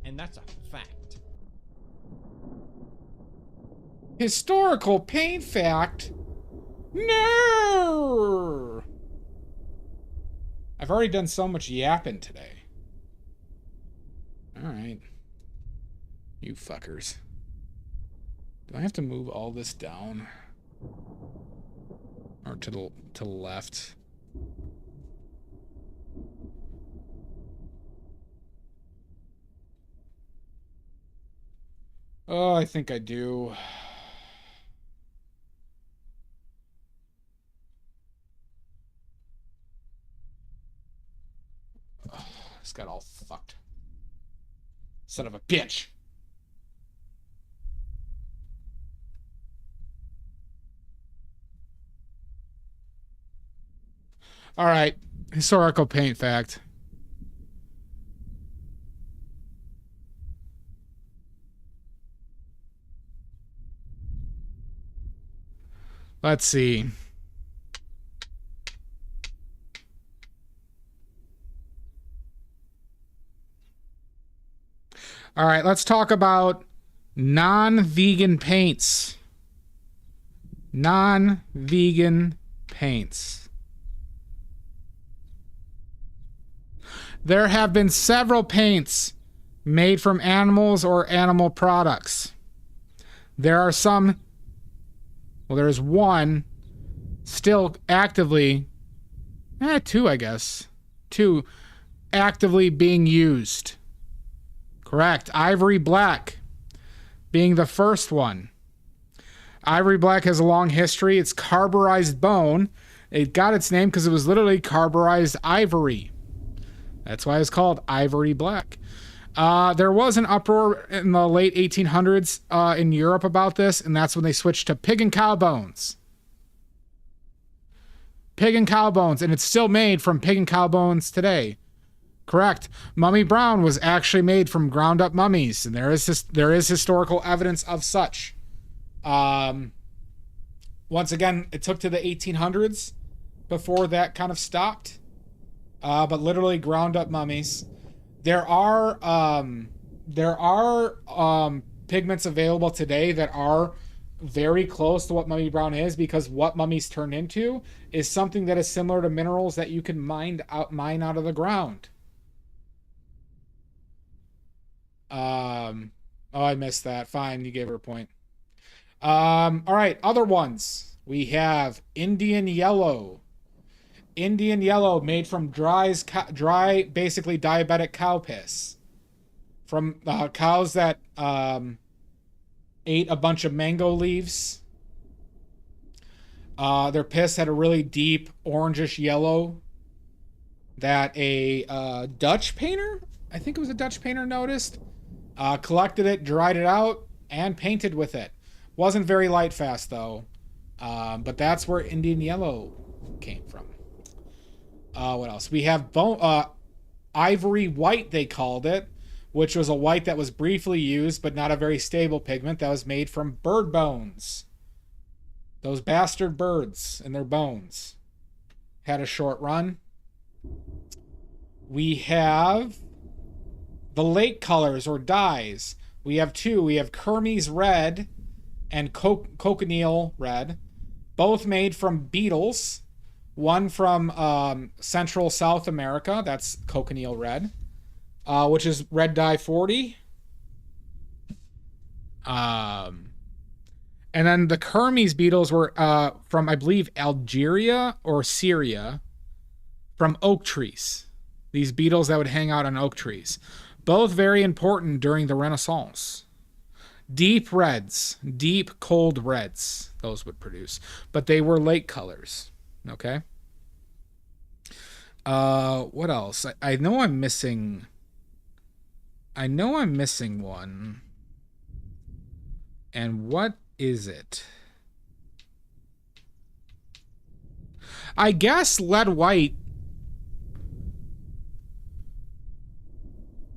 And that's a fact. Historical paint fact? No! I've already done so much yapping today. Alright. You fuckers. Do I have to move all this down? Or to the left? Oh, I think I do. Oh, this got all fucked. Son of a bitch. All right. Historical paint fact. Let's see. All right, let's talk about Non-vegan paints. Non-vegan paints. There have been several paints made from animals or animal products. There are some, well, there's one still actively, two, I guess. Two actively being used. Correct. Ivory black being the first one. Ivory black has a long history. It's carburized bone. It got its name because it was literally carburized ivory. That's why it's called ivory black. There was an uproar in the late 1800s in Europe about this, and that's when they switched to pig and cow bones. Pig and cow bones, and it's still made from pig and cow bones today. Correct. Mummy Brown was actually made from ground up mummies, and there is historical evidence of such. Once again, it took to the 1800s before that kind of stopped. But literally ground up mummies. There are pigments available today that are very close to what Mummy Brown is, because what mummies turn into is something that is similar to minerals that you can mine out of the ground. Oh, I missed that. Fine, you gave her a point. All right, other ones. We have Indian yellow. Indian yellow made from dry, basically diabetic cow piss. From cows that ate a bunch of mango leaves. Their piss had a really deep orangish yellow that a Dutch painter, I think it was a Dutch painter, noticed. Collected it, dried it out, and painted with it. Wasn't very light fast though. But that's where Indian yellow came from. What else? We have ivory white, they called it, which was a white that was briefly used, but not a very stable pigment, that was made from bird bones. Those bastard birds and their bones had a short run. We have the lake colors or dyes. We have two. We have Kermes red and cochineal red, both made from beetles. One from Central South America, that's cochineal red, which is red dye 40. And then the Kermes beetles were from, I believe, Algeria or Syria, from oak trees. These beetles that would hang out on oak trees. Both very important during the Renaissance. Deep reds, deep cold reds, those would produce. But they were lake colors. Okay. What else? I know I'm missing. I know I'm missing one. And what is it? I guess lead white.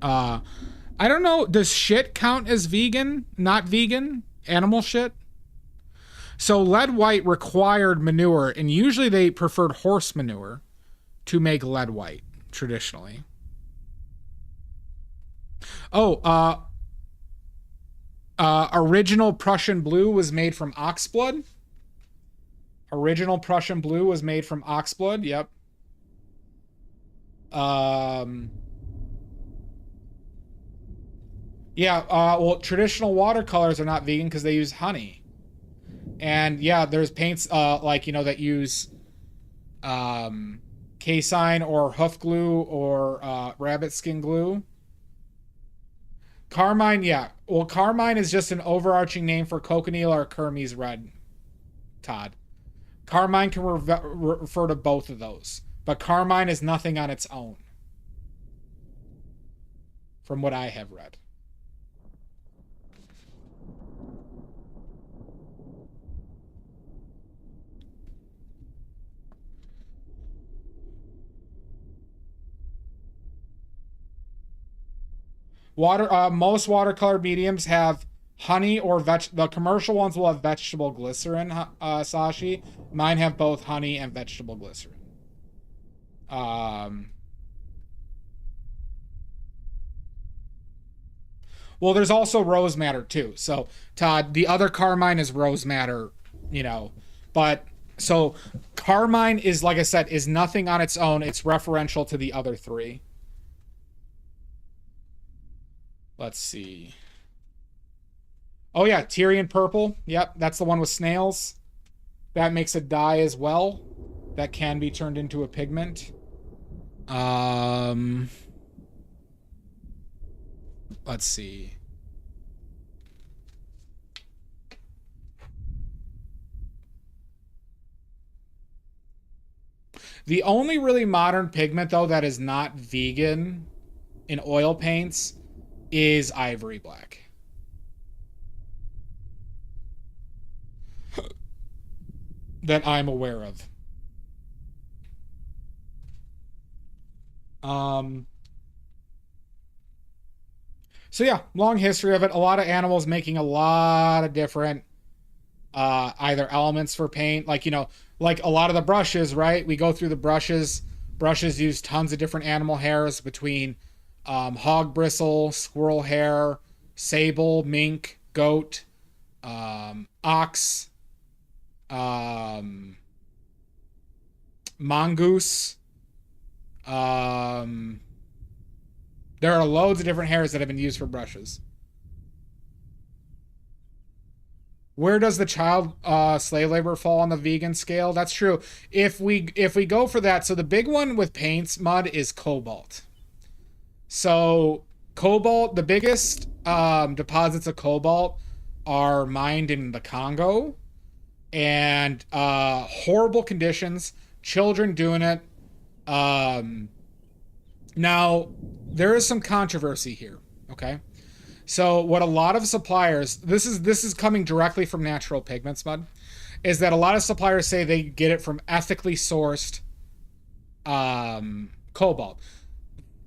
I don't know. Does shit count as vegan? Not vegan? Animal shit? So lead white required manure, and usually they preferred horse manure to make lead white, traditionally. Oh, original Prussian blue was made from ox blood. Original Prussian blue was made from ox blood, yep. Yeah, well, traditional watercolors are not vegan because they use honey. And yeah, there's paints like, you know, that use casein or hoof glue or rabbit skin glue. Carmine, yeah. Well, carmine is just an overarching name for cochineal or Kermes red, Todd. Carmine can refer to both of those. But carmine is nothing on its own, from what I have read. Most watercolor mediums have honey or the commercial ones will have vegetable glycerin, Sashi. Mine have both honey and vegetable glycerin. Well, Well, there's also rose madder too. So Todd, the other carmine is rose madder, but so carmine is, like I said, is nothing on its own. It's referential to the other three. Let's see. Oh yeah, Tyrian purple. Yep, that's the one with snails. That makes a dye as well. That can be turned into a pigment. Let's see. The only really modern pigment, though, that is not vegan in oil paints is ivory black. That I'm aware of. So yeah, long history of it. A lot of animals making a lot of different either elements for paint. Like, like a lot of the brushes, right? We go through the brushes. Brushes use tons of different animal hairs between hog bristle, squirrel hair, sable, mink, goat, ox, mongoose. There are loads of different hairs that have been used for brushes. Where does the child slave labor fall on the vegan scale? That's true. If we go for that, so the big one with paints, Mud, is cobalt. So cobalt, the biggest deposits of cobalt are mined in the Congo, and horrible conditions, children doing it. Now, there is some controversy here, okay? So what a lot of suppliers, this is coming directly from Natural Pigments, Mud, is that a lot of suppliers say they get it from ethically sourced cobalt.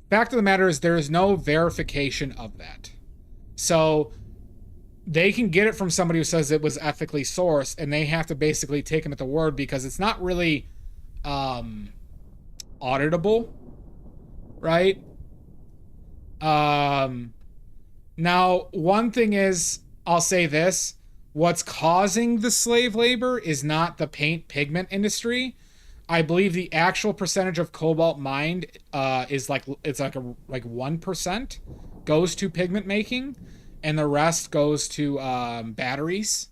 Fact of the matter is there is no verification of that. So they can get it from somebody who says it was ethically sourced, and they have to basically take them at the word because it's not really auditable, right? Now, one thing is, I'll say this, what's causing the slave labor is not the paint pigment industry. I believe the actual percentage of cobalt mined is like 1% goes to pigment making, and the rest goes to batteries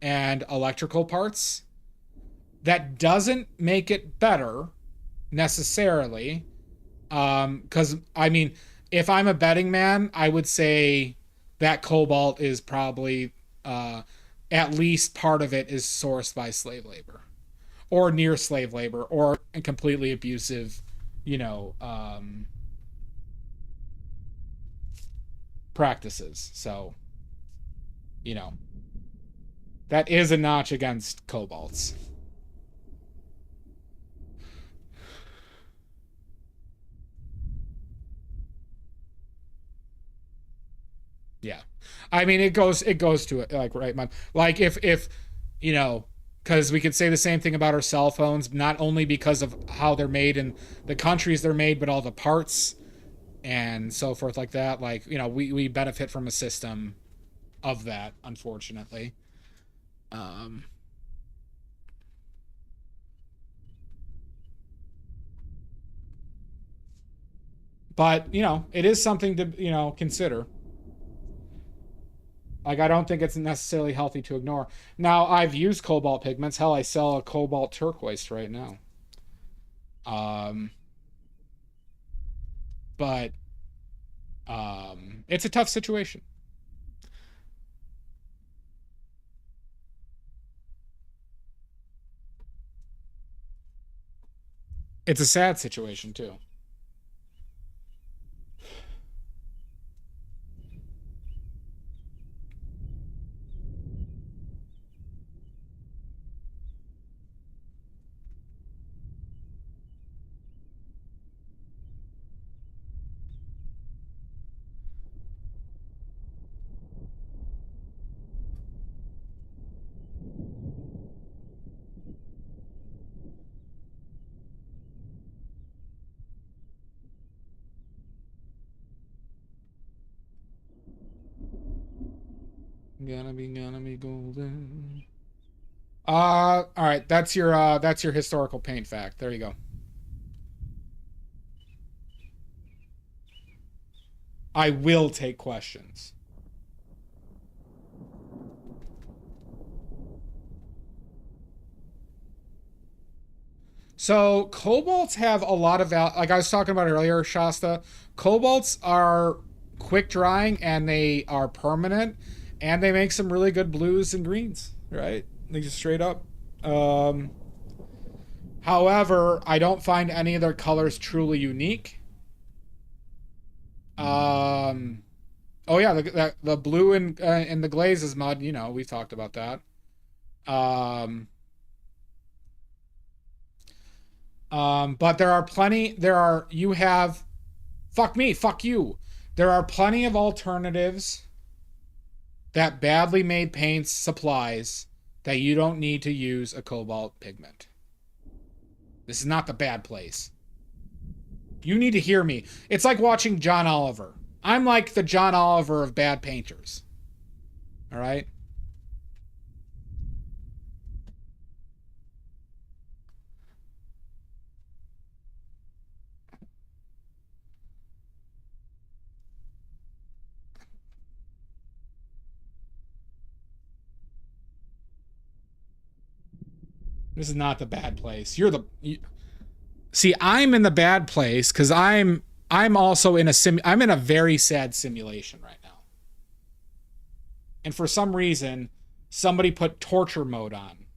and electrical parts. That doesn't make it better necessarily, because I mean, if I'm a betting man, I would say that cobalt is probably at least part of it is sourced by slave labor or near slave labor or completely abusive, practices. So, that is a notch against cobalts. Yeah. I mean, it goes to it, like, right, man. Like, if because we could say the same thing about our cell phones, not only because of how they're made and the countries they're made, but all the parts and so forth like that. Like, we benefit from a system of that, unfortunately. But, it is something to, consider. Like, I don't think it's necessarily healthy to ignore. Now, I've used cobalt pigments. Hell, I sell a cobalt turquoise right now. But it's a tough situation. It's a sad situation, too. Gonna be golden. All right, that's your historical paint fact. There you go. I will take questions. So cobalts have a lot of like I was talking about earlier, Shasta. Cobalts are quick drying and they are permanent, and they make some really good blues and greens, right? They just straight up. However, I don't find any of their colors truly unique. Oh yeah, the blue in the glazes mud, you know, we've talked about that. But fuck me, fuck you. There are plenty of alternatives that badly made paints supplies that you don't need to use a cobalt pigment. This is not the bad place. You need to hear me. It's like watching John Oliver. I'm like the John Oliver of bad painters. All right? This is not the bad place. See, I'm in the bad place because I'm also in I'm in a very sad simulation right now. And for some reason, somebody put torture mode on.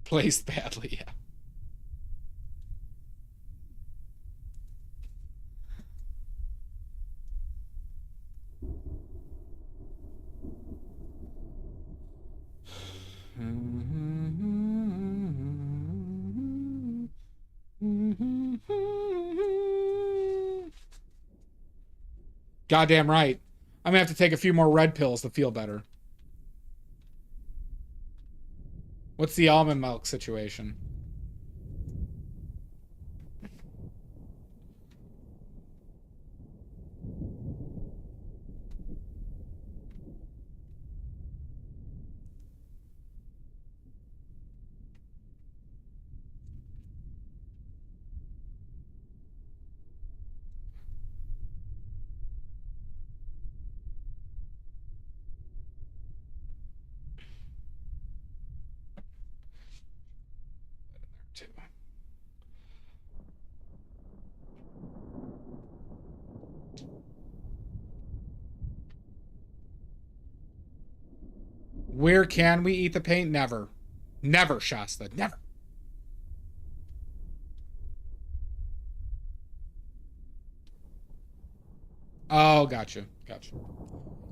Placed badly, yeah. Goddamn right. I'm gonna have to take a few more red pills to feel better. What's the almond milk situation? Where can we eat the paint? Never. Never, Shasta. Never. Oh, gotcha. Gotcha.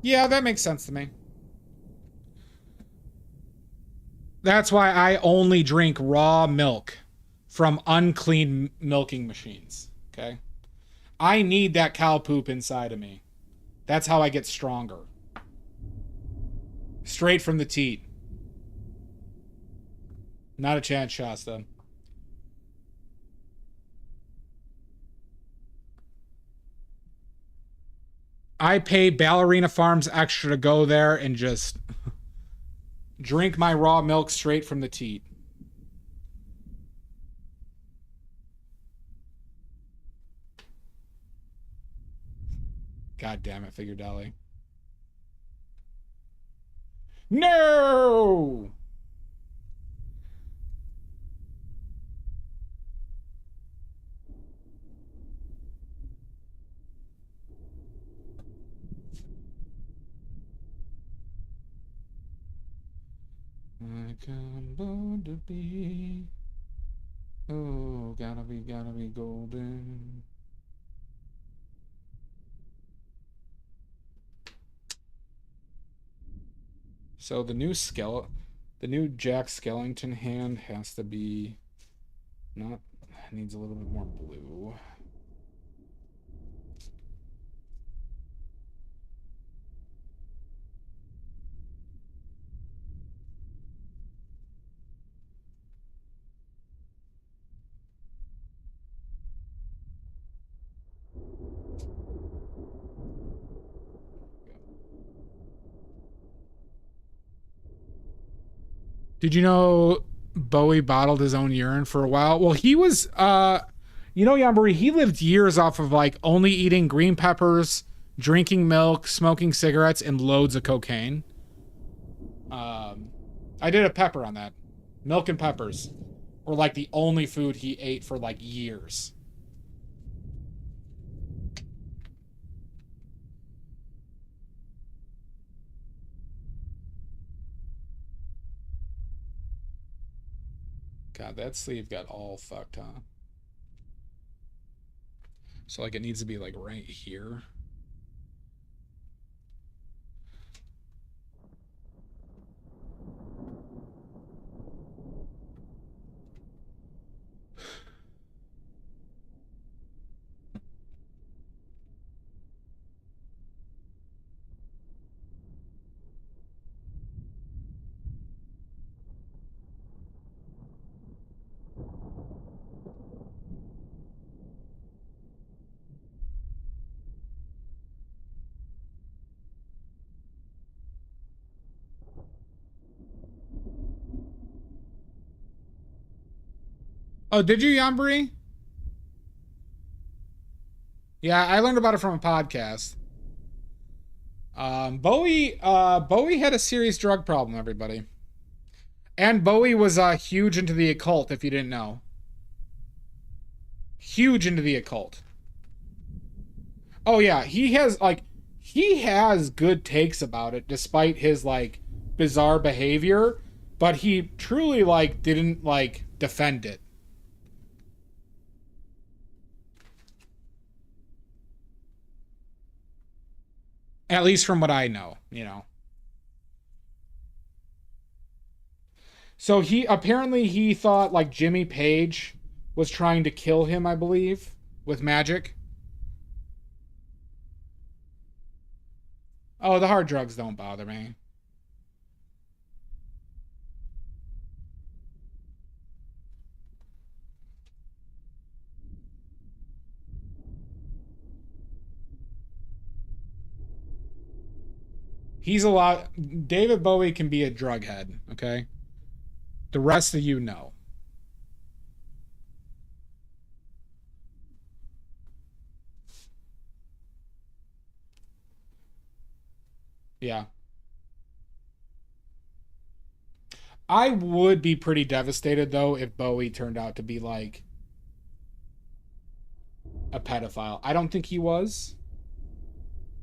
Yeah, that makes sense to me. That's why I only drink raw milk from unclean milking machines. Okay? I need that cow poop inside of me. That's how I get stronger. Straight from the teat. Not a chance, Shasta. I pay Ballerina Farms extra to go there and just drink my raw milk straight from the teat. God damn it, Figure Dolly. No! Like I'm born to be. Oh, gotta be golden. So the new Jack Skellington hand has to be needs a little bit more blue. Did you know Bowie bottled his own urine for a while? Well, he was, Yambari, he lived years off of like only eating green peppers, drinking milk, smoking cigarettes, and loads of cocaine. I did a pepper on that. Milk and peppers were like the only food he ate for like years. God, that sleeve got all fucked, huh? So like it needs to be like right here. Oh, did you, Yambri? Yeah, I learned about it from a podcast. Bowie had a serious drug problem, everybody. And Bowie was huge into the occult, if you didn't know. Huge into the occult. Oh yeah, he has good takes about it despite his like bizarre behavior, but he truly like didn't like defend it. At least from what I know, you know. So he thought like Jimmy Page was trying to kill him, I believe, with magic. Oh, the hard drugs don't bother me. David Bowie can be a drug head, okay? The rest of you know. Yeah. I would be pretty devastated though if Bowie turned out to be like a pedophile. I don't think he was.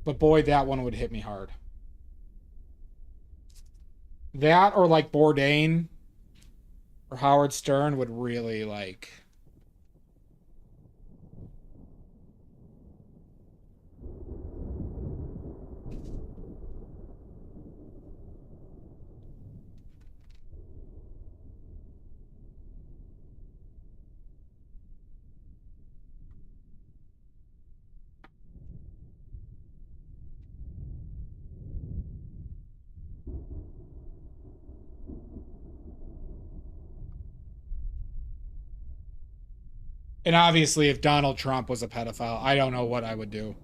But boy, that one would hit me hard. That or like Bourdain or Howard Stern would really like... And obviously, if Donald Trump was a pedophile, I don't know what I would do.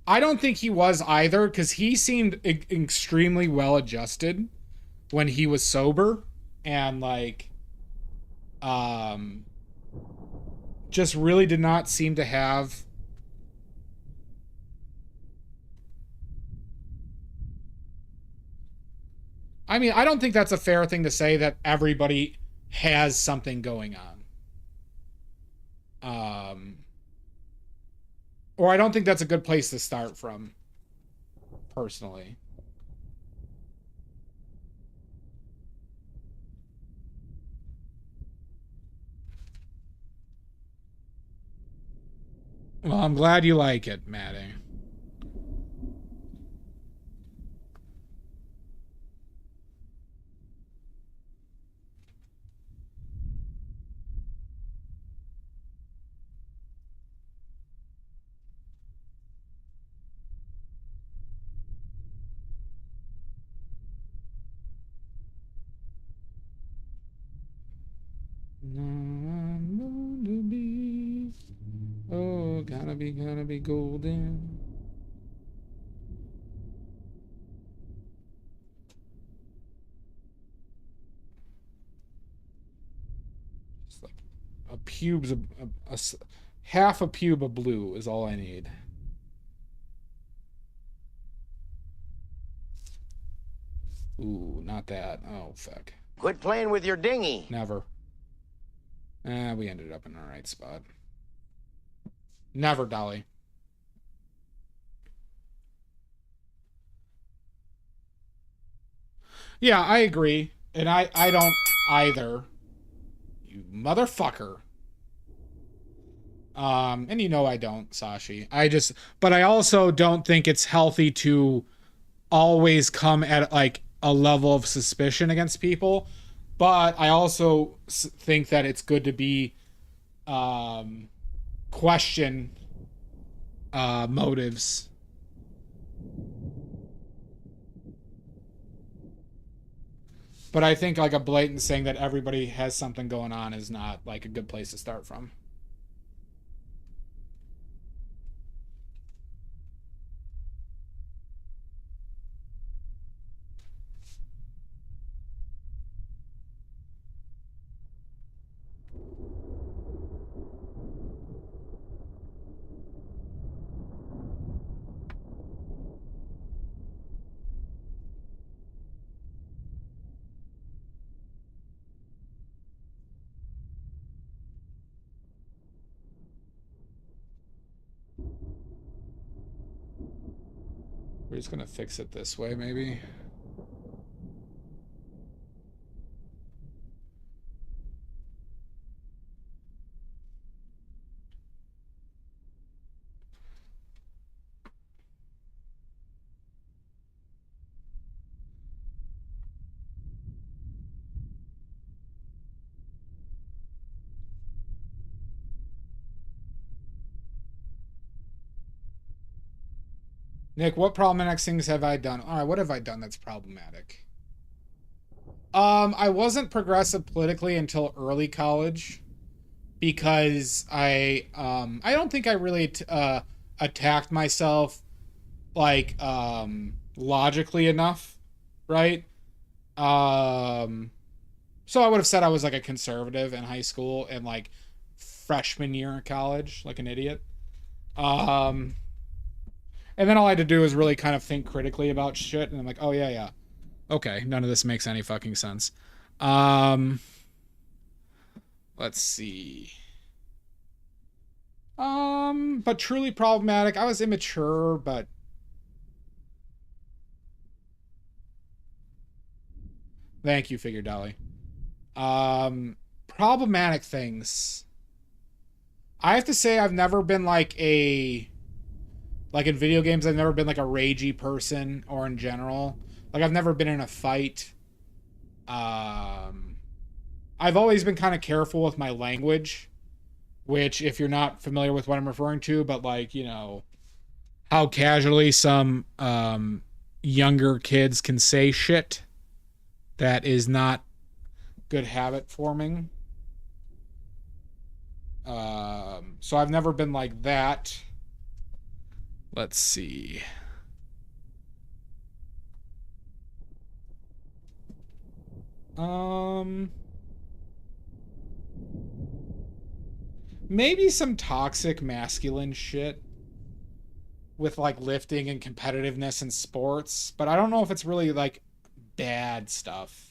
I don't think he was either, because he seemed extremely well adjusted when he was sober and like just really did not seem to have I mean, I don't think that's a fair thing to say that everybody has something going on. Or I don't think that's a good place to start from, personally. Well, I'm glad you like it, Maddie. Oh, gotta be golden. a pubes, half a pube of blue is all I need. Ooh, not that. Oh, fuck. Quit playing with your dinghy. Never. We ended up in the right spot. Never, Dolly. Yeah, I agree. And I don't either. You motherfucker. And you know I don't, Sashi. But I also don't think it's healthy to always come at like a level of suspicion against people. But I also think that it's good to be question motives. But I think like a blatant saying that everybody has something going on is not like a good place to start from. We're just gonna fix it this way, maybe. Nick, what problematic things have I done? All right, what have I done that's problematic? I wasn't progressive politically until early college because I don't think I really attacked myself like logically enough, right? So I would have said I was like a conservative in high school and like freshman year in college, like an idiot. And then all I had to do was really kind of think critically about shit. And I'm like, oh, yeah. Okay, none of this makes any fucking sense. Let's see. But truly problematic. I was immature, but... Thank you, Figure Dolly. Problematic things. I have to say I've never been like a... Like in video games, I've never been like a ragey person or in general. Like I've never been in a fight. I've always been kind of careful with my language, which if you're not familiar with what I'm referring to, but like, you know, how casually some younger kids can say shit that is not good habit forming. So I've never been like that. Let's see. Maybe some toxic masculine shit with like lifting and competitiveness in sports, but I don't know if it's really like bad stuff.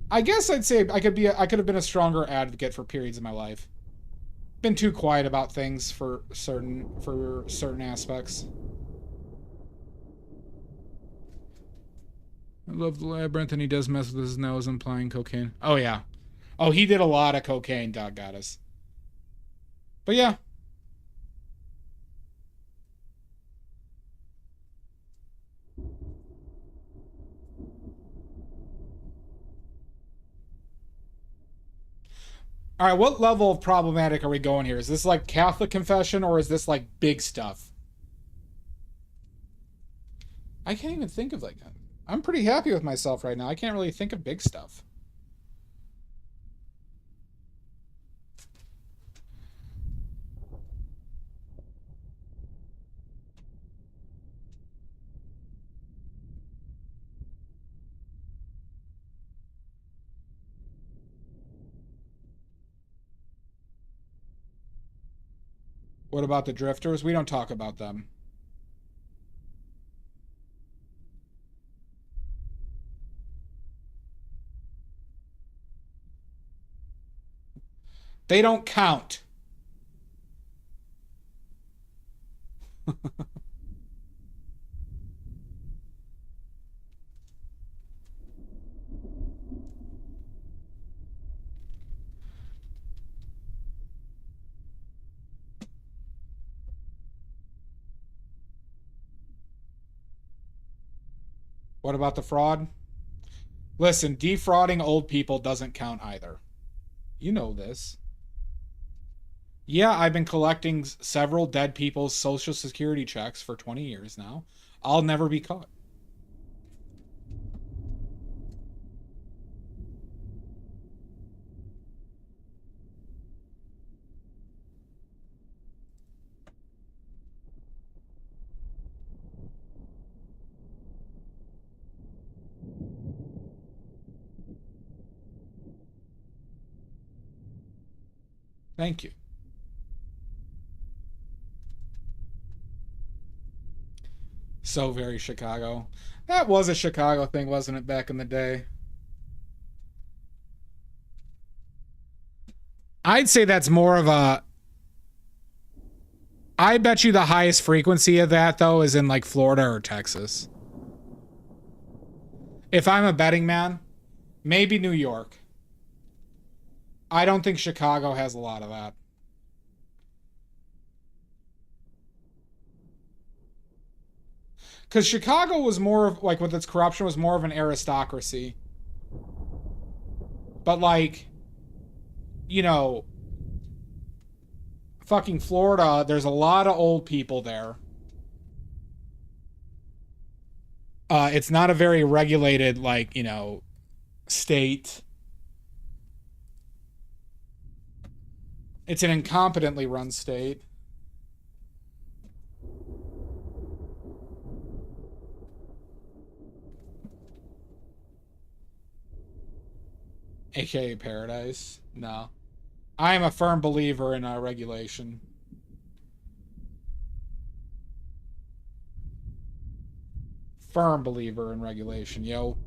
I guess I'd say I could have been a stronger advocate for periods of my life. Been too quiet about things for certain aspects. I love the Labyrinth, and he does mess with his nose, implying cocaine. Oh yeah. Oh, he did a lot of cocaine, Dog Goddess. But yeah. All right, what level of problematic are we going here? Is this like Catholic confession or is this like big stuff? I can't even think of like... I'm pretty happy with myself right now. I can't really think of big stuff. What about the drifters? We don't talk about them. They don't count. What about the fraud? Listen, defrauding old people doesn't count either. You know this. Yeah, I've been collecting several dead people's social security checks for 20 years now. I'll never be caught. Thank you. So very Chicago. That was a Chicago thing, wasn't it, back in the day? I'd say that's more of a... I bet you the highest frequency of that, though, is in like Florida or Texas. If I'm a betting man, maybe New York. I don't think Chicago has a lot of that. Because Chicago was more of, like, with its corruption, was more of an aristocracy. But, like, you know, fucking Florida, there's a lot of old people there. It's not a very regulated, like, you know, state. It's an incompetently run state. AKA paradise. No. I am a firm believer in regulation. Firm believer in regulation, yo.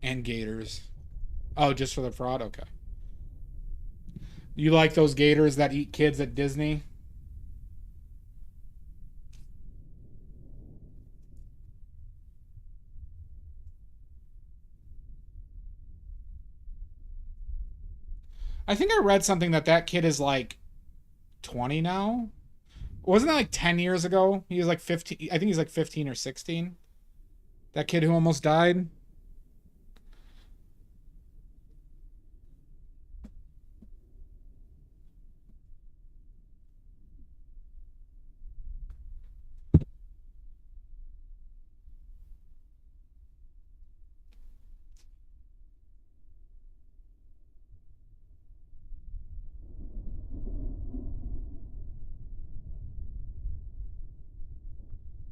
And gators. Oh, just for the fraud? Okay. You like those gators that eat kids at Disney? I think I read something that kid is like 20 now. Wasn't that like 10 years ago? He was like 15. I think he's like 15 or 16. That kid who almost died.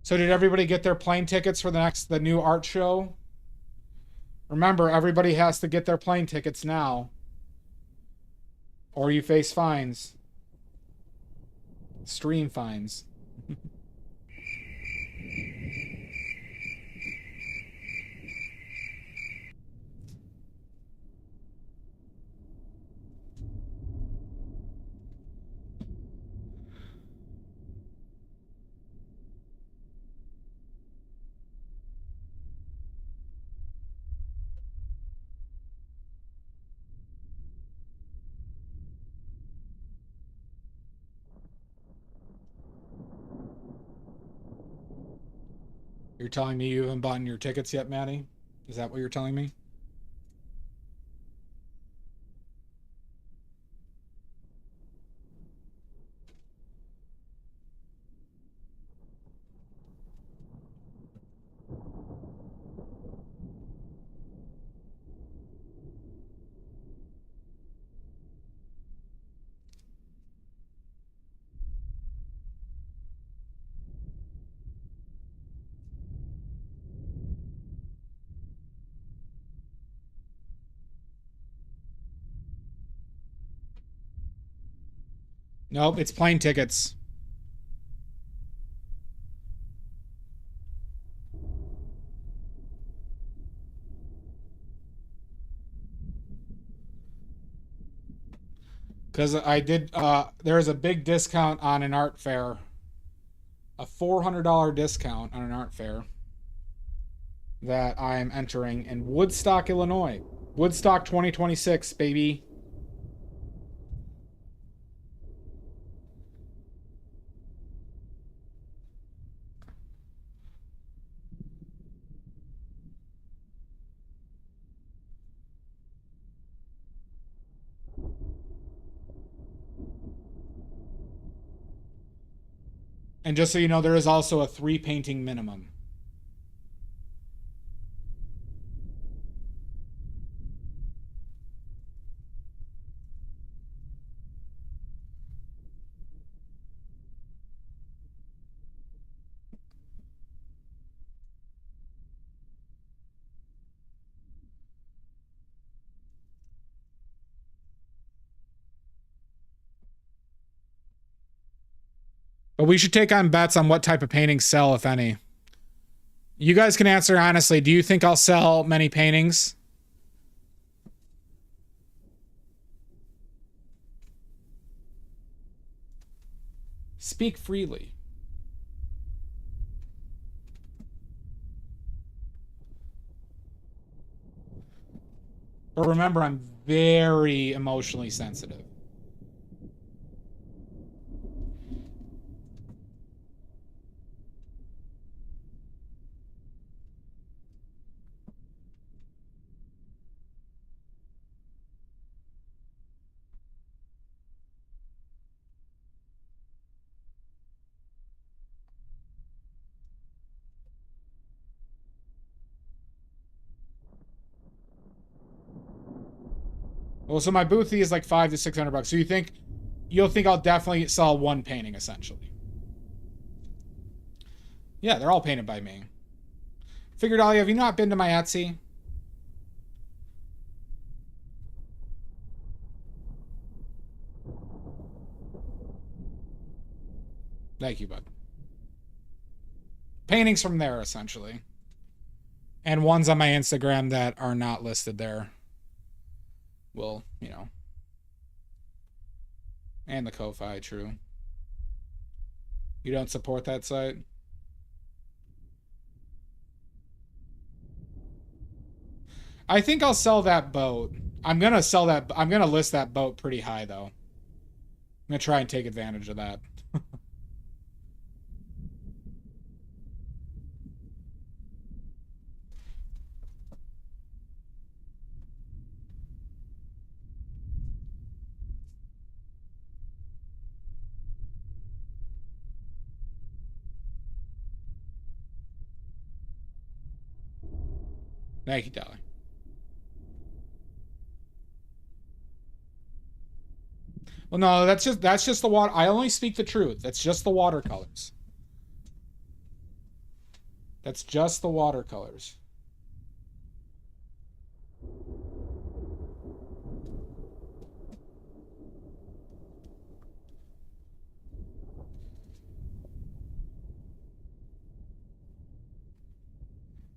So did everybody get their plane tickets for the new art show? Remember, everybody has to get their plane tickets now, or you face fines. Stream fines. You're telling me you haven't bought your tickets yet, Maddie? Is that what you're telling me? Nope, it's plane tickets. Because I did, there's a big discount on an art fair. A $400 discount on an art fair that I'm entering in Woodstock, Illinois. Woodstock 2026, baby. And just so you know, there is also a 3 painting minimum. But we should take on bets on what type of paintings sell, if any. You guys can answer honestly. Do you think I'll sell many paintings? Speak freely. But remember, I'm very emotionally sensitive. Well, so my booth fee is like $500 to $600. So you'll think I'll definitely sell one painting, essentially. Yeah, they're all painted by me. Figured, Ollie, have you not been to my Etsy? Thank you, bud. Paintings from there, essentially. And ones on my Instagram that are not listed there. Well, you know. And the Ko-Fi, true. You don't support that site? I think I'll sell that boat. I'm gonna list that boat pretty high, though. I'm gonna try and take advantage of that. Thank you, Dolly. Well, no, that's just the water. I only speak the truth. That's just the watercolors. That's just the watercolors.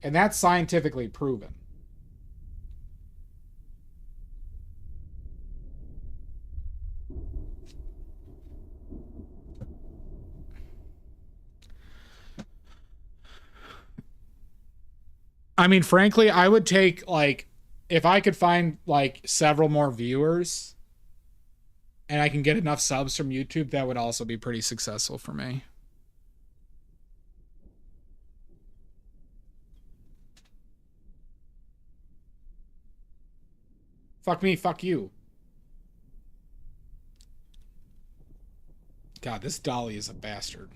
And that's scientifically proven. I mean, frankly, I would take, like, if I could find, like, several more viewers and I can get enough subs from YouTube, that would also be pretty successful for me. Fuck me, fuck you. God, this dolly is a bastard.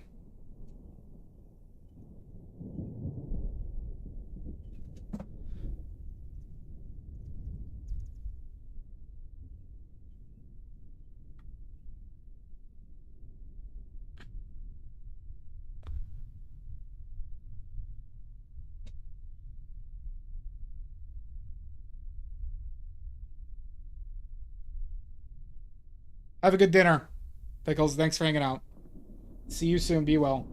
Have a good dinner. Pickles, thanks for hanging out. See you soon. Be well.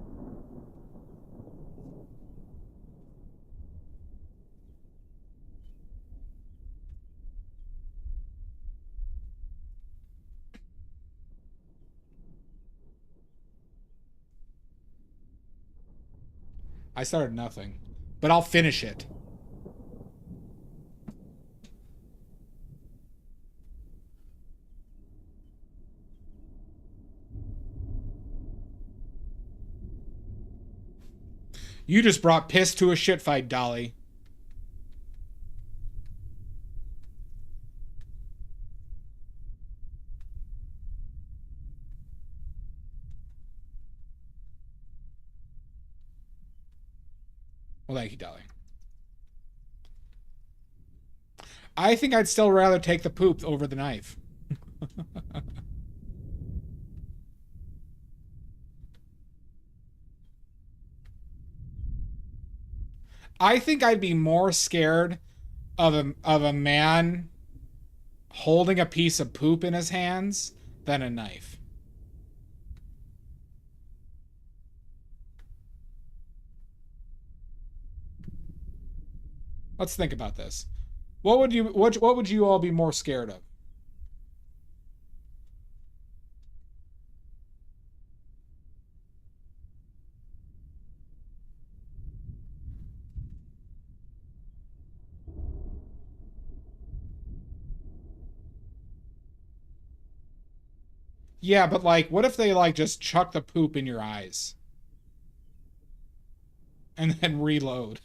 I started nothing, but I'll finish it. You just brought piss to a shit fight, Dolly. Well, thank you, Dolly. I think I'd still rather take the poop over the knife. I think I'd be more scared of a man holding a piece of poop in his hands than a knife. Let's think about this. What would you all be more scared of? Yeah, but like, what if they like just chuck the poop in your eyes? And then reload.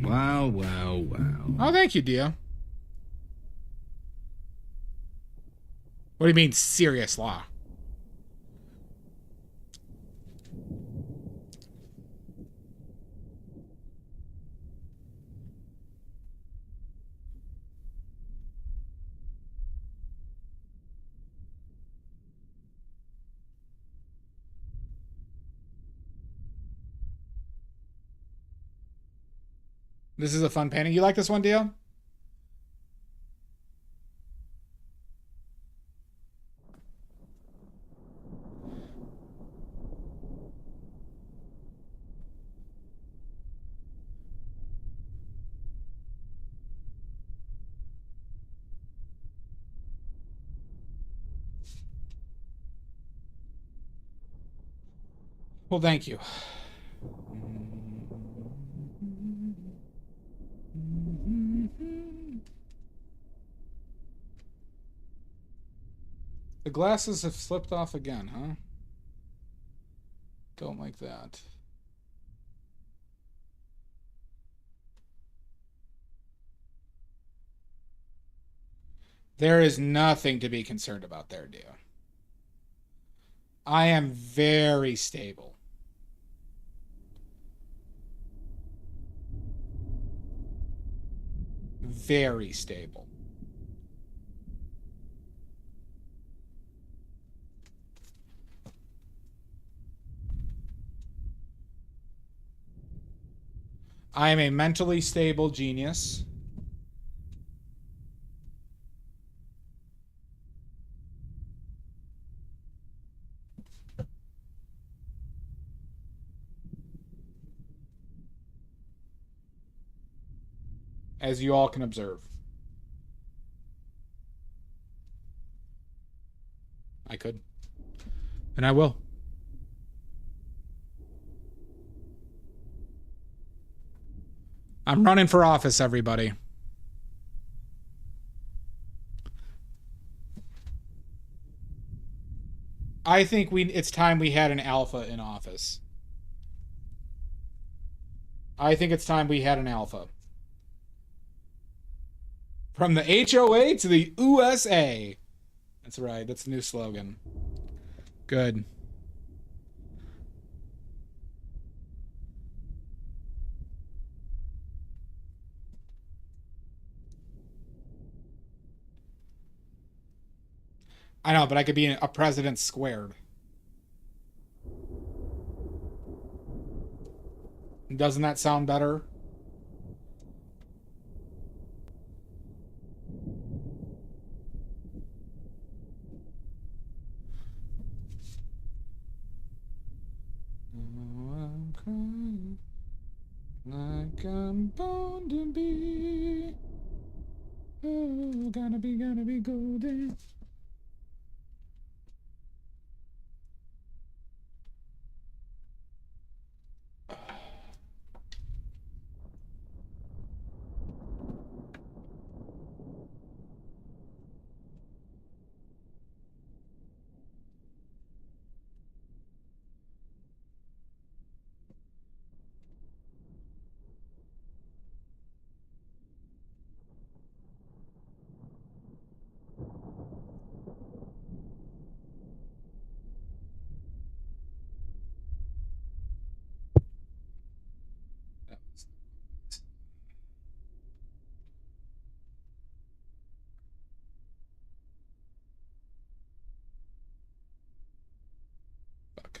Wow, wow, wow. Oh, thank you, Dia. What do you mean, serious law? This is a fun painting. You like this one, Dia? Well, thank you. The glasses have slipped off again, huh? Don't like that. There is nothing to be concerned about there, Dia. I am very stable. Very stable. I am a mentally stable genius. As you all can observe. I could. And I will. I'm running for office, everybody. I think it's time we had an alpha in office. I think it's time we had an alpha. From the HOA to the USA. That's right. That's the new slogan. Good. I know, but I could be a president squared. Doesn't that sound better? I'm crying like I'm born to be. Oh, gonna be golden. Fuck.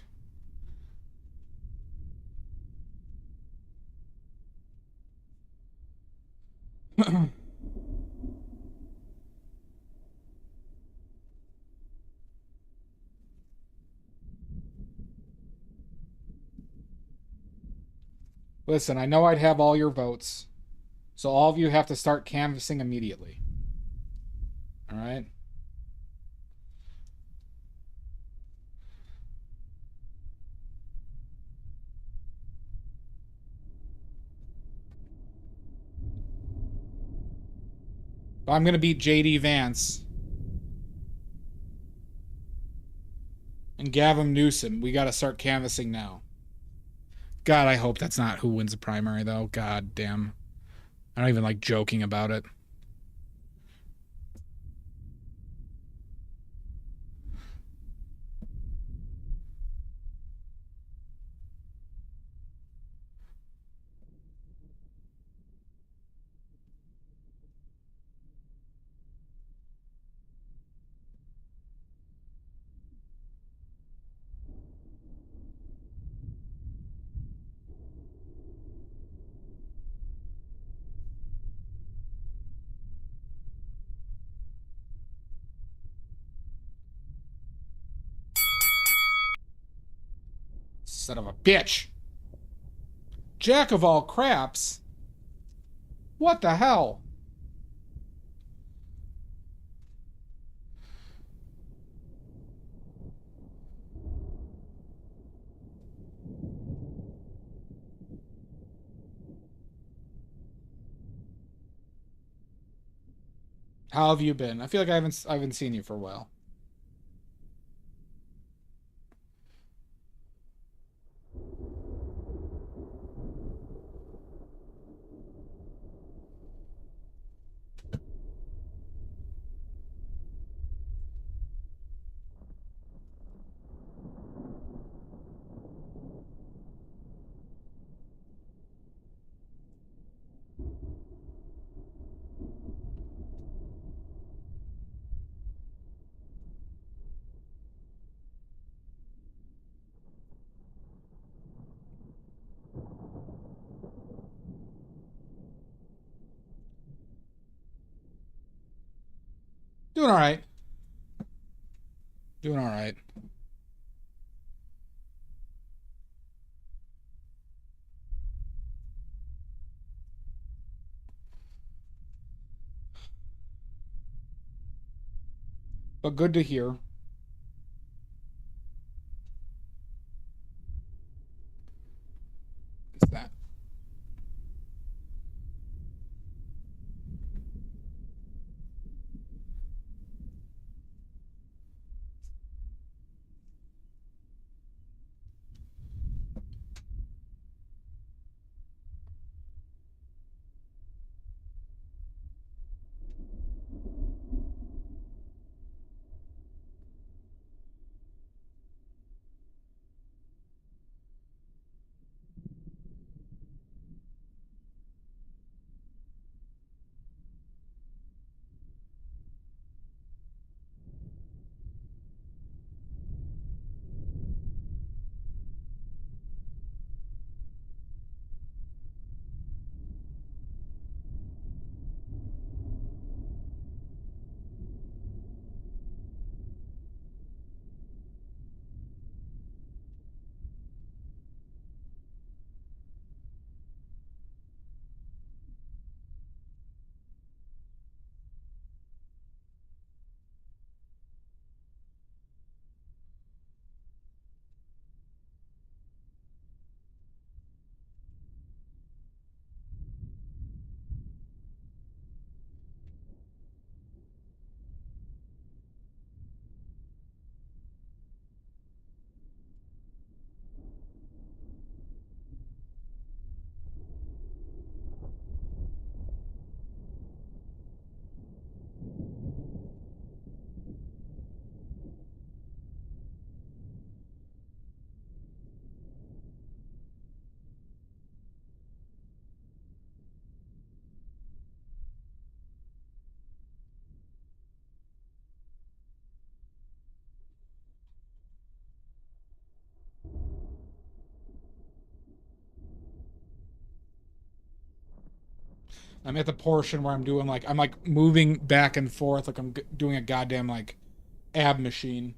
Listen, I know I'd have all your votes, so all of you have to start canvassing immediately. All right? I'm going to beat JD Vance and Gavin Newsom. We got to start canvassing now. God, I hope that's not who wins the primary, though. God damn. I don't even like joking about it. Son of a bitch. Jack of all craps. What the hell? How have you been? I feel like I haven't seen you for a while. Doing all right. Doing all right. But good to hear. that. I'm at the portion where I'm doing like, I'm like moving back and forth like I'm doing a goddamn like ab machine.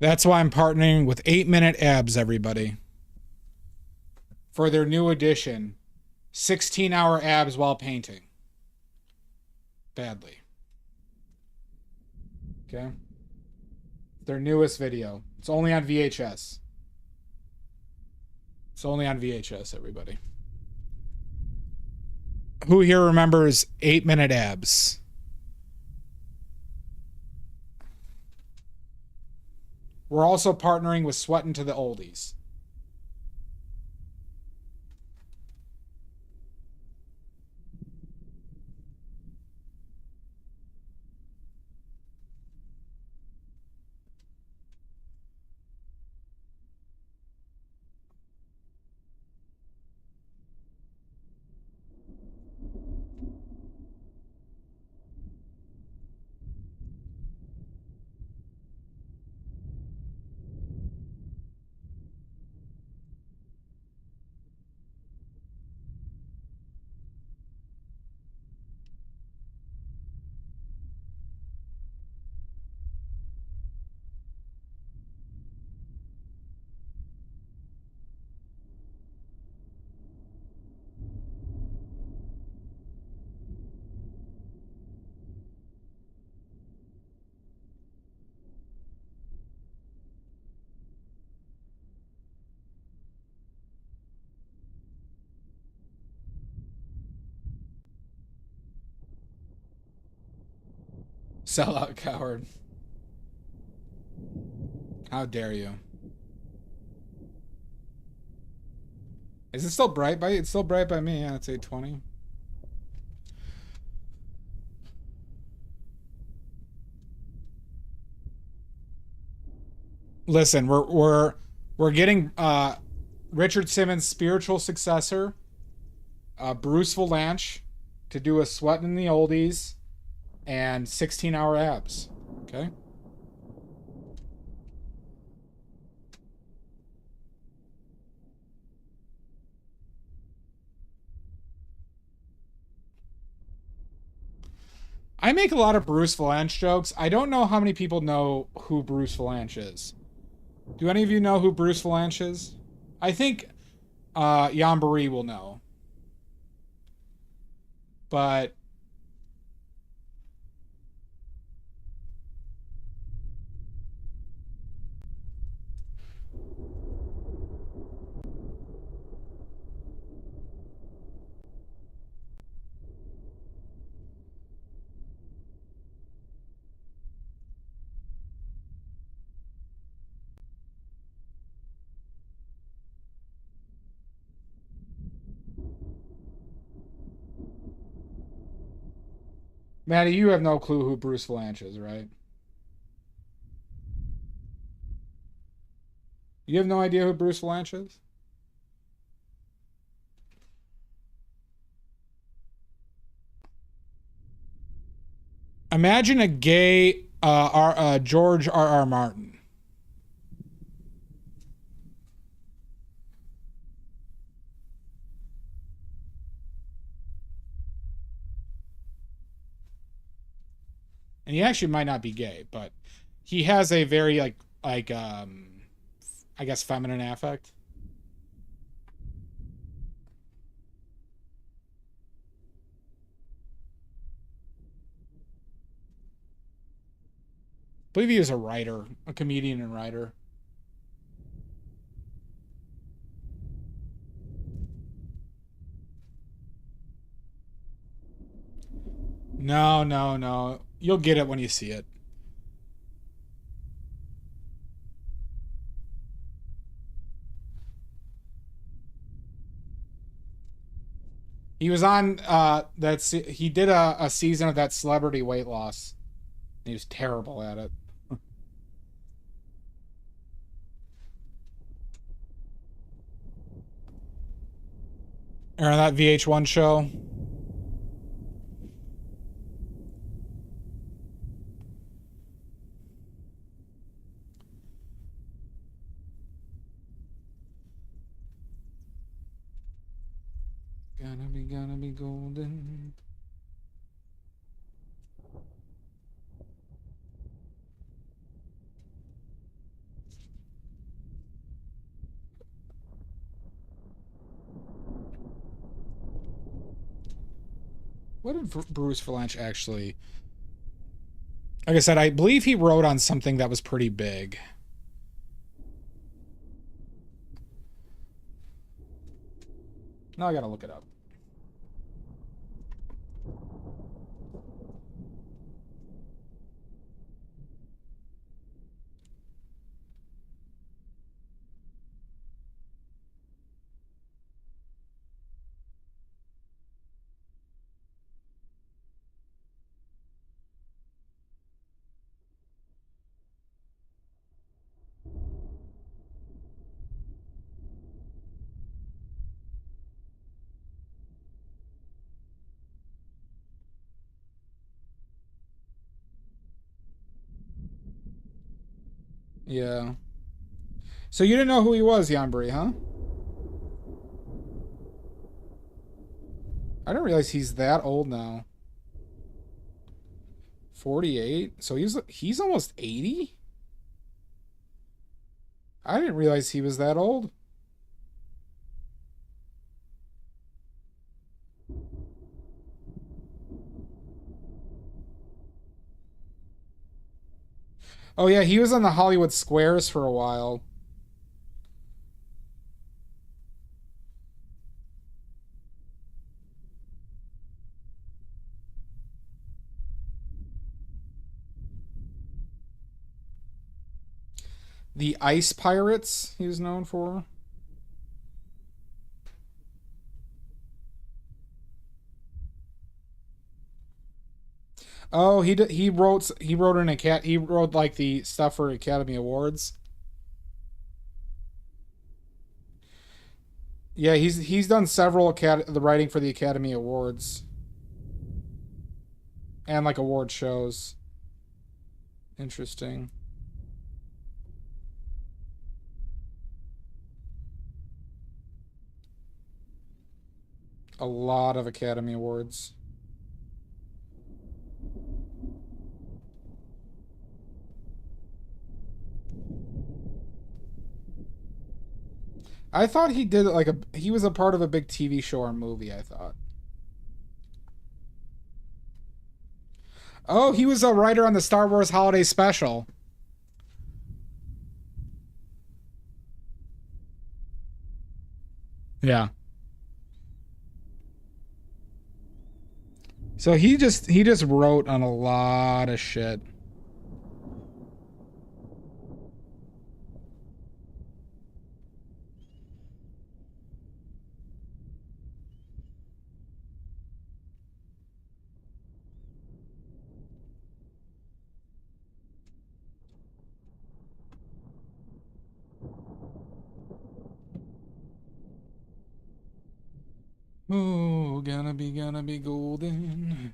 That's why I'm partnering with 8-Minute Abs, everybody. For their new edition, 16-hour abs while painting. Badly. Okay? Their newest video. It's only on VHS. It's only on VHS, everybody. Who here remembers 8-Minute Abs? We're also partnering with Sweatin' to the Oldies. Sellout coward. How dare you? Is it still bright by you? It's still bright by me. Yeah, it's 8:20. Listen, we're getting Richard Simmons' spiritual successor, Bruce Valanche, to do a Sweatin' in the Oldies and 16-hour abs. Okay? I make a lot of Bruce Valanche jokes. I don't know how many people know who Bruce Valanche is. Do any of you know who Bruce Valanche is? I think Yambari will know. But Maddie, you have no clue who Bruce Valanche is, right? You have no idea who Bruce Valanche is? Imagine a gay George R.R. Martin. And he actually might not be gay, but he has a very I guess feminine affect. I believe he was a writer, a comedian and writer. No, no, no. You'll get it when you see it. He was on he did a season of that Celebrity Weight Loss. He was terrible at it. Or on that VH1 show. Gonna be golden. What did Bruce Valanche actually... Like I said, I believe he wrote on something that was pretty big. Now I gotta look it up. Yeah. So you didn't know who he was, Yanbri, huh? I didn't realize he's that old now. 48? So he's almost 80? I didn't realize he was that old. Oh yeah, he was on the Hollywood Squares for a while. The Ice Pirates he was known for. Oh, he wrote like the stuff for Academy Awards. Yeah, he's done several the writing for the Academy Awards and like award shows. Interesting. A lot of Academy Awards. I thought he did like he was a part of a big TV show or movie, I thought. Oh, he was a writer on the Star Wars Holiday Special. Yeah. So he just wrote on a lot of shit. Oh, gonna be golden.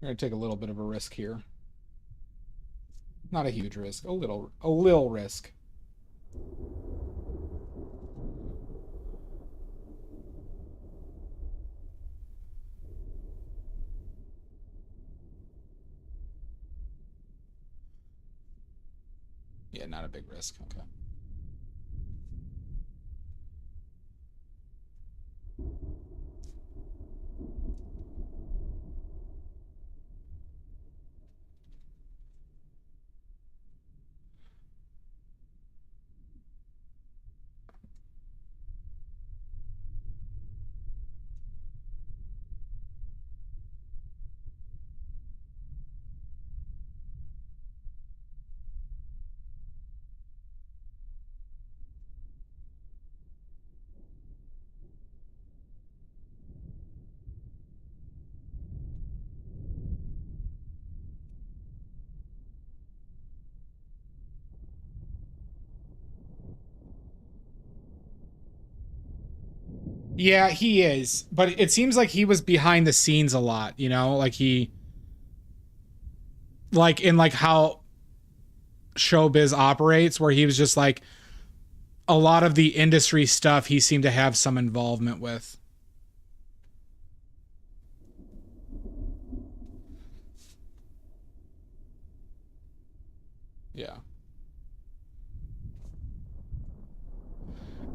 I'm gonna take a little bit of a risk here. Not a huge risk, a little risk. Yeah, not a big risk. Okay. Yeah, he is. But it seems like he was behind the scenes a lot, you know? Like like in like how showbiz operates, where he was just like a lot of the industry stuff he seemed to have some involvement with. Yeah.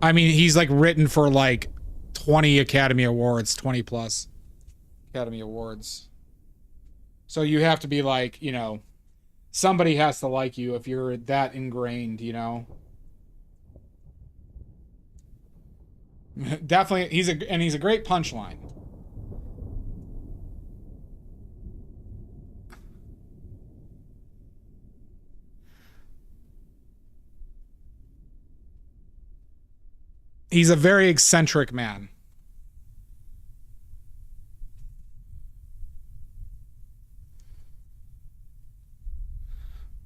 I mean, he's like written for like 20 Academy Awards, 20 plus Academy Awards. So you have to be like, you know, somebody has to like you if you're that ingrained, you know. Definitely, he's a great punchline. He's a very eccentric man.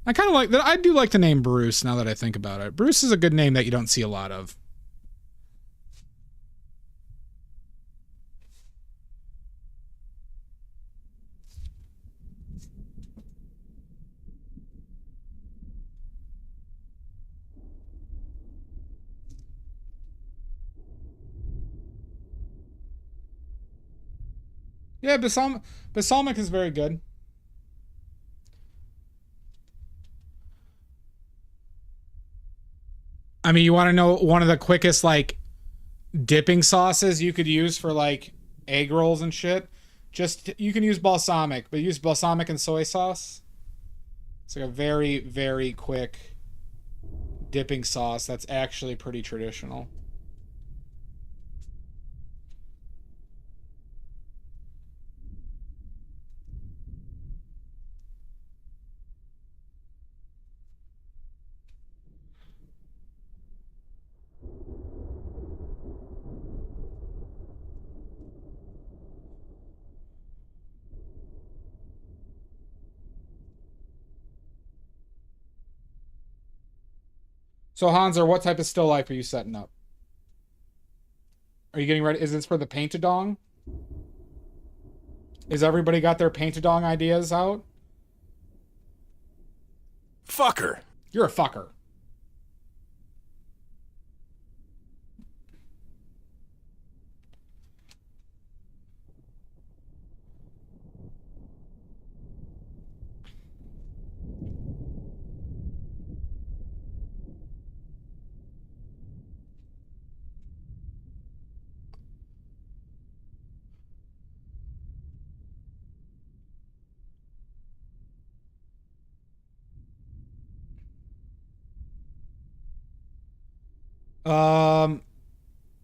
I kind of like that. I do like the name Bruce now that I think about it. Bruce is a good name that you don't see a lot of. Yeah, Balsamic is very good. I mean, you want to know one of the quickest like dipping sauces you could use for like egg rolls and shit? Just you can use balsamic, but use balsamic and soy sauce. It's like a very, very quick dipping sauce that's actually pretty traditional. So Hanser, what type of still life are you setting up? Are you getting ready? Is this for the paint-a-dong? Is everybody got their paint-a-dong ideas out? Fucker. You're a fucker.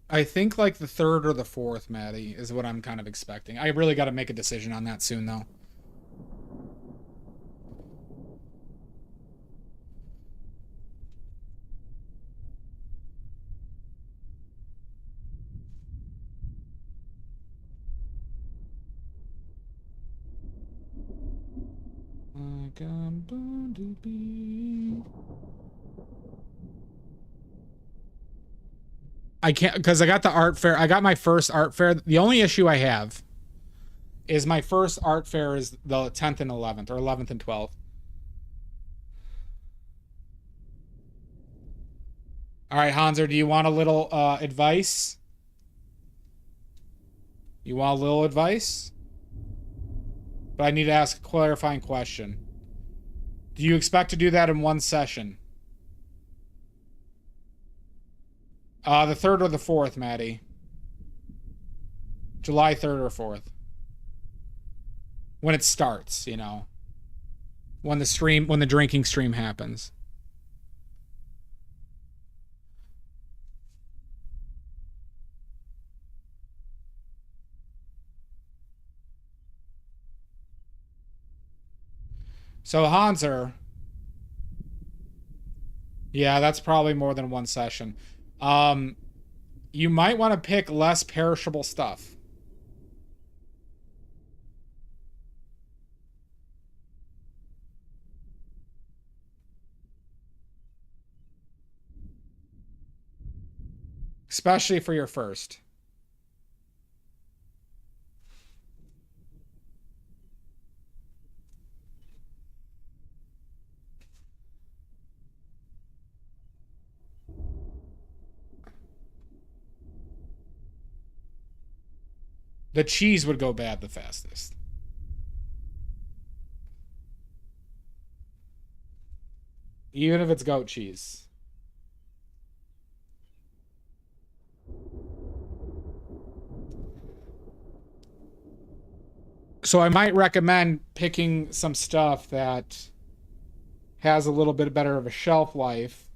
I think like the 3rd or the 4th, Maddie, is what I'm kind of expecting. I really got to make a decision on that soon, though. Like I'm born to be. I can't, because I got the art fair. I got my first art fair. The only issue I have is my first art fair is the 10th and 11th, or 11th and 12th. All right, Hanser, do you want a little advice? You want a little advice? But I need to ask a clarifying question. Do you expect to do that in one session? The 3rd or the 4th, Maddie. July 3rd or 4th. When it starts, you know. When the drinking stream happens. So Hanser. Yeah, that's probably more than one session. You might want to pick less perishable stuff. Especially for your first. The cheese would go bad the fastest. Even if it's goat cheese. So I might recommend picking some stuff that has a little bit better of a shelf life,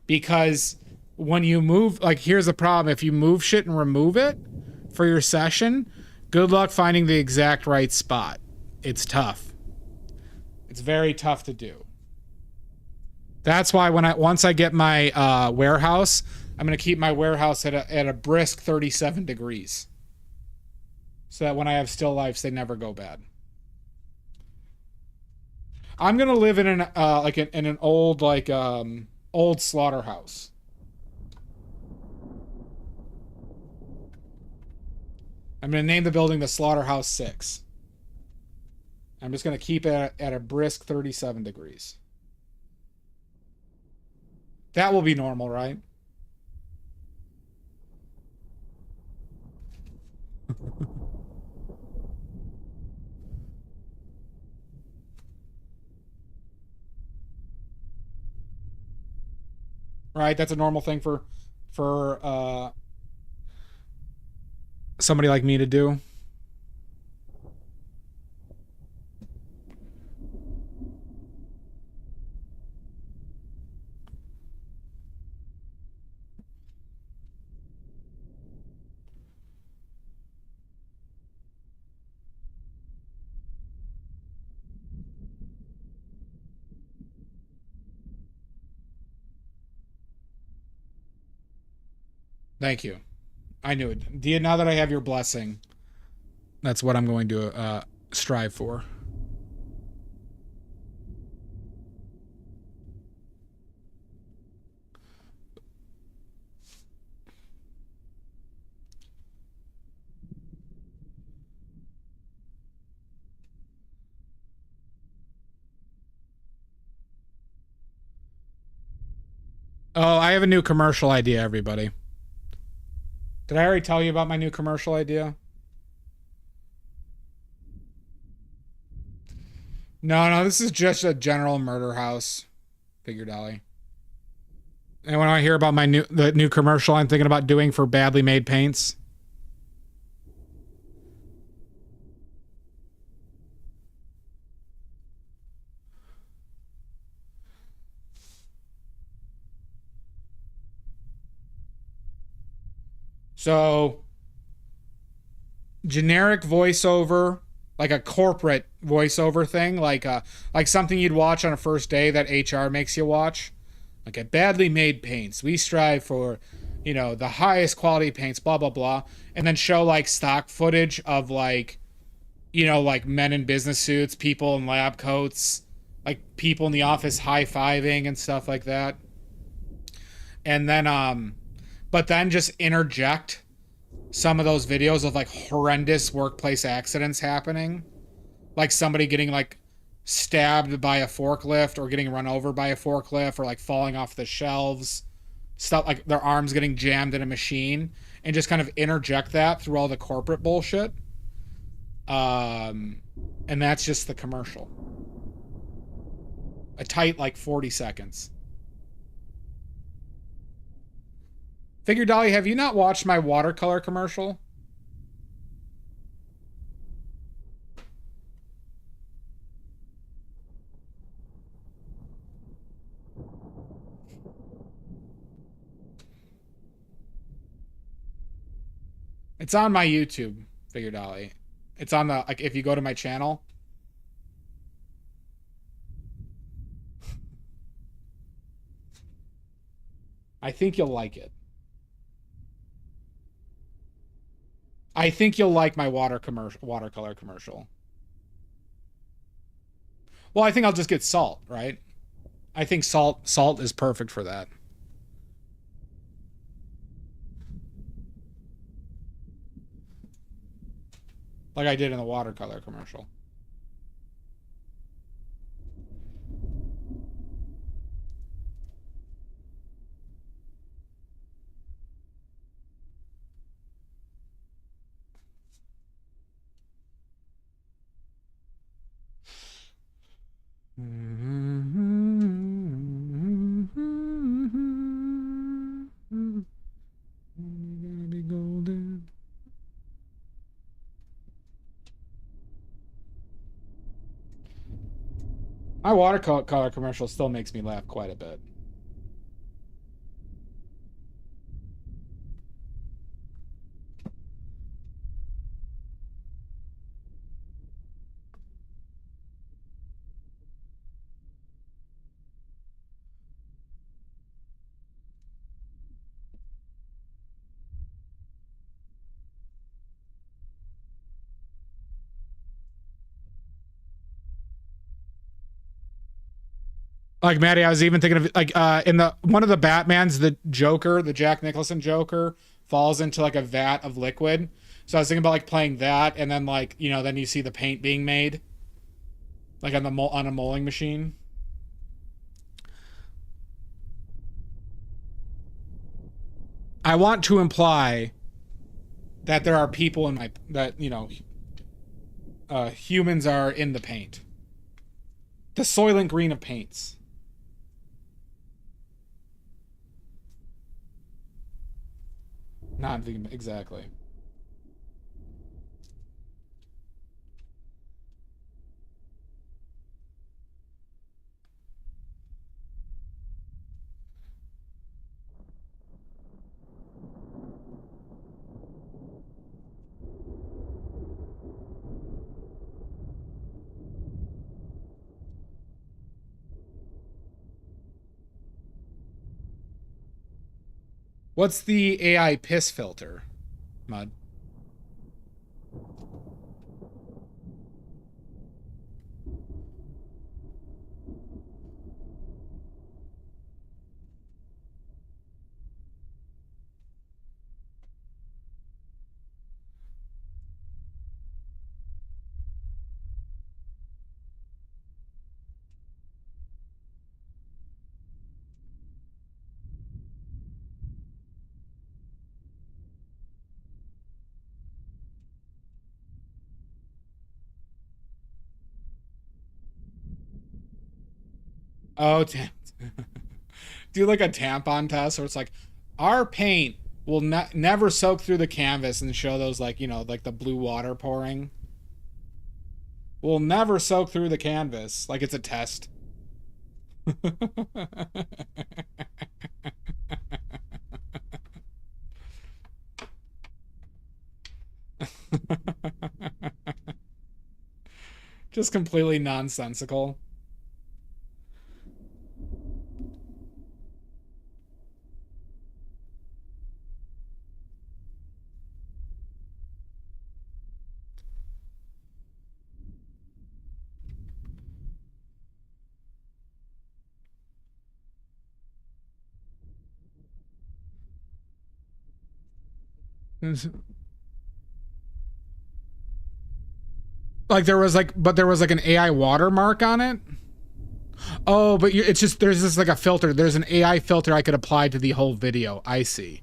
because when you move, like, here's the problem. If you move shit and remove it for your session, good luck finding the exact right spot. It's tough. It's very tough to do. That's why once I get my warehouse, I'm going to keep my warehouse at a brisk 37 degrees. So that when I have still lifes, they never go bad. I'm going to live in an old old slaughterhouse. I'm going to name the building the Slaughterhouse 6. I'm just going to keep it at a brisk 37 degrees. That will be normal, right? Right, that's a normal thing for somebody like me to do. Thank you. I knew it. Dia, now that I have your blessing, that's what I'm going to strive for. Oh, I have a new commercial idea, everybody. Did I already tell you about my new commercial idea? No, this is just a general murder house. Figure Dolly. Anyone want to hear about the new commercial I'm thinking about doing for badly made paints? So, generic voiceover, like a corporate voiceover thing, like something you'd watch on a first day that HR makes you watch. Like a badly made paints. We strive for, the highest quality paints, blah, blah, blah. And then show like stock footage of like, like men in business suits, people in lab coats, like people in the office high-fiving and stuff like that. And then, but then just interject some of those videos of like horrendous workplace accidents happening. Like somebody getting like stabbed by a forklift or getting run over by a forklift or like falling off the shelves. Stuff like their arms getting jammed in a machine, and just kind of interject that through all the corporate bullshit. And that's just the commercial. A tight like 40 seconds. Figure Dolly, have you not watched my watercolor commercial? It's on my YouTube, Figure Dolly. It's on the, like, if you go to my channel. I think you'll like it. I think you'll like my watercolor commercial. Well, I think I'll just get salt, right? I think salt is perfect for that. Like I did in the watercolor commercial. Be golden. My watercolor commercial still makes me laugh quite a bit. Like Maddie, I was even thinking of like in the one of the Batmans, the Joker, the Jack Nicholson Joker, falls into like a vat of liquid. So I was thinking about like playing that, and then like then you see the paint being made, like on a molding machine. I want to imply that there are people in humans are in the paint. The Soylent Green of paints. Not exactly. What's the AI piss filter, Mud? Oh, do like a tampon test where it's like, our paint will never soak through the canvas and show those, like, you know, like the blue water pouring. Will never soak through the canvas. Like it's a test. Just completely nonsensical. Like there was like, but there was like an AI watermark on it. Oh, but it's just, there's this like a filter. There's an AI filter I could apply to the whole video. I see.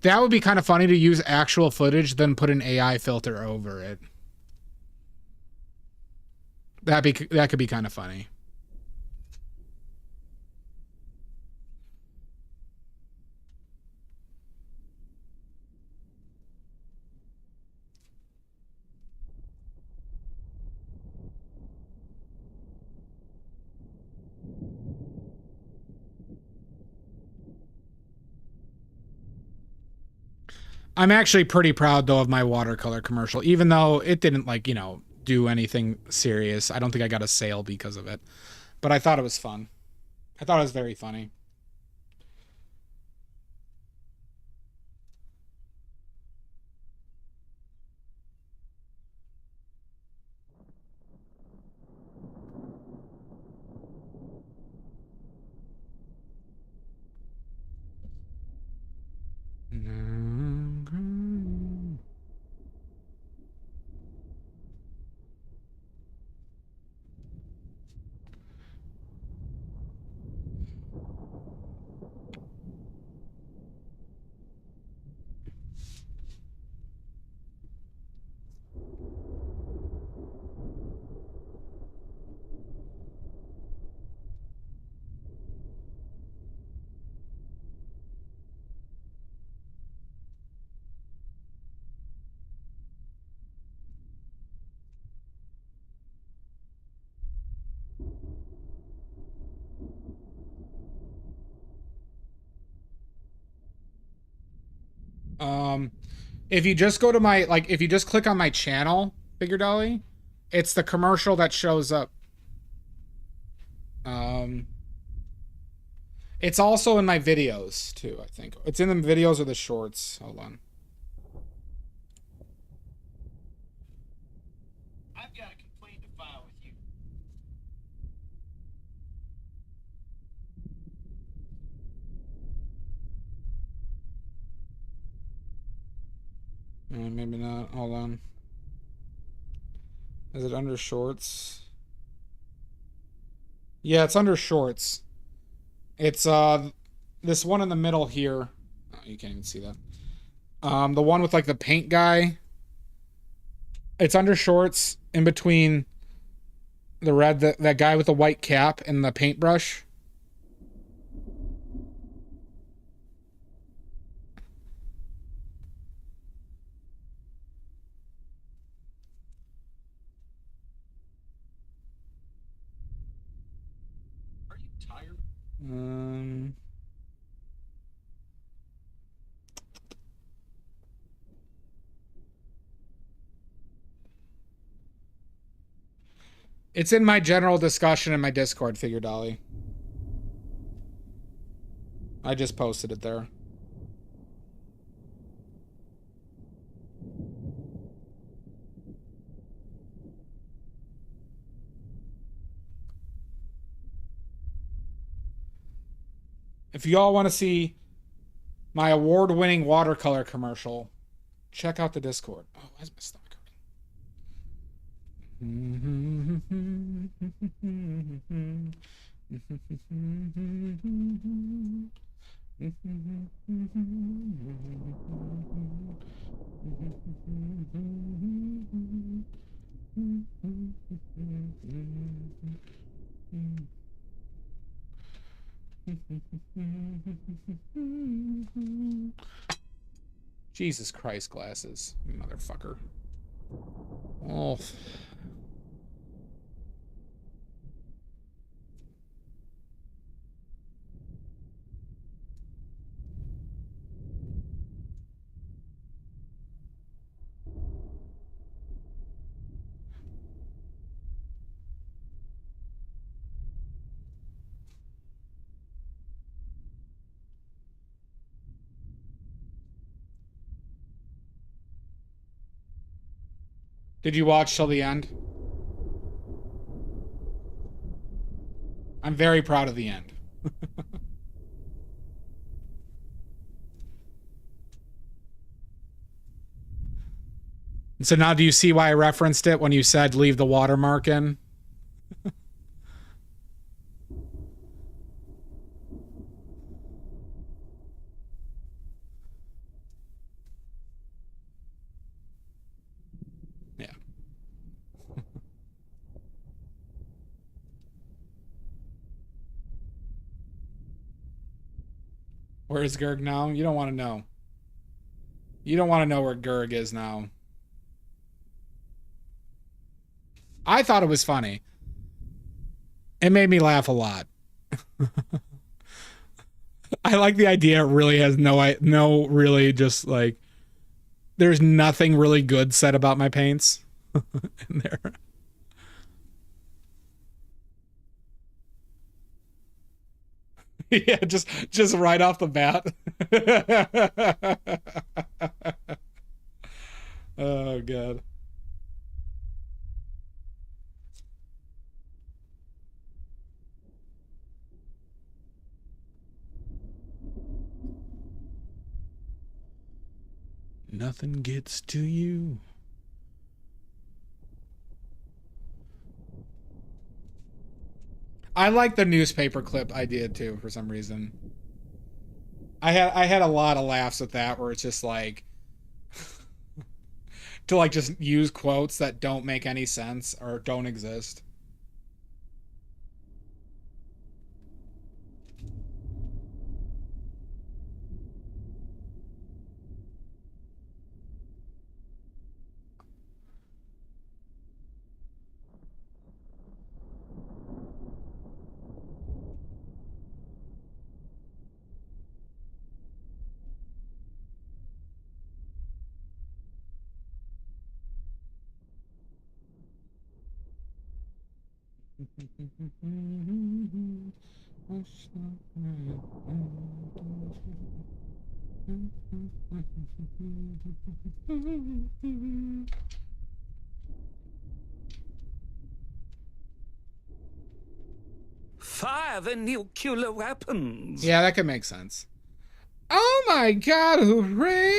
That would be kind of funny to use actual footage, then put an AI filter over it. That could be kind of funny. I'm actually pretty proud though of my watercolor commercial, even though it didn't, like, you know, do anything serious. I don't think I got a sale because of it, but I thought it was fun. I thought it was very funny. If you just go to my, like, if you just click on my channel, Figure Dolly, it's the commercial that shows up. It's also in my videos too, I think. It's in the videos or the shorts. Hold on. I've got a complaint to file with you. Maybe not. Hold on. Is it under shorts? Yeah, it's under shorts. It's this one in the middle here. Oh, you can't even see that. The one with like the paint guy. It's under shorts in between the red, that guy with the white cap and the paintbrush. Are you tired? It's in my general discussion in my Discord, Figure Dolly. I just posted it there. If you all want to see my award-winning watercolor commercial, check out the Discord. Oh, why is my stomach hurting? Jesus Christ, glasses, motherfucker. Oh. Did you watch till the end? I'm very proud of the end. So now do you see why I referenced it when you said leave the watermark in? Yeah. Where is Gerg now? You don't want to know. You don't want to know where Gerg is now. I thought it was funny. It made me laugh a lot. I like the idea. It really has no really just like, there's nothing really good said about my paints in there. Yeah, just right off the bat. Oh God. Nothing gets to you. I like the newspaper clip idea too for some reason. I had a lot of laughs at that where it's just like to like just use quotes that don't make any sense or don't exist. Fire the nuclear weapons. Yeah, that could make sense. Oh my God, hooray!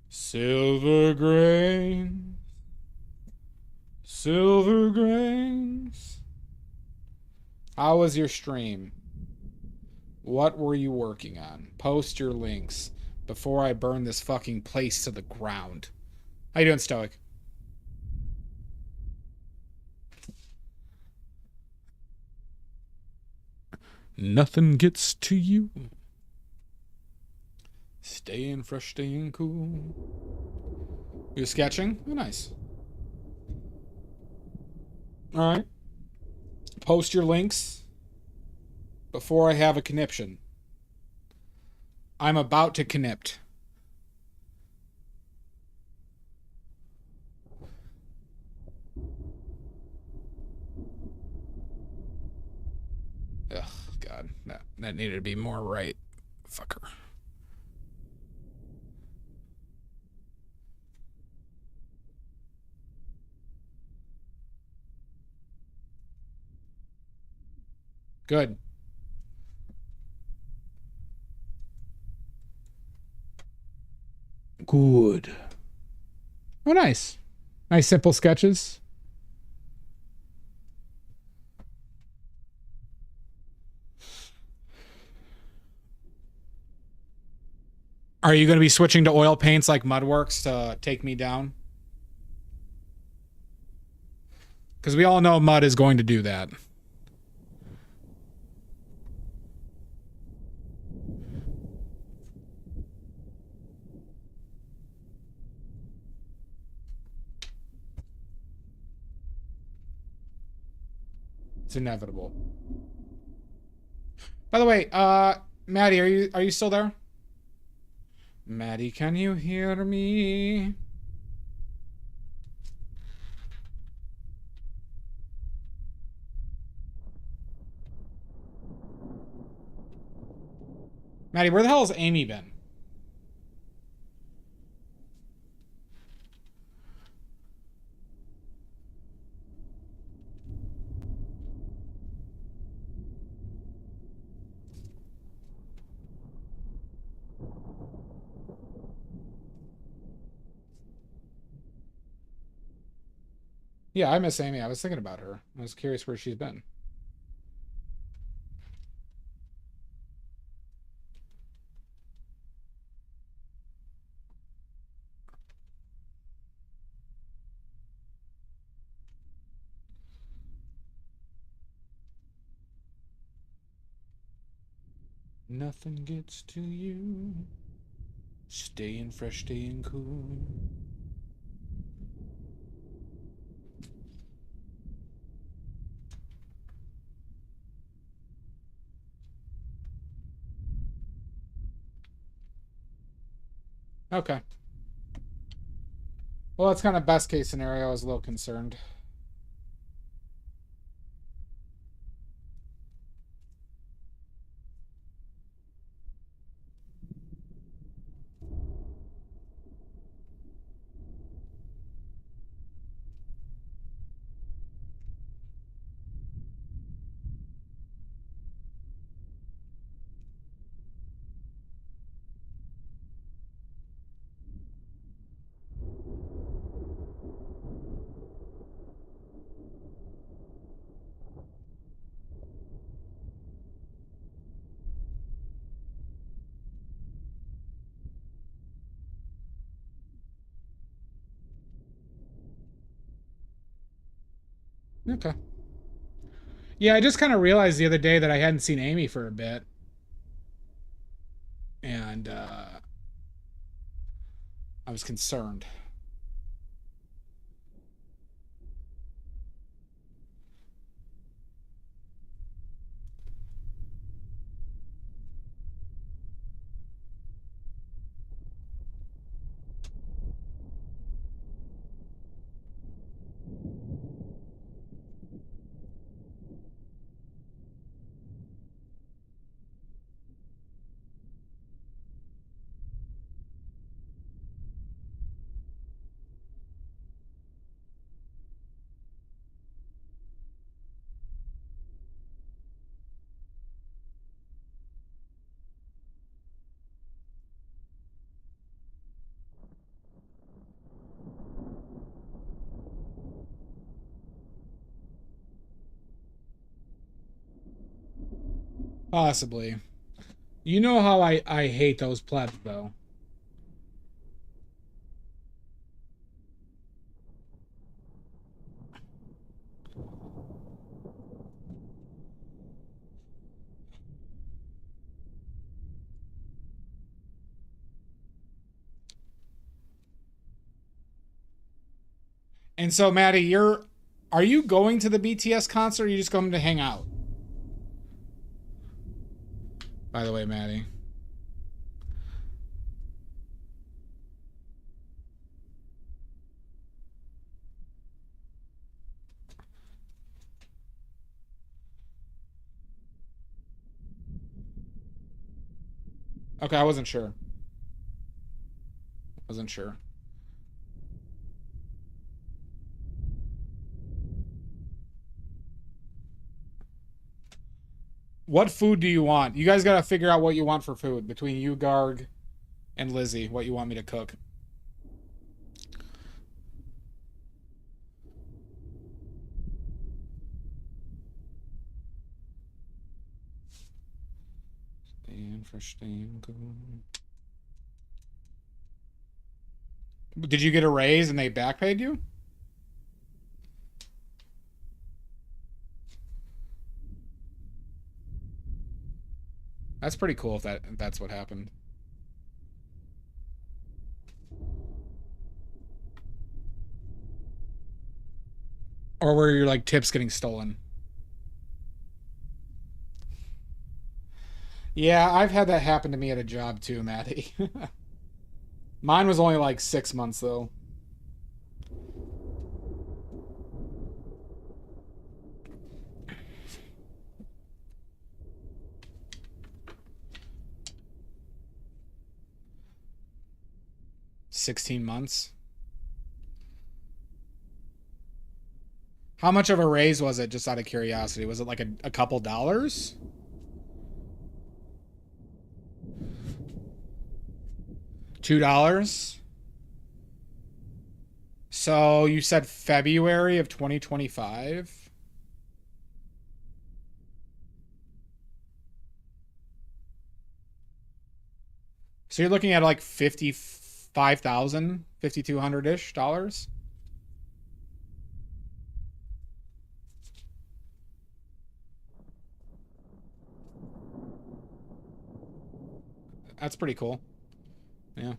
Silver grains. Silver grains. How was your stream? What were you working on? Post your links before I burn this fucking place to the ground. How you doing, Stoic? Nothing gets to you. Staying fresh, staying cool. You sketching? Oh, nice. All right. Post your links before I have a conniption. I'm about to connip. Ugh, God. That needed to be more right. Fucker. Good. Good. Oh, nice. Nice, simple sketches. Are you going to be switching to oil paints like Mudworks to take me down? Because we all know mud is going to do that. It's inevitable. By the way, Maddie, are you still there? Maddie, can you hear me? Maddie, where the hell has Amy been? Yeah, I miss Amy. I was thinking about her. I was curious where she's been. Nothing gets to you. Staying fresh, staying cool. Okay. Well, that's kind of best case scenario. I was a little concerned. Okay. Yeah, I just kind of realized the other day that I hadn't seen Amy for a bit. And I was concerned. Possibly. You know how I hate those plebs, though. And so, Maddie, are you going to the BTS concert or are you just going to hang out? By the way, Maddie. Okay, I wasn't sure. Wasn't sure. What food do you want? You guys got to figure out what you want for food between you, Garg, and Lizzie. What you want me to cook. Staying for staying cool. Did you get a raise and they back paid you? That's pretty cool if that's what happened. Or where your like tips getting stolen. Yeah, I've had that happen to me at a job too, Maddie. Mine was only like 6 months though. $16 months. How much of a raise was it, just out of curiosity? Was it like a couple dollars? $2? So you said February of 2025? So you're looking at like 55,000, 5,200-ish dollars? That's pretty cool. Yeah.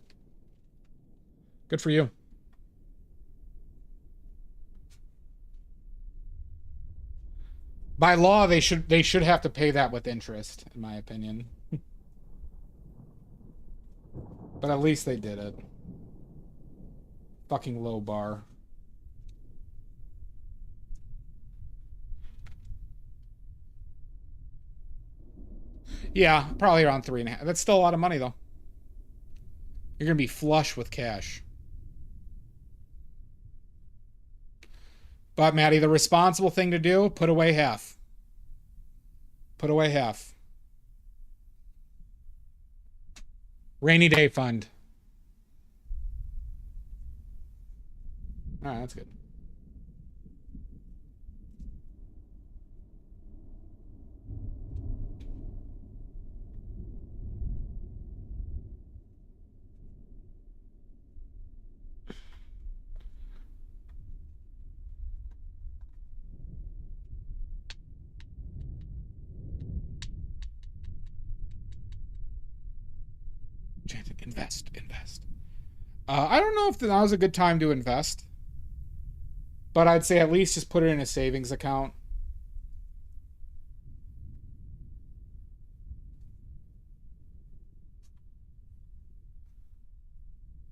Good for you. By law, they should have to pay that with interest, in my opinion. But at least they did it. Fucking low bar. Yeah, probably around 3.5. That's still a lot of money, though. You're gonna be flush with cash. But, Maddie, the responsible thing to do, put away half. Put away half. Rainy day fund. All right, that's good. Invest. I don't know if that was a good time to invest, but I'd say at least just put it in a savings account.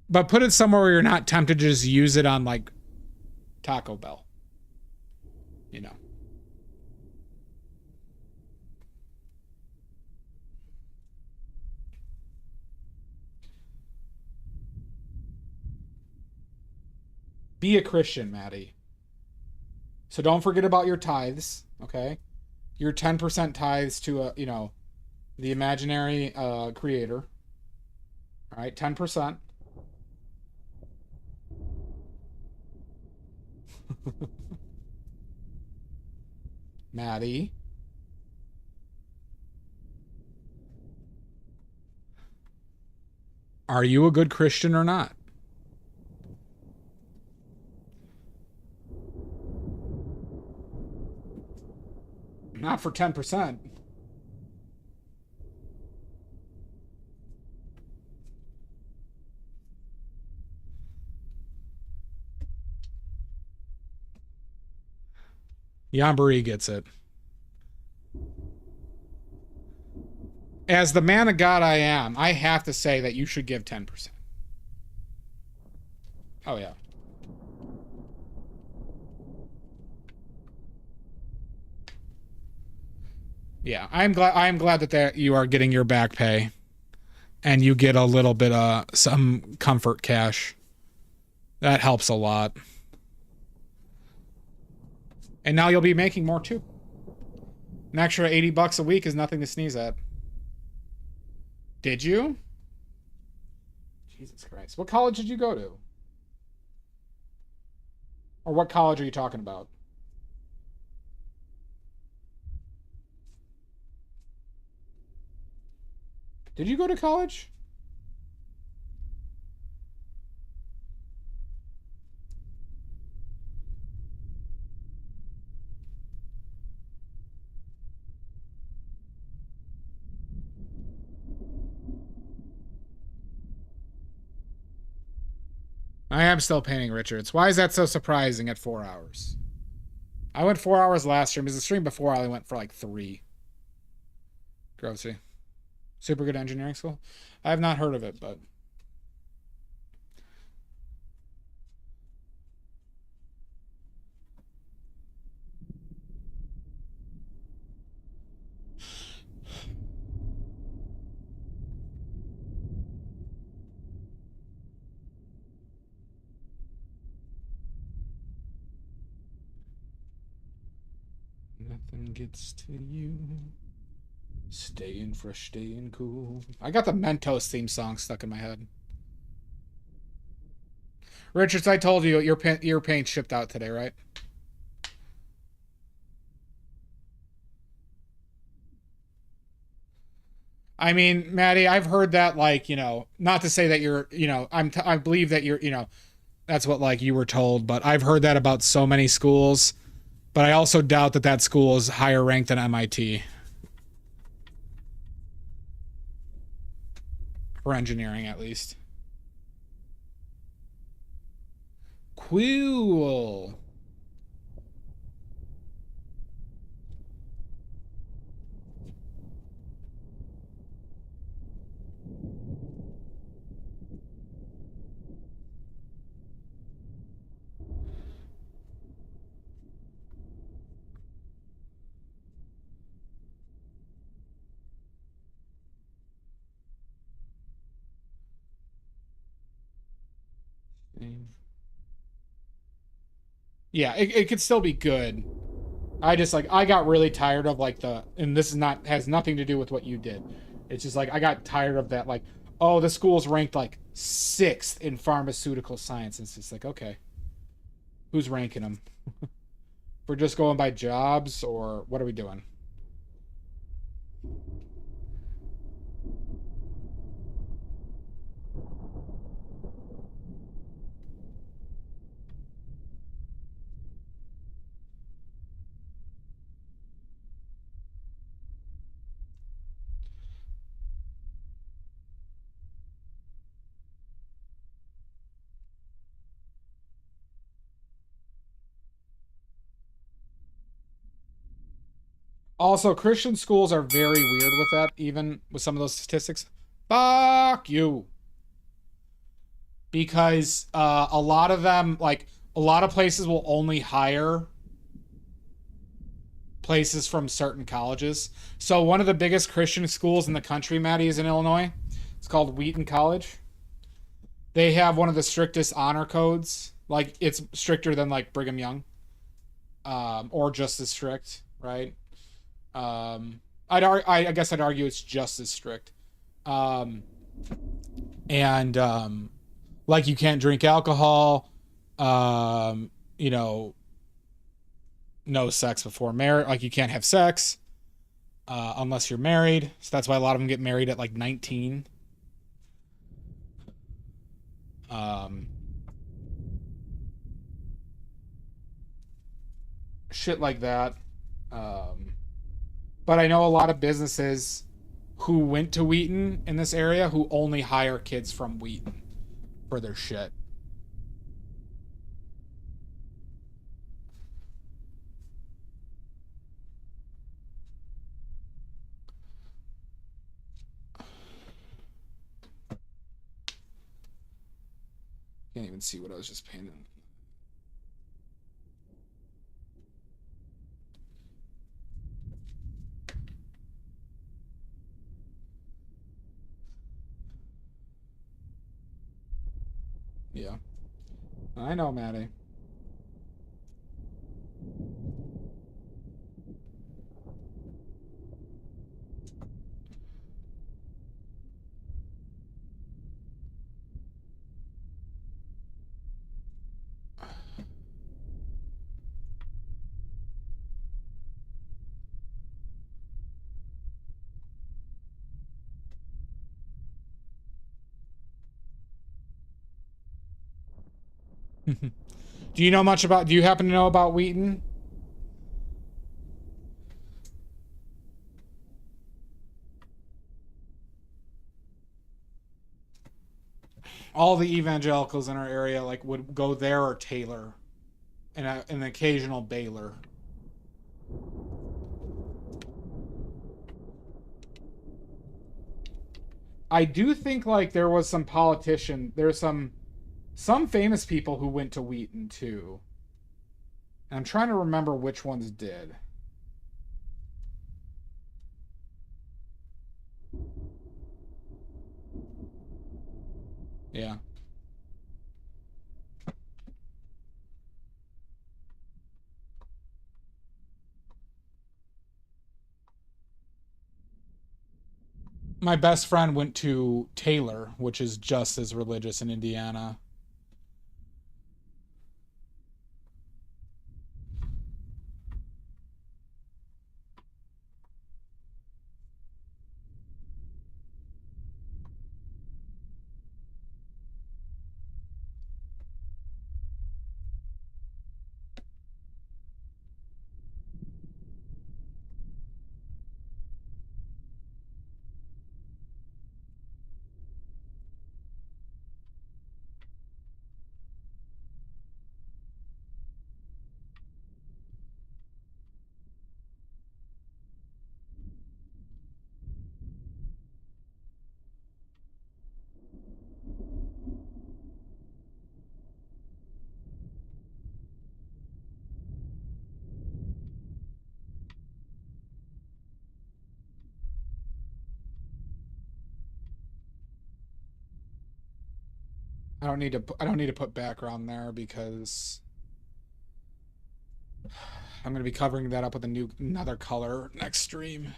But put it somewhere where you're not tempted to just use it on like Taco Bell. You know. Be a Christian, Maddie. So don't forget about your tithes, okay? Your 10% tithes to the imaginary creator. All right, 10%. Maddie. Are you a good Christian or not? Not for 10%. Yambari gets it. As the man of God I am, I have to say that you should give 10%. Oh, yeah. Yeah, I am glad that you are getting your back pay and you get a little bit of some comfort cash. That helps a lot. And now you'll be making more too. An extra $80 a week is nothing to sneeze at. Did you? Jesus Christ. What college did you go to? Or what college are you talking about? Did you go to college? I am still painting Richards. Why is that so surprising at 4 hours? I went 4 hours last stream. Because the stream before I only went for like 3. Grossy. Super good engineering school? I have not heard of it, but... Nothing gets to you. Staying fresh, staying cool. I got the Mentos theme song stuck in my head. Richards, I told you your paint shipped out today, right? I mean, Maddie, I've heard that, like, you know, not to say that you're, you know, I believe that you're, you know, that's what, like, you were told, but I've heard that about so many schools. But I also doubt that that school is higher ranked than MIT. For engineering, at least. Cool. Yeah, it could still be good. I just, like, I got really tired of, like, and this is not, has nothing to do with what you did. It's just, like, I got tired of that, like, oh, the school's ranked, like, 6th in pharmaceutical science. It's just like, okay. Who's ranking them? We're just going by jobs, or what are we doing? Also, Christian schools are very weird with that, even with some of those statistics. Fuck you. Because a lot of them, like, a lot of places will only hire places from certain colleges. So one of the biggest Christian schools in the country, Maddie, is in Illinois. It's called Wheaton College. They have one of the strictest honor codes. Like, it's stricter than, like, Brigham Young. Or just as strict, right? I guess I'd argue it's just as strict. Like, you can't drink alcohol. You know, no sex before marriage. Like, you can't have sex unless you're married. So that's why a lot of them get married at like 19. Shit like that. But I know a lot of businesses who went to Wheaton in this area who only hire kids from Wheaton for their shit. Can't even see what I was just painting. Yeah. I know, Maddie. Do you happen to know about Wheaton? all the evangelicals in our area like would go there or Taylor, and an occasional Baylor. I do think like there was some politician, there's some famous people who went to Wheaton too. And I'm trying to remember which ones did. Yeah. My best friend went to Taylor, which is just as religious in Indiana. I don't need to put background there because I'm going to be covering that up with another color next stream.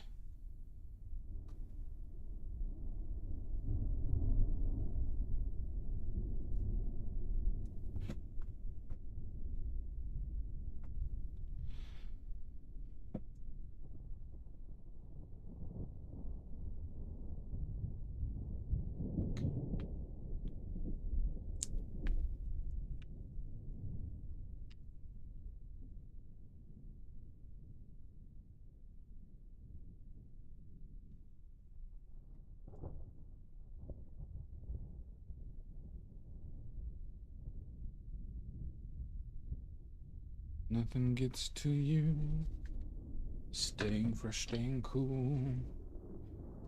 Nothing gets to you. Staying fresh, staying cool.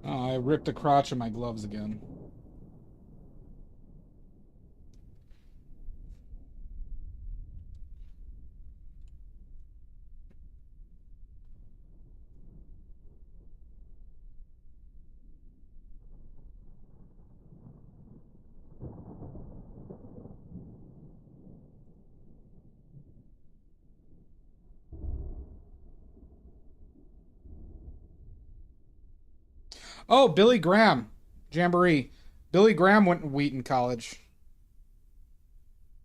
Oh, I ripped the crotch of my gloves again. Oh, Billy Graham. Jamboree. Billy Graham went to Wheaton College.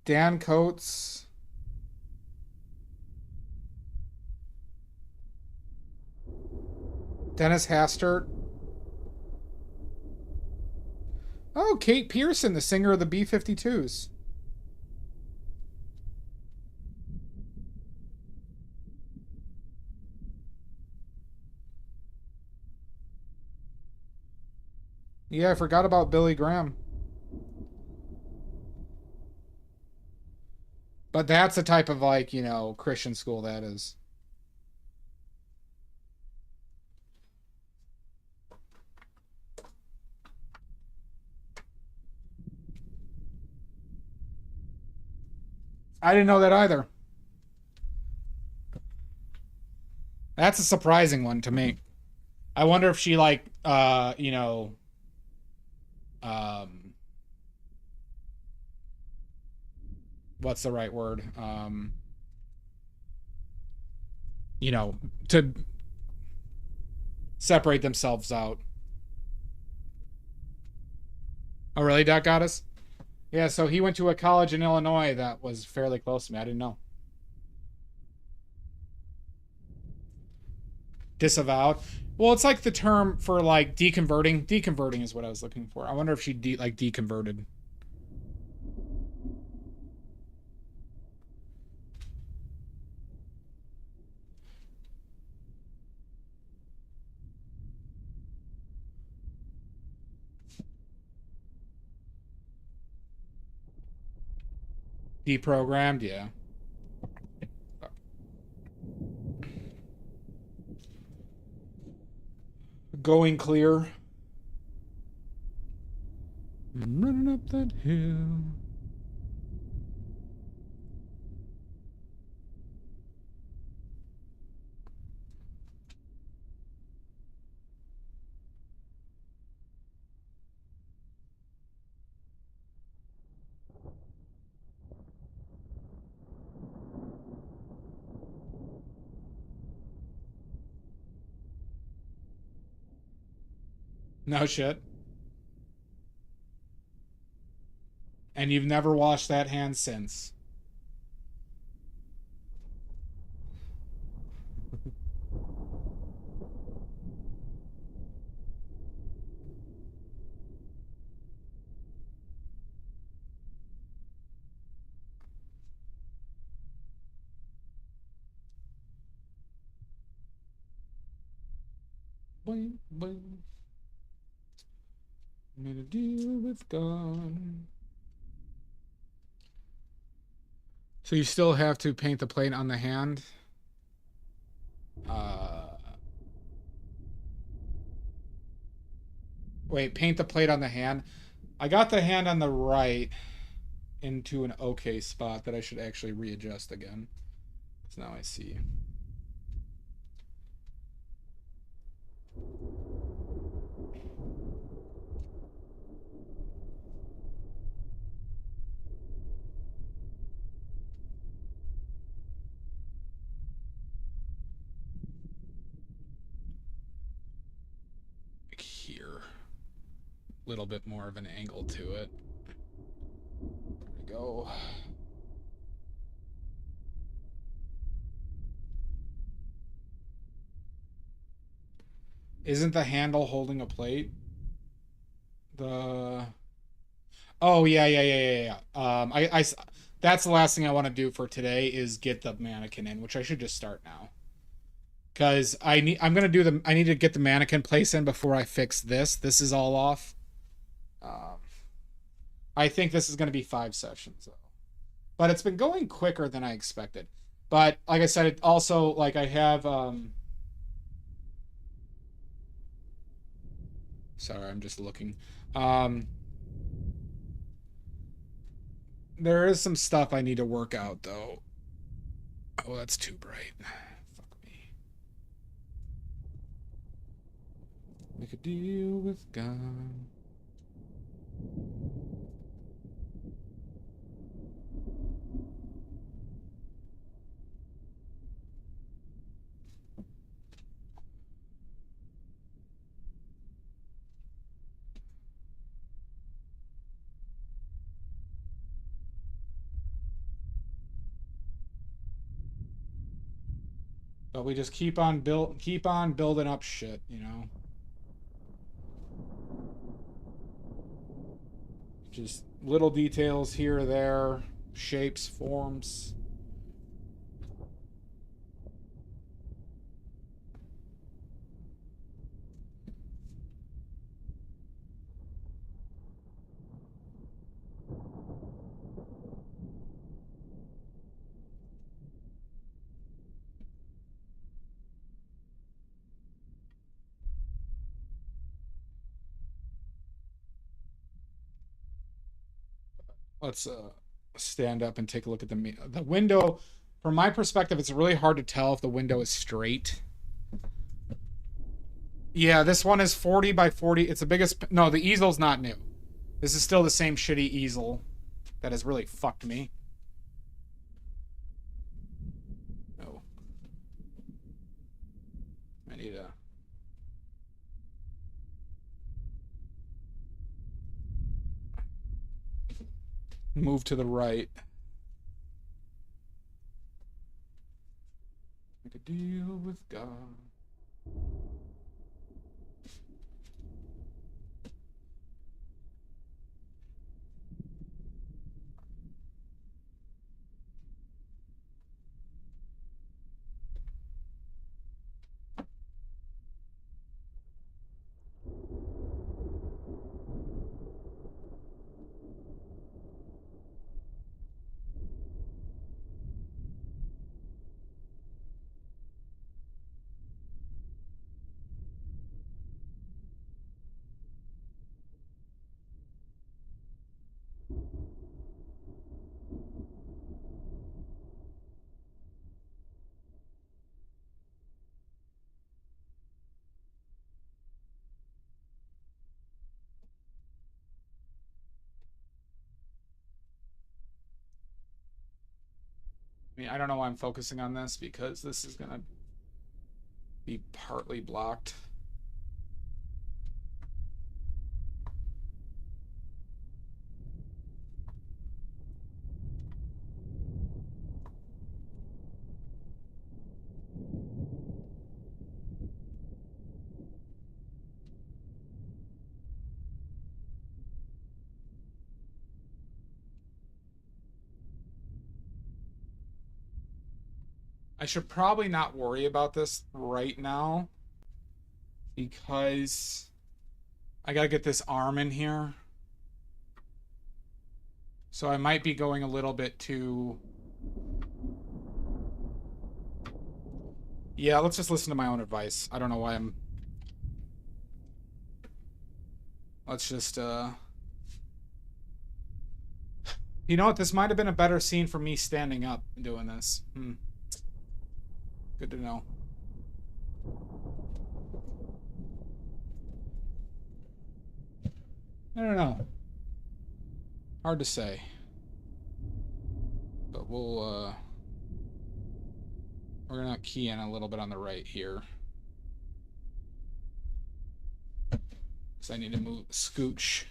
Dan Coates. Dennis Hastert. Oh, Kate Pearson, the singer of the B-52s. Yeah, I forgot about Billy Graham. But that's the type of, like, you know, Christian school that is. I didn't know that either. That's a surprising one to me. I wonder if she, like, you know, what's the right word? You know, to separate themselves out. Oh, really, Doc Goddess? Yeah, so he went to a college in Illinois that was fairly close to me. I didn't know. Disavowed. Well, it's like the term for like deconverting. Deconverting is what I was looking for. I wonder if she deconverted. Deprogrammed, yeah. Going clear. I'm running up that hill. No shit. And you've never washed that hand since. Boing, boing. Made a deal with God. So you still have to paint the plate on the hand. Wait, paint the plate on the hand. I got the hand on the right into an okay spot that I should actually readjust again. So now I see. Like here. A little bit more of an angle to it. There we go. Isn't the handle holding a plate? The... Oh, yeah. That's the last thing I want to do for today is get the mannequin in, which I should just start now. Because I need to get the mannequin place in before I fix this. This is all off. I think this is going to be 5 sessions, though. But it's been going quicker than I expected. But like I said, it also, like, I have sorry, I'm just looking. There is some stuff I need to work out, though. Oh, that's too bright. Fuck me. Make a deal with God. But we just keep on building up shit, you know. Just little details here or there, shapes, forms. Let's stand up and take a look at the window. From my perspective, it's really hard to tell if the window is straight. Yeah, this one is 40 by 40. It's the biggest. No, the easel's not new. This is still the same shitty easel that has really fucked me. No. I need a... move to the right. Make a deal with God. mean, I don't know why I'm focusing on this because this is gonna be partly blocked. I should probably not worry about this right now because I gotta get this arm in here. So I might be going a little bit too... Yeah, let's just listen to my own advice. I don't know why I'm... Let's just, You know what? This might have been a better scene for me standing up and doing this. Good to know. I don't know. Hard to say. But we're gonna key in a little bit on the right here. Because I need to move, scooch.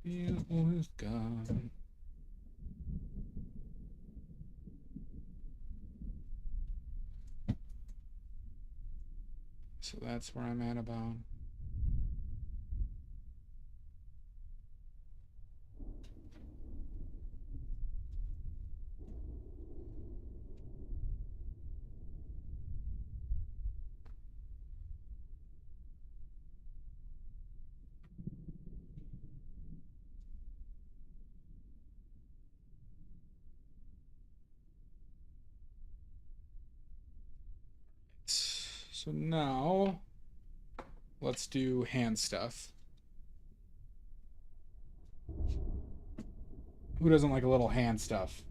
It was gone. So that's where I'm at about. So now let's do hand stuff. Who doesn't like a little hand stuff?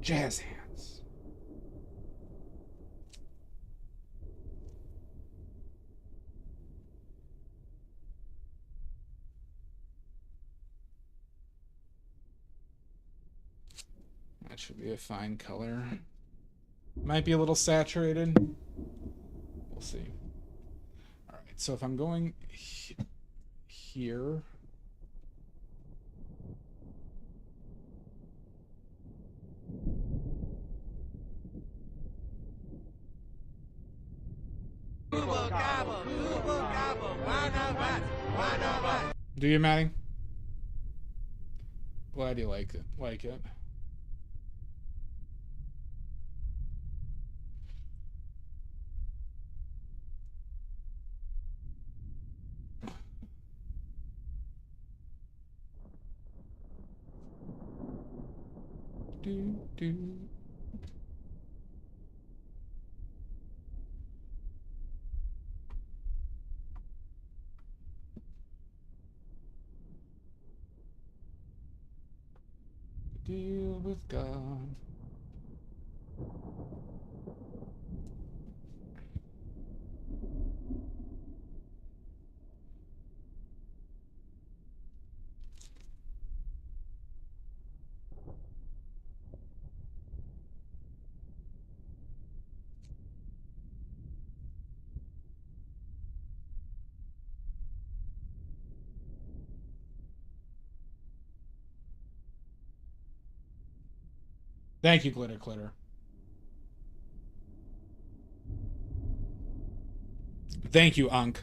Jazz hands. That should be a fine color. Might be a little saturated. We'll see. All right, so if I'm going here. Do you, Maddie? Glad you like it. Do. Deal with God. Thank you, Glitter Clitter. Thank you, Ankh.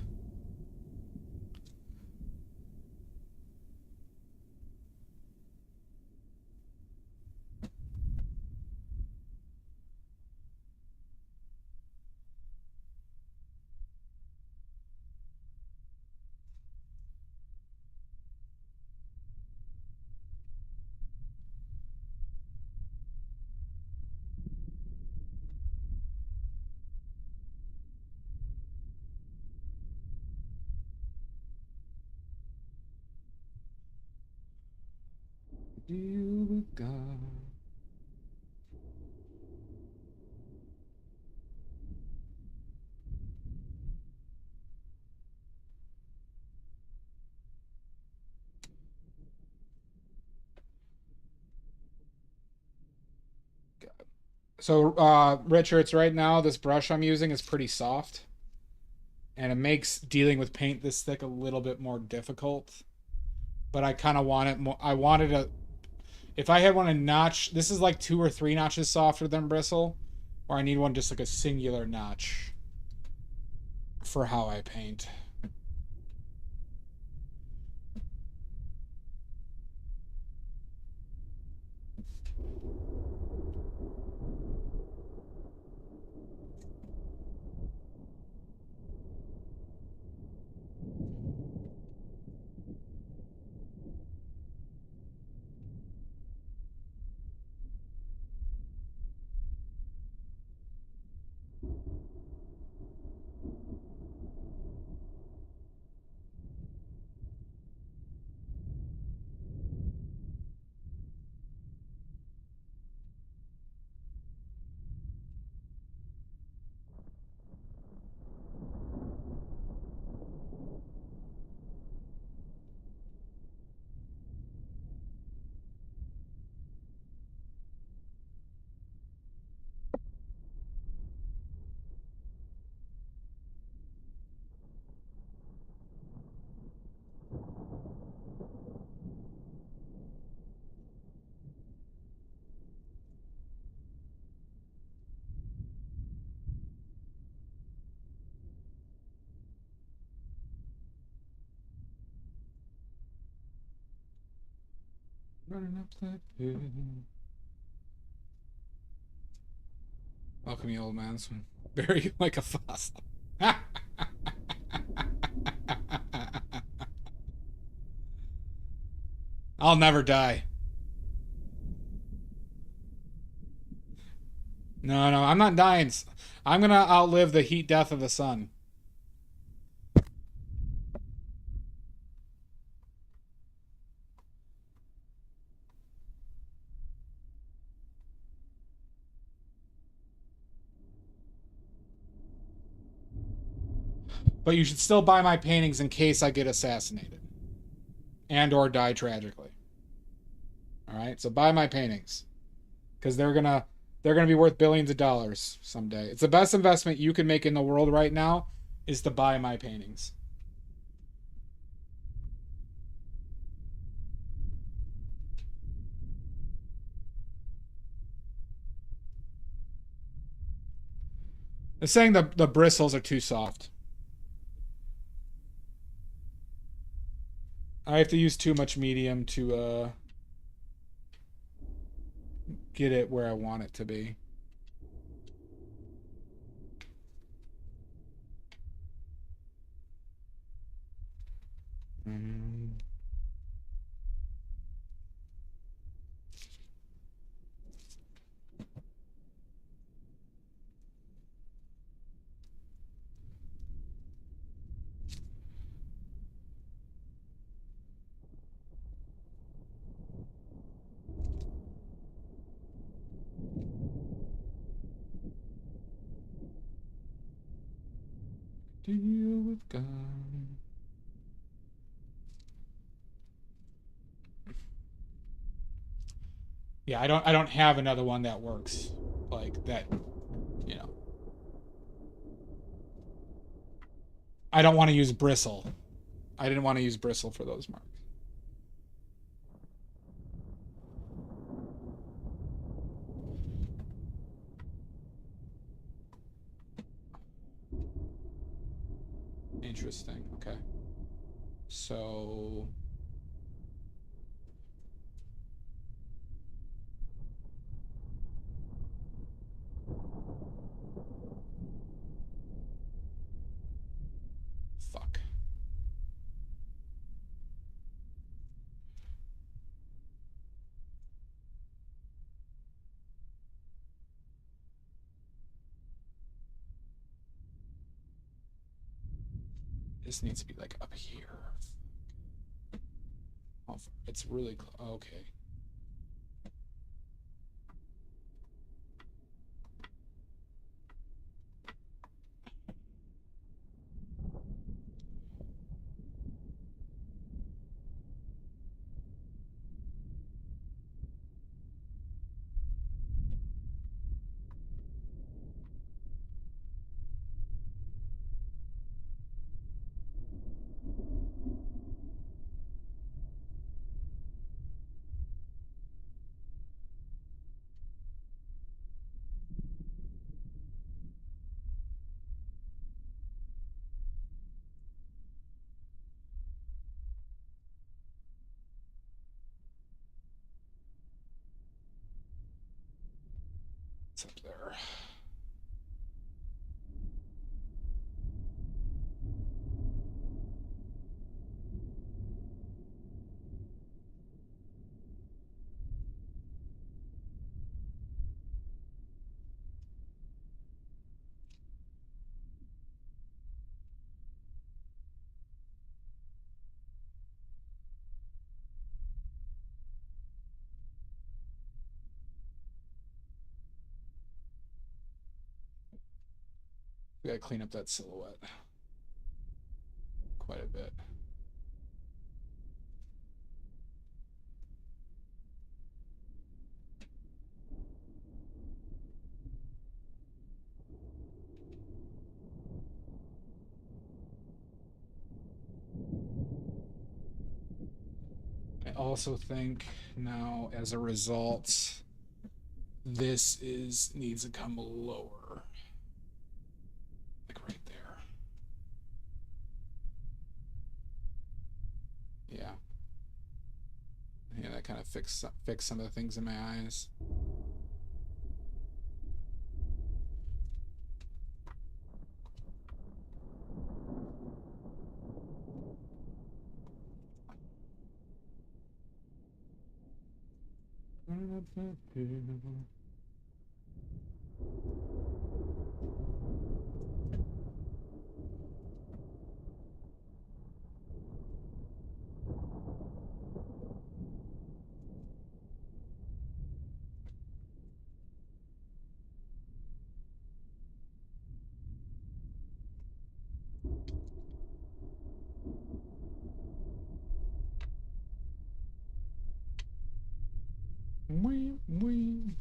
Deal with God. So, Richards, right now, this brush I'm using is pretty soft. And it makes dealing with paint this thick a little bit more difficult. But I kind of want it more. I wanted a. If I had one a notch, this is like 2 or 3 notches softer than bristle. Or I need one just like a singular notch for how I paint. Running up that hill. Welcome, you old man. Bury you like a fossil. I'll never die. No, no, I'm not dying. I'm gonna outlive the heat death of the sun. But you should still buy my paintings in case I get assassinated. And or die tragically. Alright, so buy my paintings. Because they're gonna be worth billions of dollars someday. It's the best investment you can make in the world right now is to buy my paintings. They're saying the bristles are too soft. I have to use too much medium to get it where I want it to be. Deal with God. Yeah, I don't have another one that works like that, you know. I don't want to use bristle. I didn't want to use bristle for those marks. Interesting. Okay. So fuck. This needs to be like up here. Oh, it's really close. Okay. What's up there? We gotta clean up that silhouette quite a bit. I also think now, as a result, this needs to come lower, like right there. Yeah. Yeah, that kind of fix some of the things in my eyes. Wee, wee.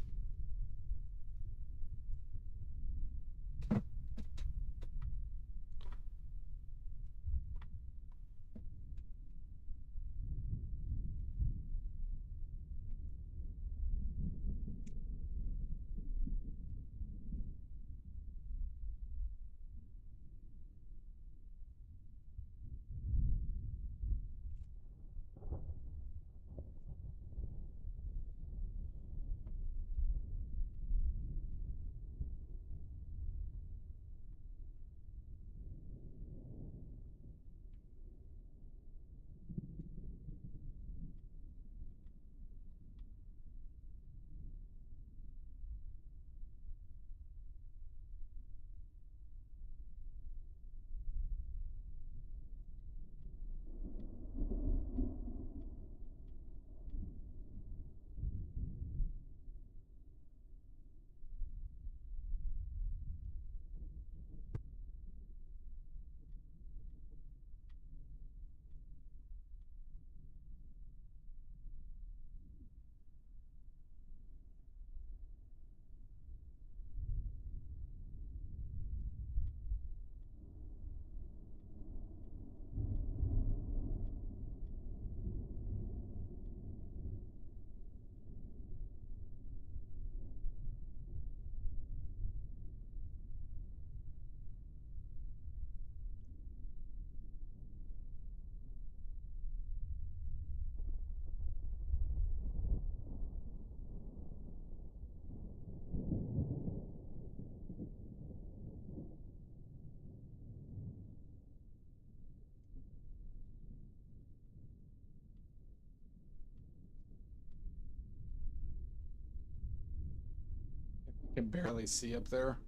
I can barely see up there.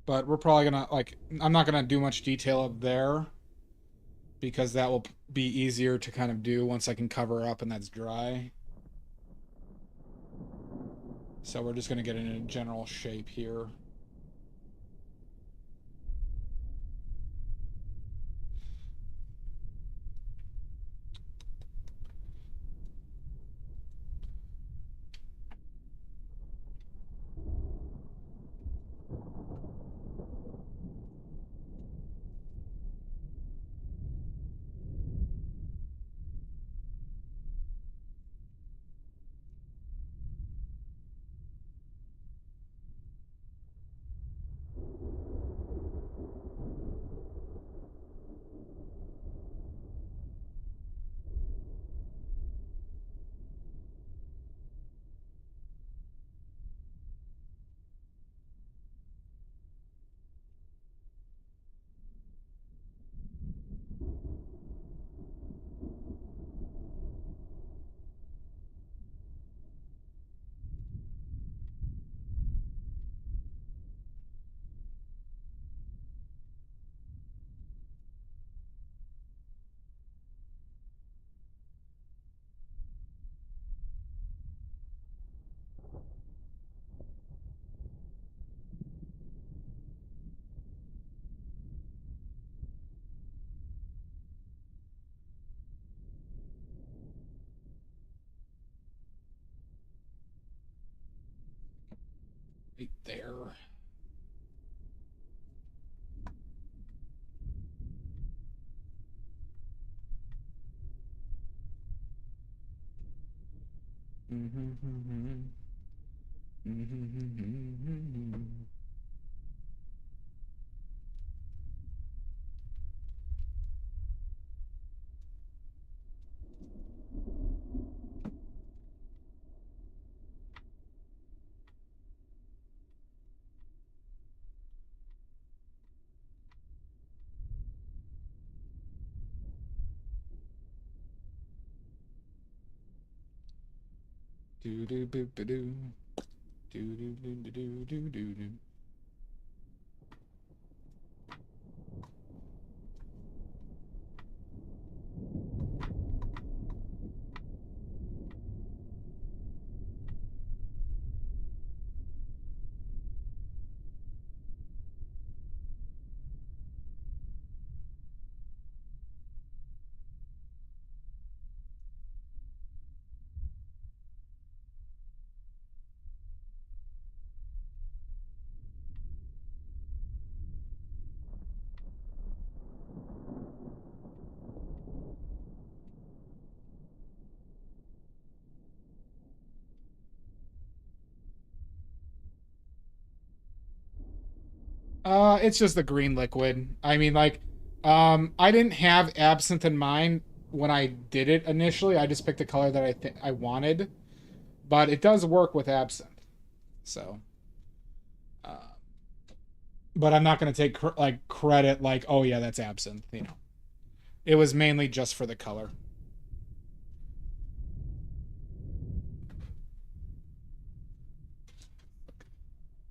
But we're probably gonna, like, I'm not gonna do much detail up there because that will be easier to kind of do once I can cover up and that's dry. So we're just gonna get in a general shape here. Right there. Do do do do do do do do do do do do. It's just the green liquid. I mean, like, I didn't have absinthe in mind when I did it initially. I just picked a color that I think I wanted, but it does work with absinthe. So, uh, but I'm not gonna take like credit, like, oh yeah, that's absinthe. You know, it was mainly just for the color.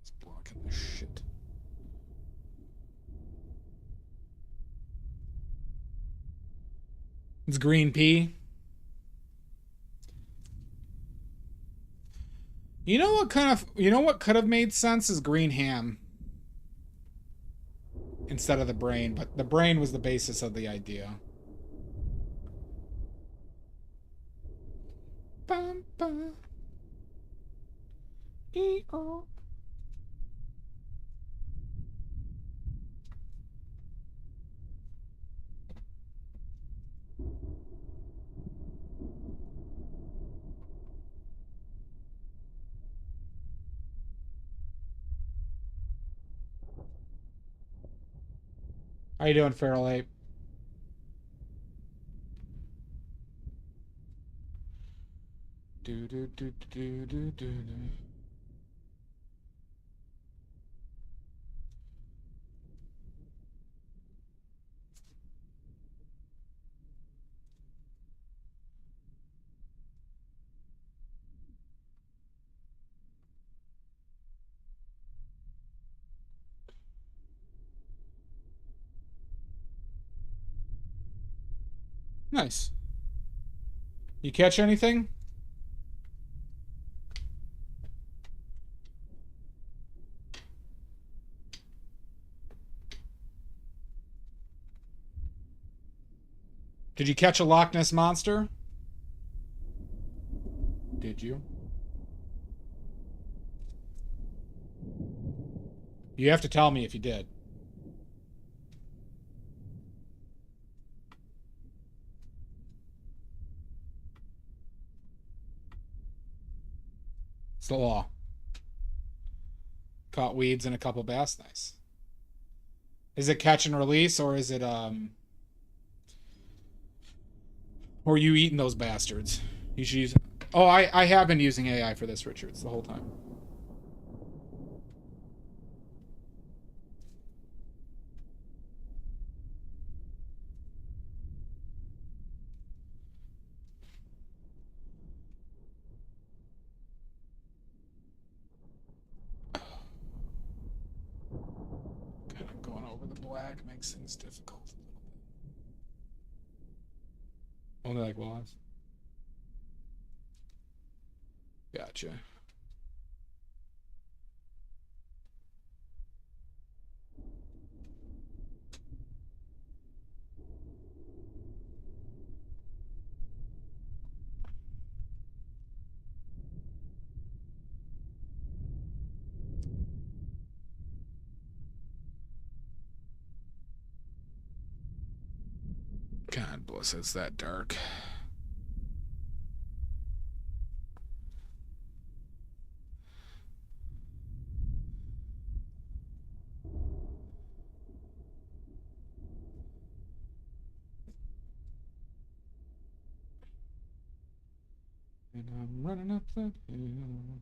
It's blocking this shit. It's green pea. You know what could have made sense is green ham instead of the brain, but the brain was the basis of the idea. Bum, bum. E-oh. How you doing, Feral Ape? Do do do do do do do. Nice. You catch anything? Did you catch a Loch Ness monster? Did you? You have to tell me if you did. It's the law. Caught weeds and a couple bass. Nice. Is it catch and release, or is it or are you eating those bastards? You should use. Oh, I have been using AI for this, Richards, the whole time. Kind of going over the black makes things difficult a little bit. Only like was. Gotcha. God bless, it's that dark. And I'm running up that hill.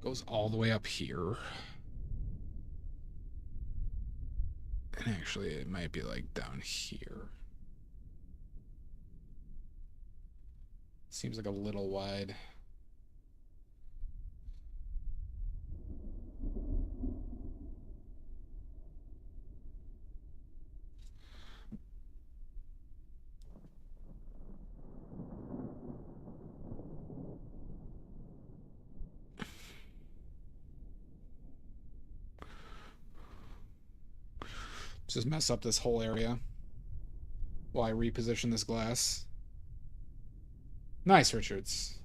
Goes all the way up here. And actually, it might be like down here. Seems like a little wide. Just mess up this whole area while I reposition this glass. Nice, Richards.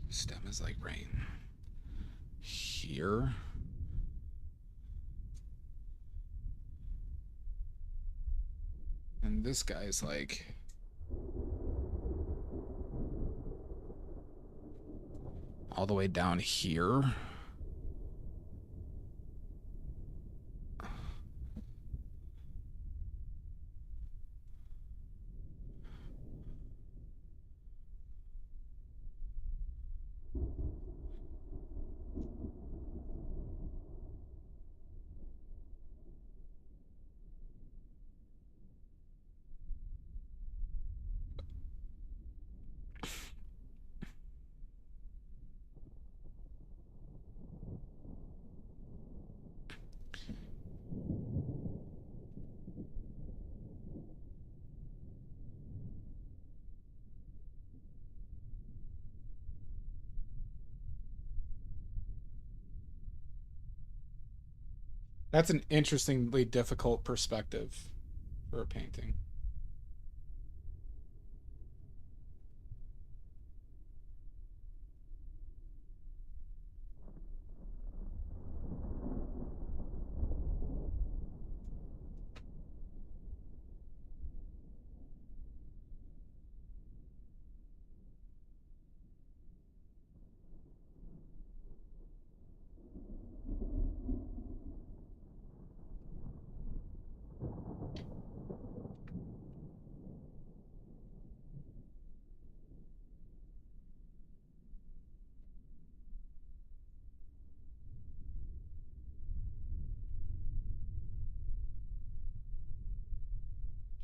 Stem is like right here. And this guy's like all the way down here. That's an interestingly difficult perspective for a painting.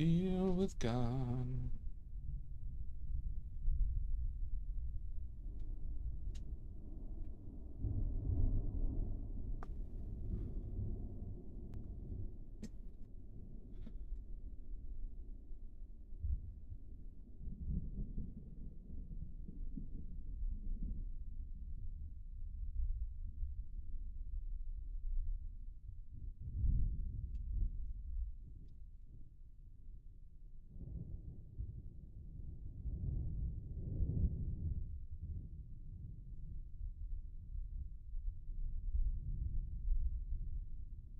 Deal with God.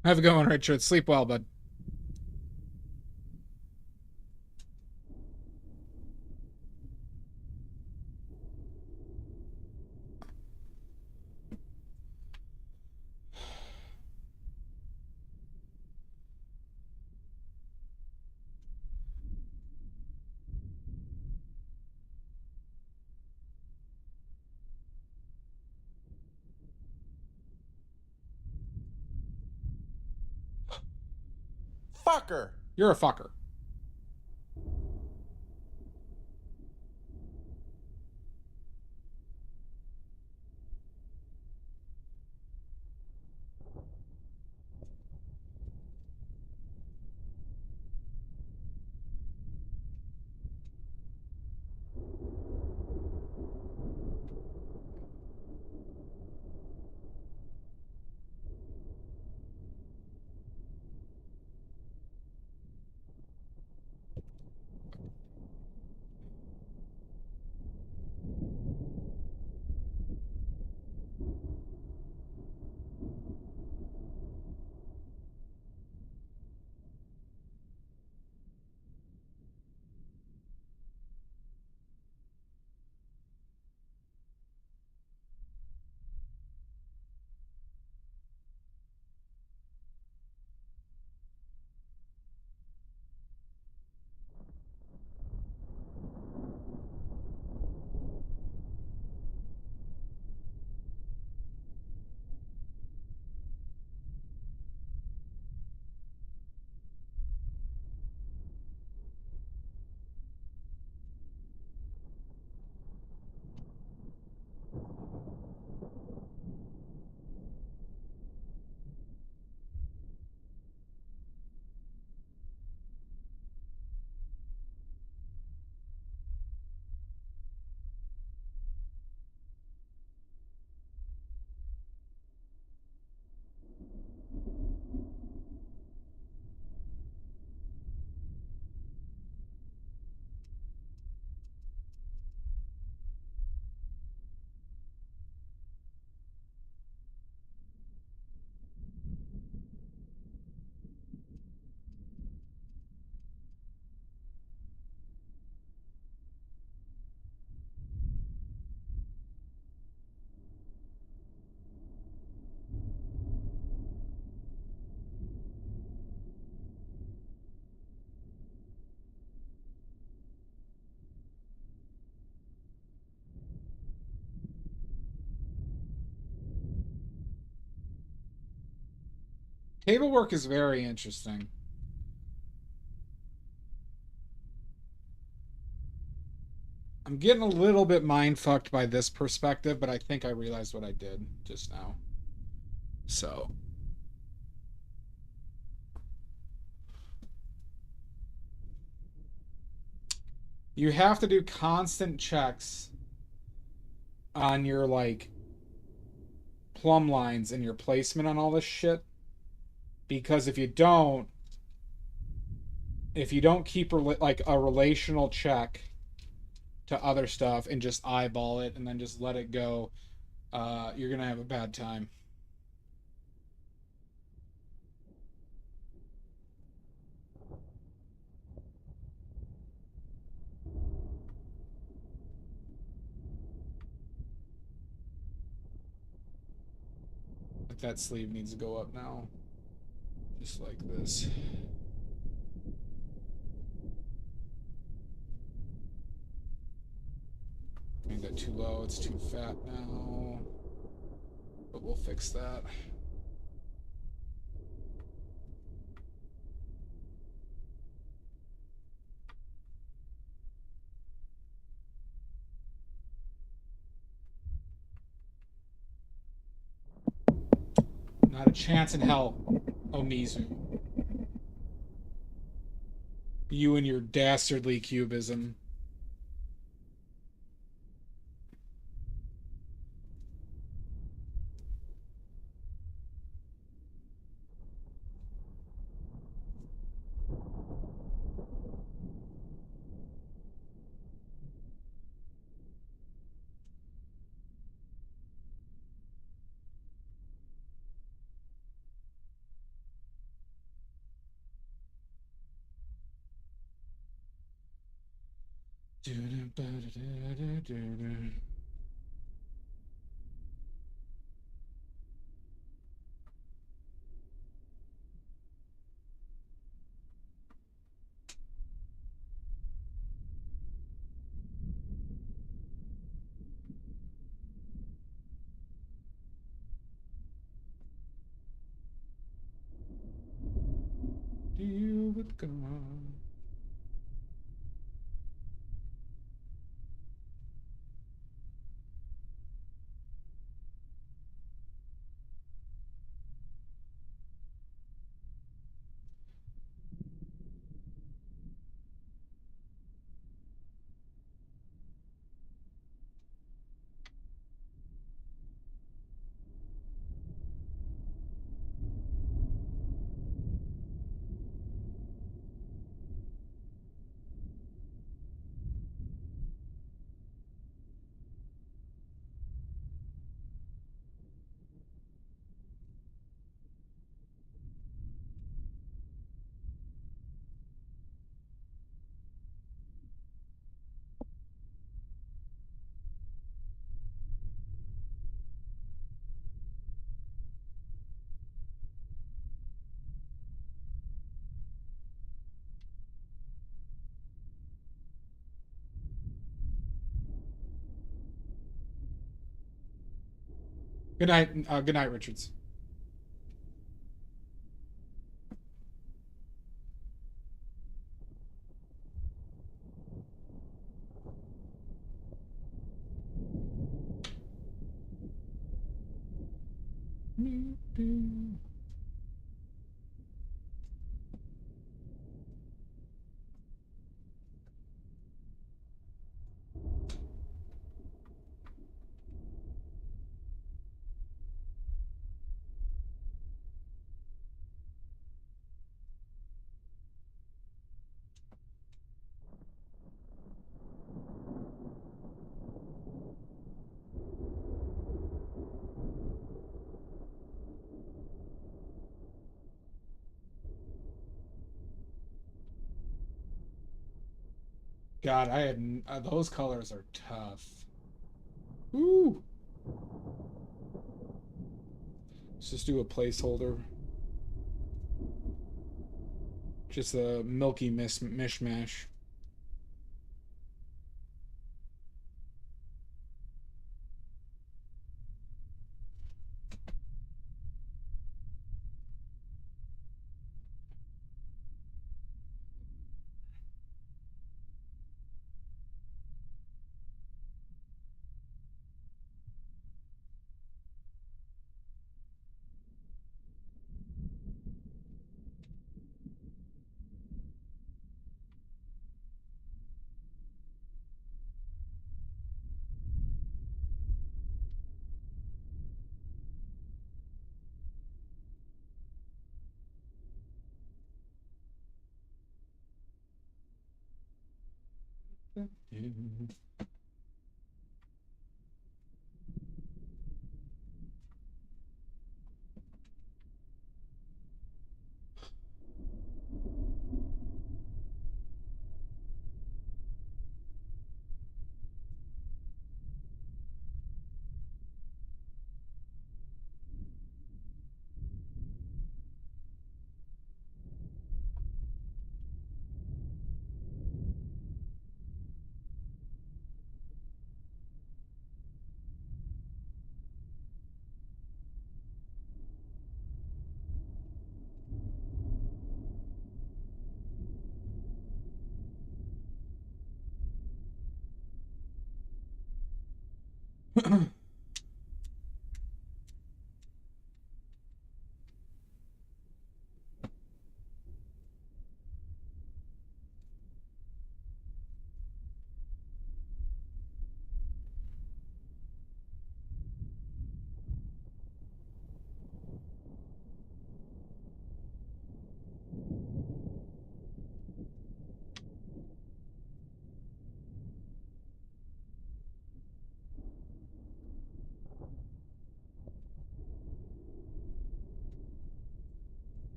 Have a good one, Richard. Sleep well, bud. Fucker. You're a fucker. Table work is very interesting. I'm getting a little bit mind fucked by this perspective, but I think I realized what I did just now. So. You have to do constant checks on your, like, plumb lines and your placement on all this shit. Because if you don't keep like a relational check to other stuff and just eyeball it and then just let it go, you're gonna have a bad time. Like that sleeve needs to go up now. Just like this. Made that too low, it's too fat now. But we'll fix that. Not a chance in hell, Omizu. You and your dastardly cubism. Deal with God. Good night. Good night, Richards. God, I had those colors are tough. Ooh. Let's just do a placeholder. Just a milky mishmash.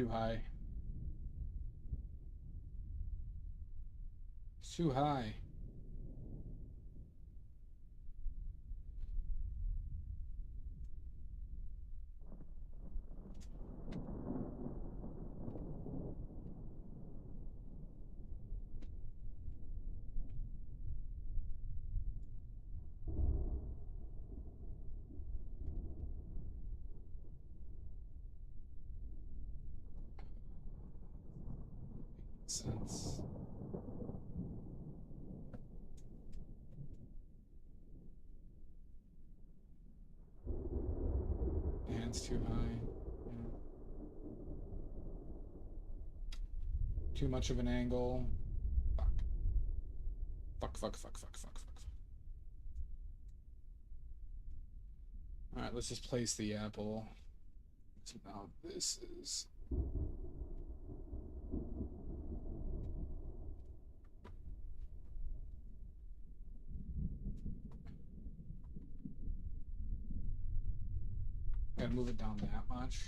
Too high. It's too high. Sense. Hands too high. Yeah. Too much of an angle. Fuck. Fuck, fuck, fuck, fuck, fuck, fuck. Alright, let's just place the apple. So now this is... Gotta move it down that much.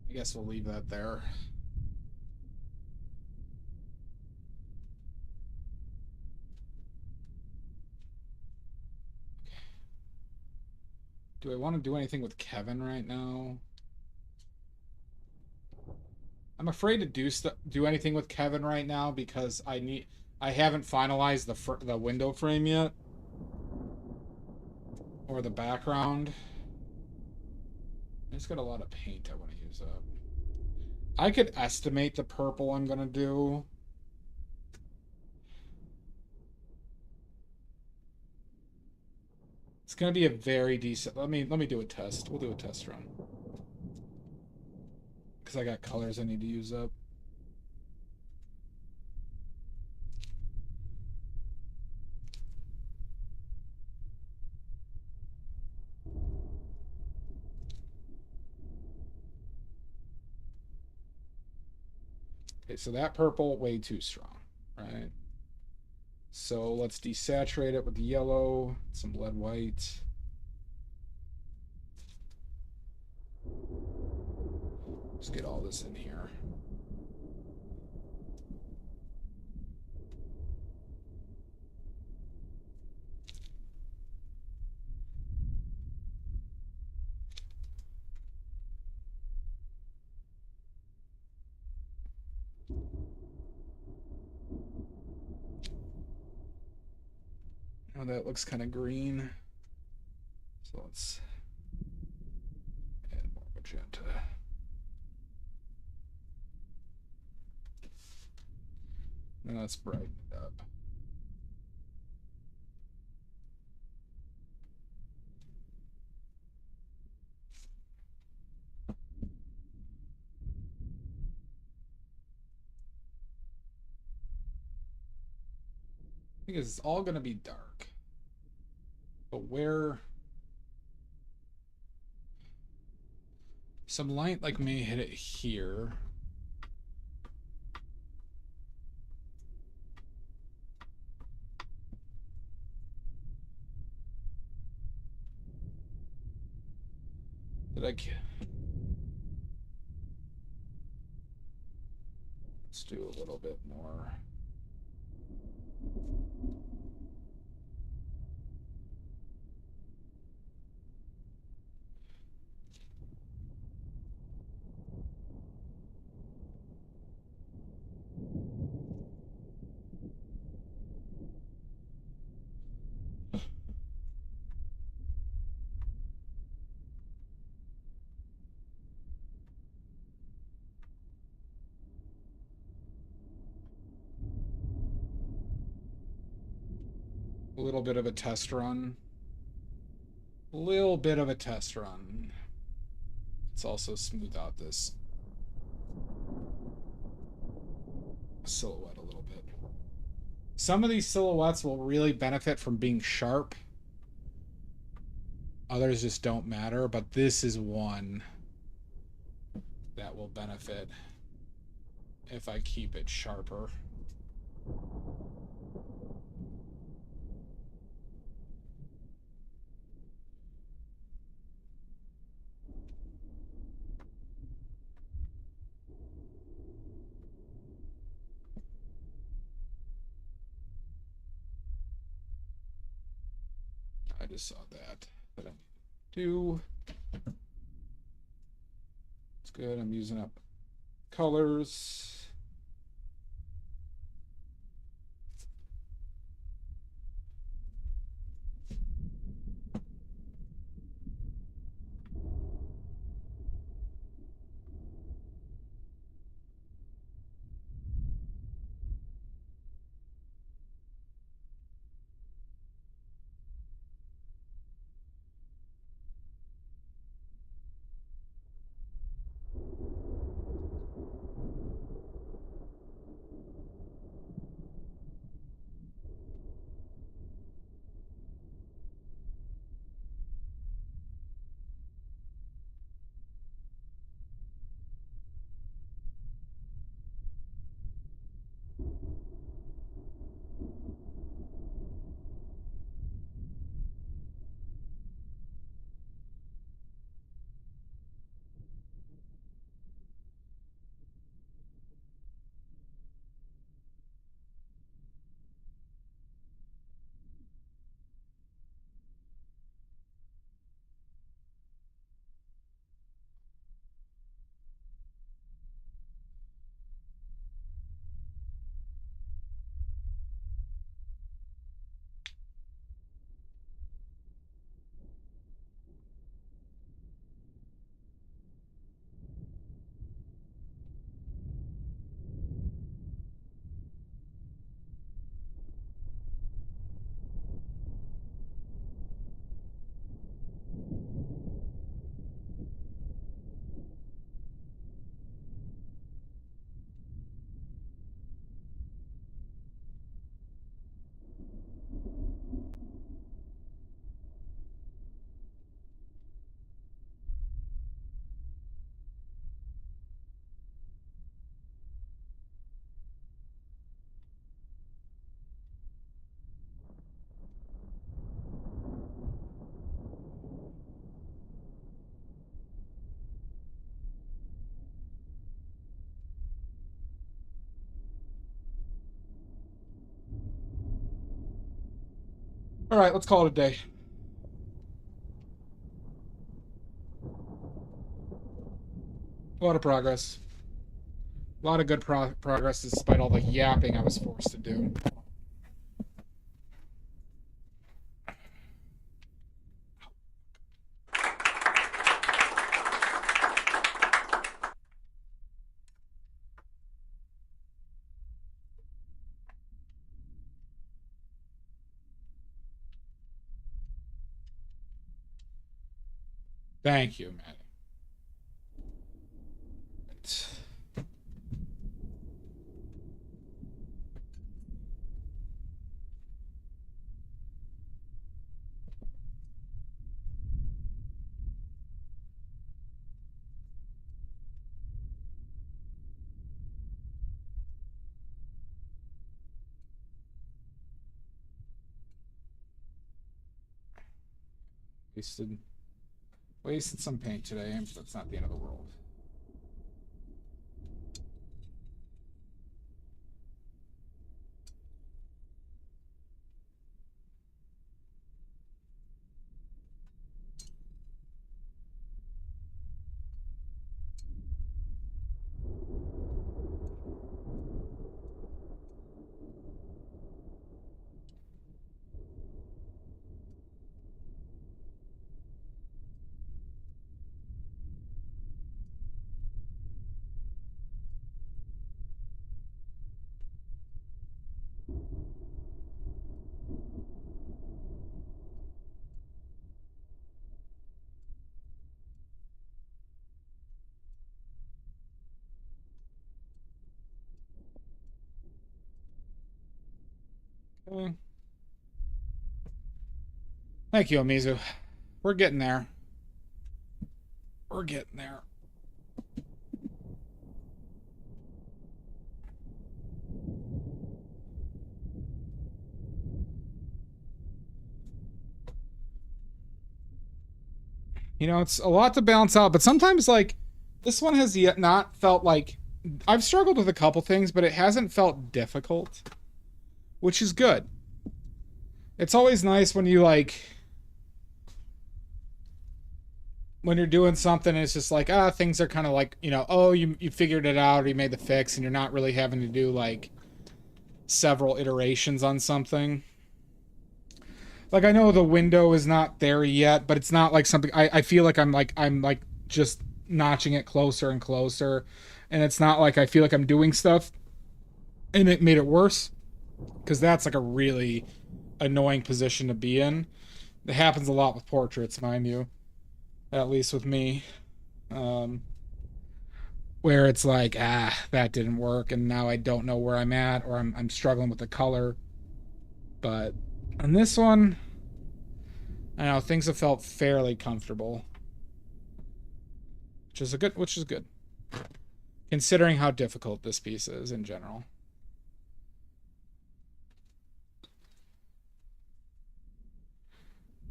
I guess we'll leave that there. Do I want to do anything with Kevin right now? I'm afraid to do anything with Kevin right now because I haven't finalized the window frame yet or the background. I just got a lot of paint I want to use up. I could estimate the purple I'm gonna do. It's gonna be a very decent. Let me do a test. We'll do a test run because I got colors I need to use up. Okay, so that purple way too strong, right? So let's desaturate it with the yellow, some lead white. Let's get all this in here. Oh, that looks kind of green. So let's add more magenta. And let's brighten it up. I think it's all going to be dark. But where some light like may hit it here. Did I get? Let's do a little bit more. A little bit of a test run. A little bit of a test run. Let's also smooth out this silhouette a little bit. Some of these silhouettes will really benefit from being sharp. Others just don't matter, but this is one that will benefit if I keep it sharper. I just saw that. But I do. It's good. I'm using up colors. All right, let's call it a day. A lot of progress. A lot of good progress despite all the yapping I was forced to do. Thank you, man. Wasted Wasted some paint today, but that's not the end of the world. Okay. Thank you, Amizu. We're getting there. We're getting there. You know, it's a lot to balance out, but sometimes, like, this one has yet not felt like... I've struggled with a couple things, but it hasn't felt difficult, which is good. It's always nice when you, like... when you're doing something and it's just like, things are kind of like, you know, oh, you figured it out or you made the fix and you're not really having to do, like, several iterations on something. Like, I know the window is not there yet, but it's not like something... I feel like I'm just notching it closer and closer. And it's not like I feel like I'm doing stuff and it made it worse. Because that's, like, a really annoying position to be in. It happens a lot with portraits, mind you. At least with me. Where it's like, that didn't work, and now I don't know where I'm at, or I'm struggling with the color. But on this one, I know things have felt fairly comfortable, which is good, considering how difficult this piece is in general.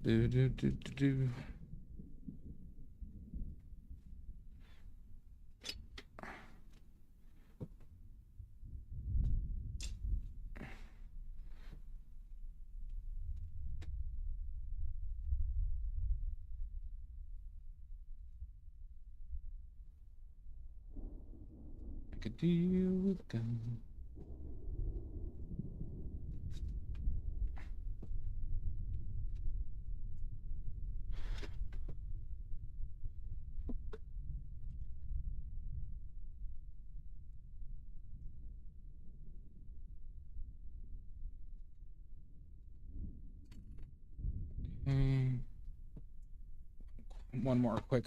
Do. Could deal with them. One more quick.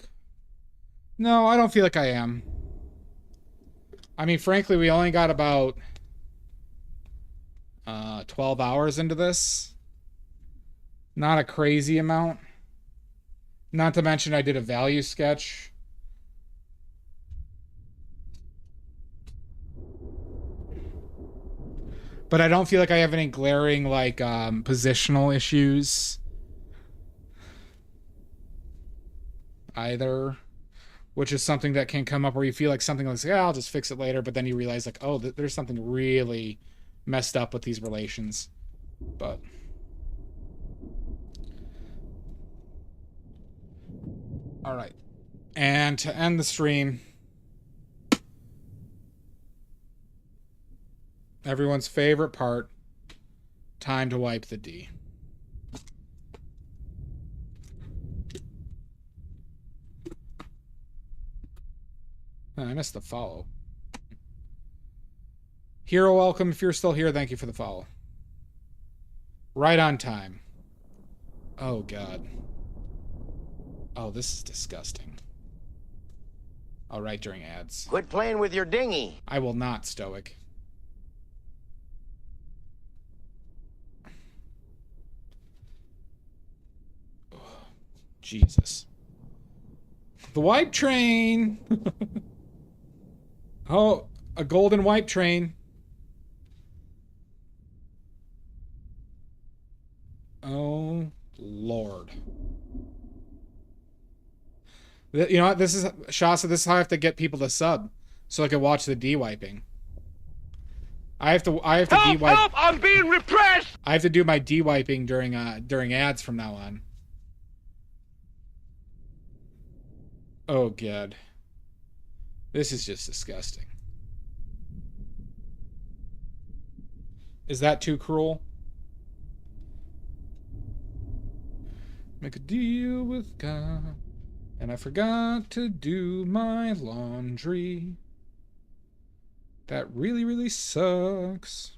No, I don't feel like I am. I mean, frankly, we only got about 12 hours into this. Not a crazy amount. Not to mention I did a value sketch. But I don't feel like I have any glaring, like, positional issues either. Which is something that can come up where you feel like something like, I'll just fix it later. But then you realize, like, oh, there's something really messed up with these relations. But... Alright. And to end the stream... Everyone's favorite part. Time to wipe the D. Oh, I missed the follow. Hero welcome. If you're still here, thank you for the follow. Right on time. Oh, God. Oh, this is disgusting. I'll write during ads. Quit playing with your dinghy. I will not, Stoic. Oh, Jesus. The wipe train! Oh, a golden wipe train. Oh, Lord. You know what? This is Shasta. This is how I have to get people to sub, so I can watch the de-wiping. I have to de-wipe. Help! I'm being repressed! I have to do my de-wiping during ads from now on. Oh god. This is just disgusting. Is that too cruel? Make a deal with God. And I forgot to do my laundry. That really, really sucks.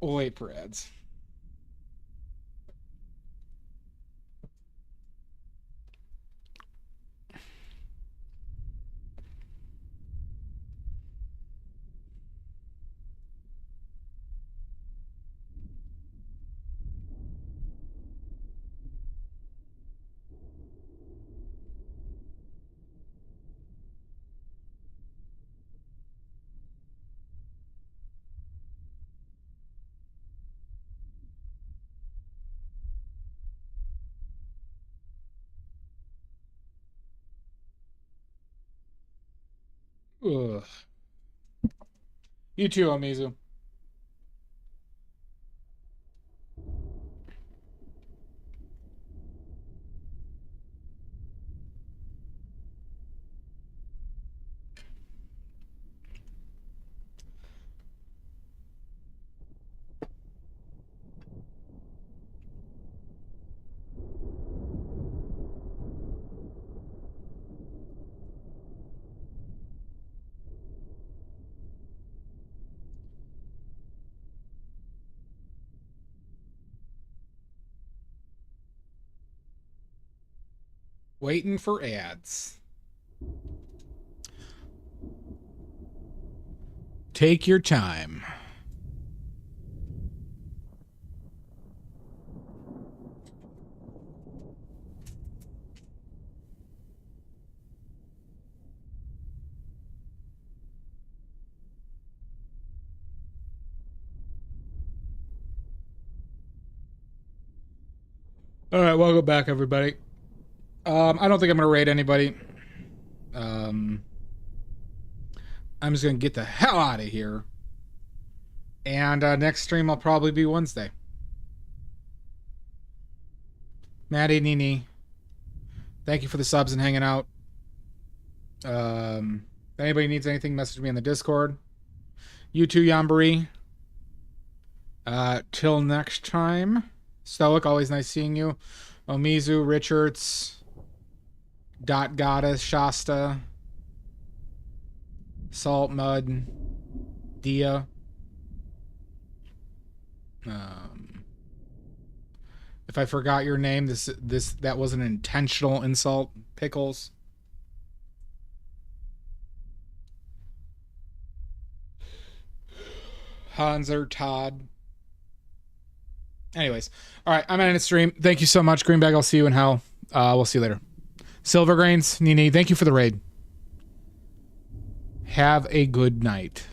We'll wait for ads. Ugh. You too, Amizu. Waiting for ads. Take your time. All right, welcome back, everybody. I don't think I'm gonna raid anybody. I'm just gonna get the hell out of here. And next stream will probably be Wednesday. Maddie, Nini, thank you for the subs and hanging out. If anybody needs anything, message me in the Discord. You too, Yambari. Till next time. Stoic, always nice seeing you. Omizu, Richards, Dot Goddess, Shasta, Salt Mud, Dia. If I forgot your name, that was an intentional insult. Pickles. Hanser, Todd. Anyways, all right, I'm ending the stream. Thank you so much, Greenbag. I'll see you in hell. We'll see you later. Silvergrains, Nini, thank you for the raid. Have a good night.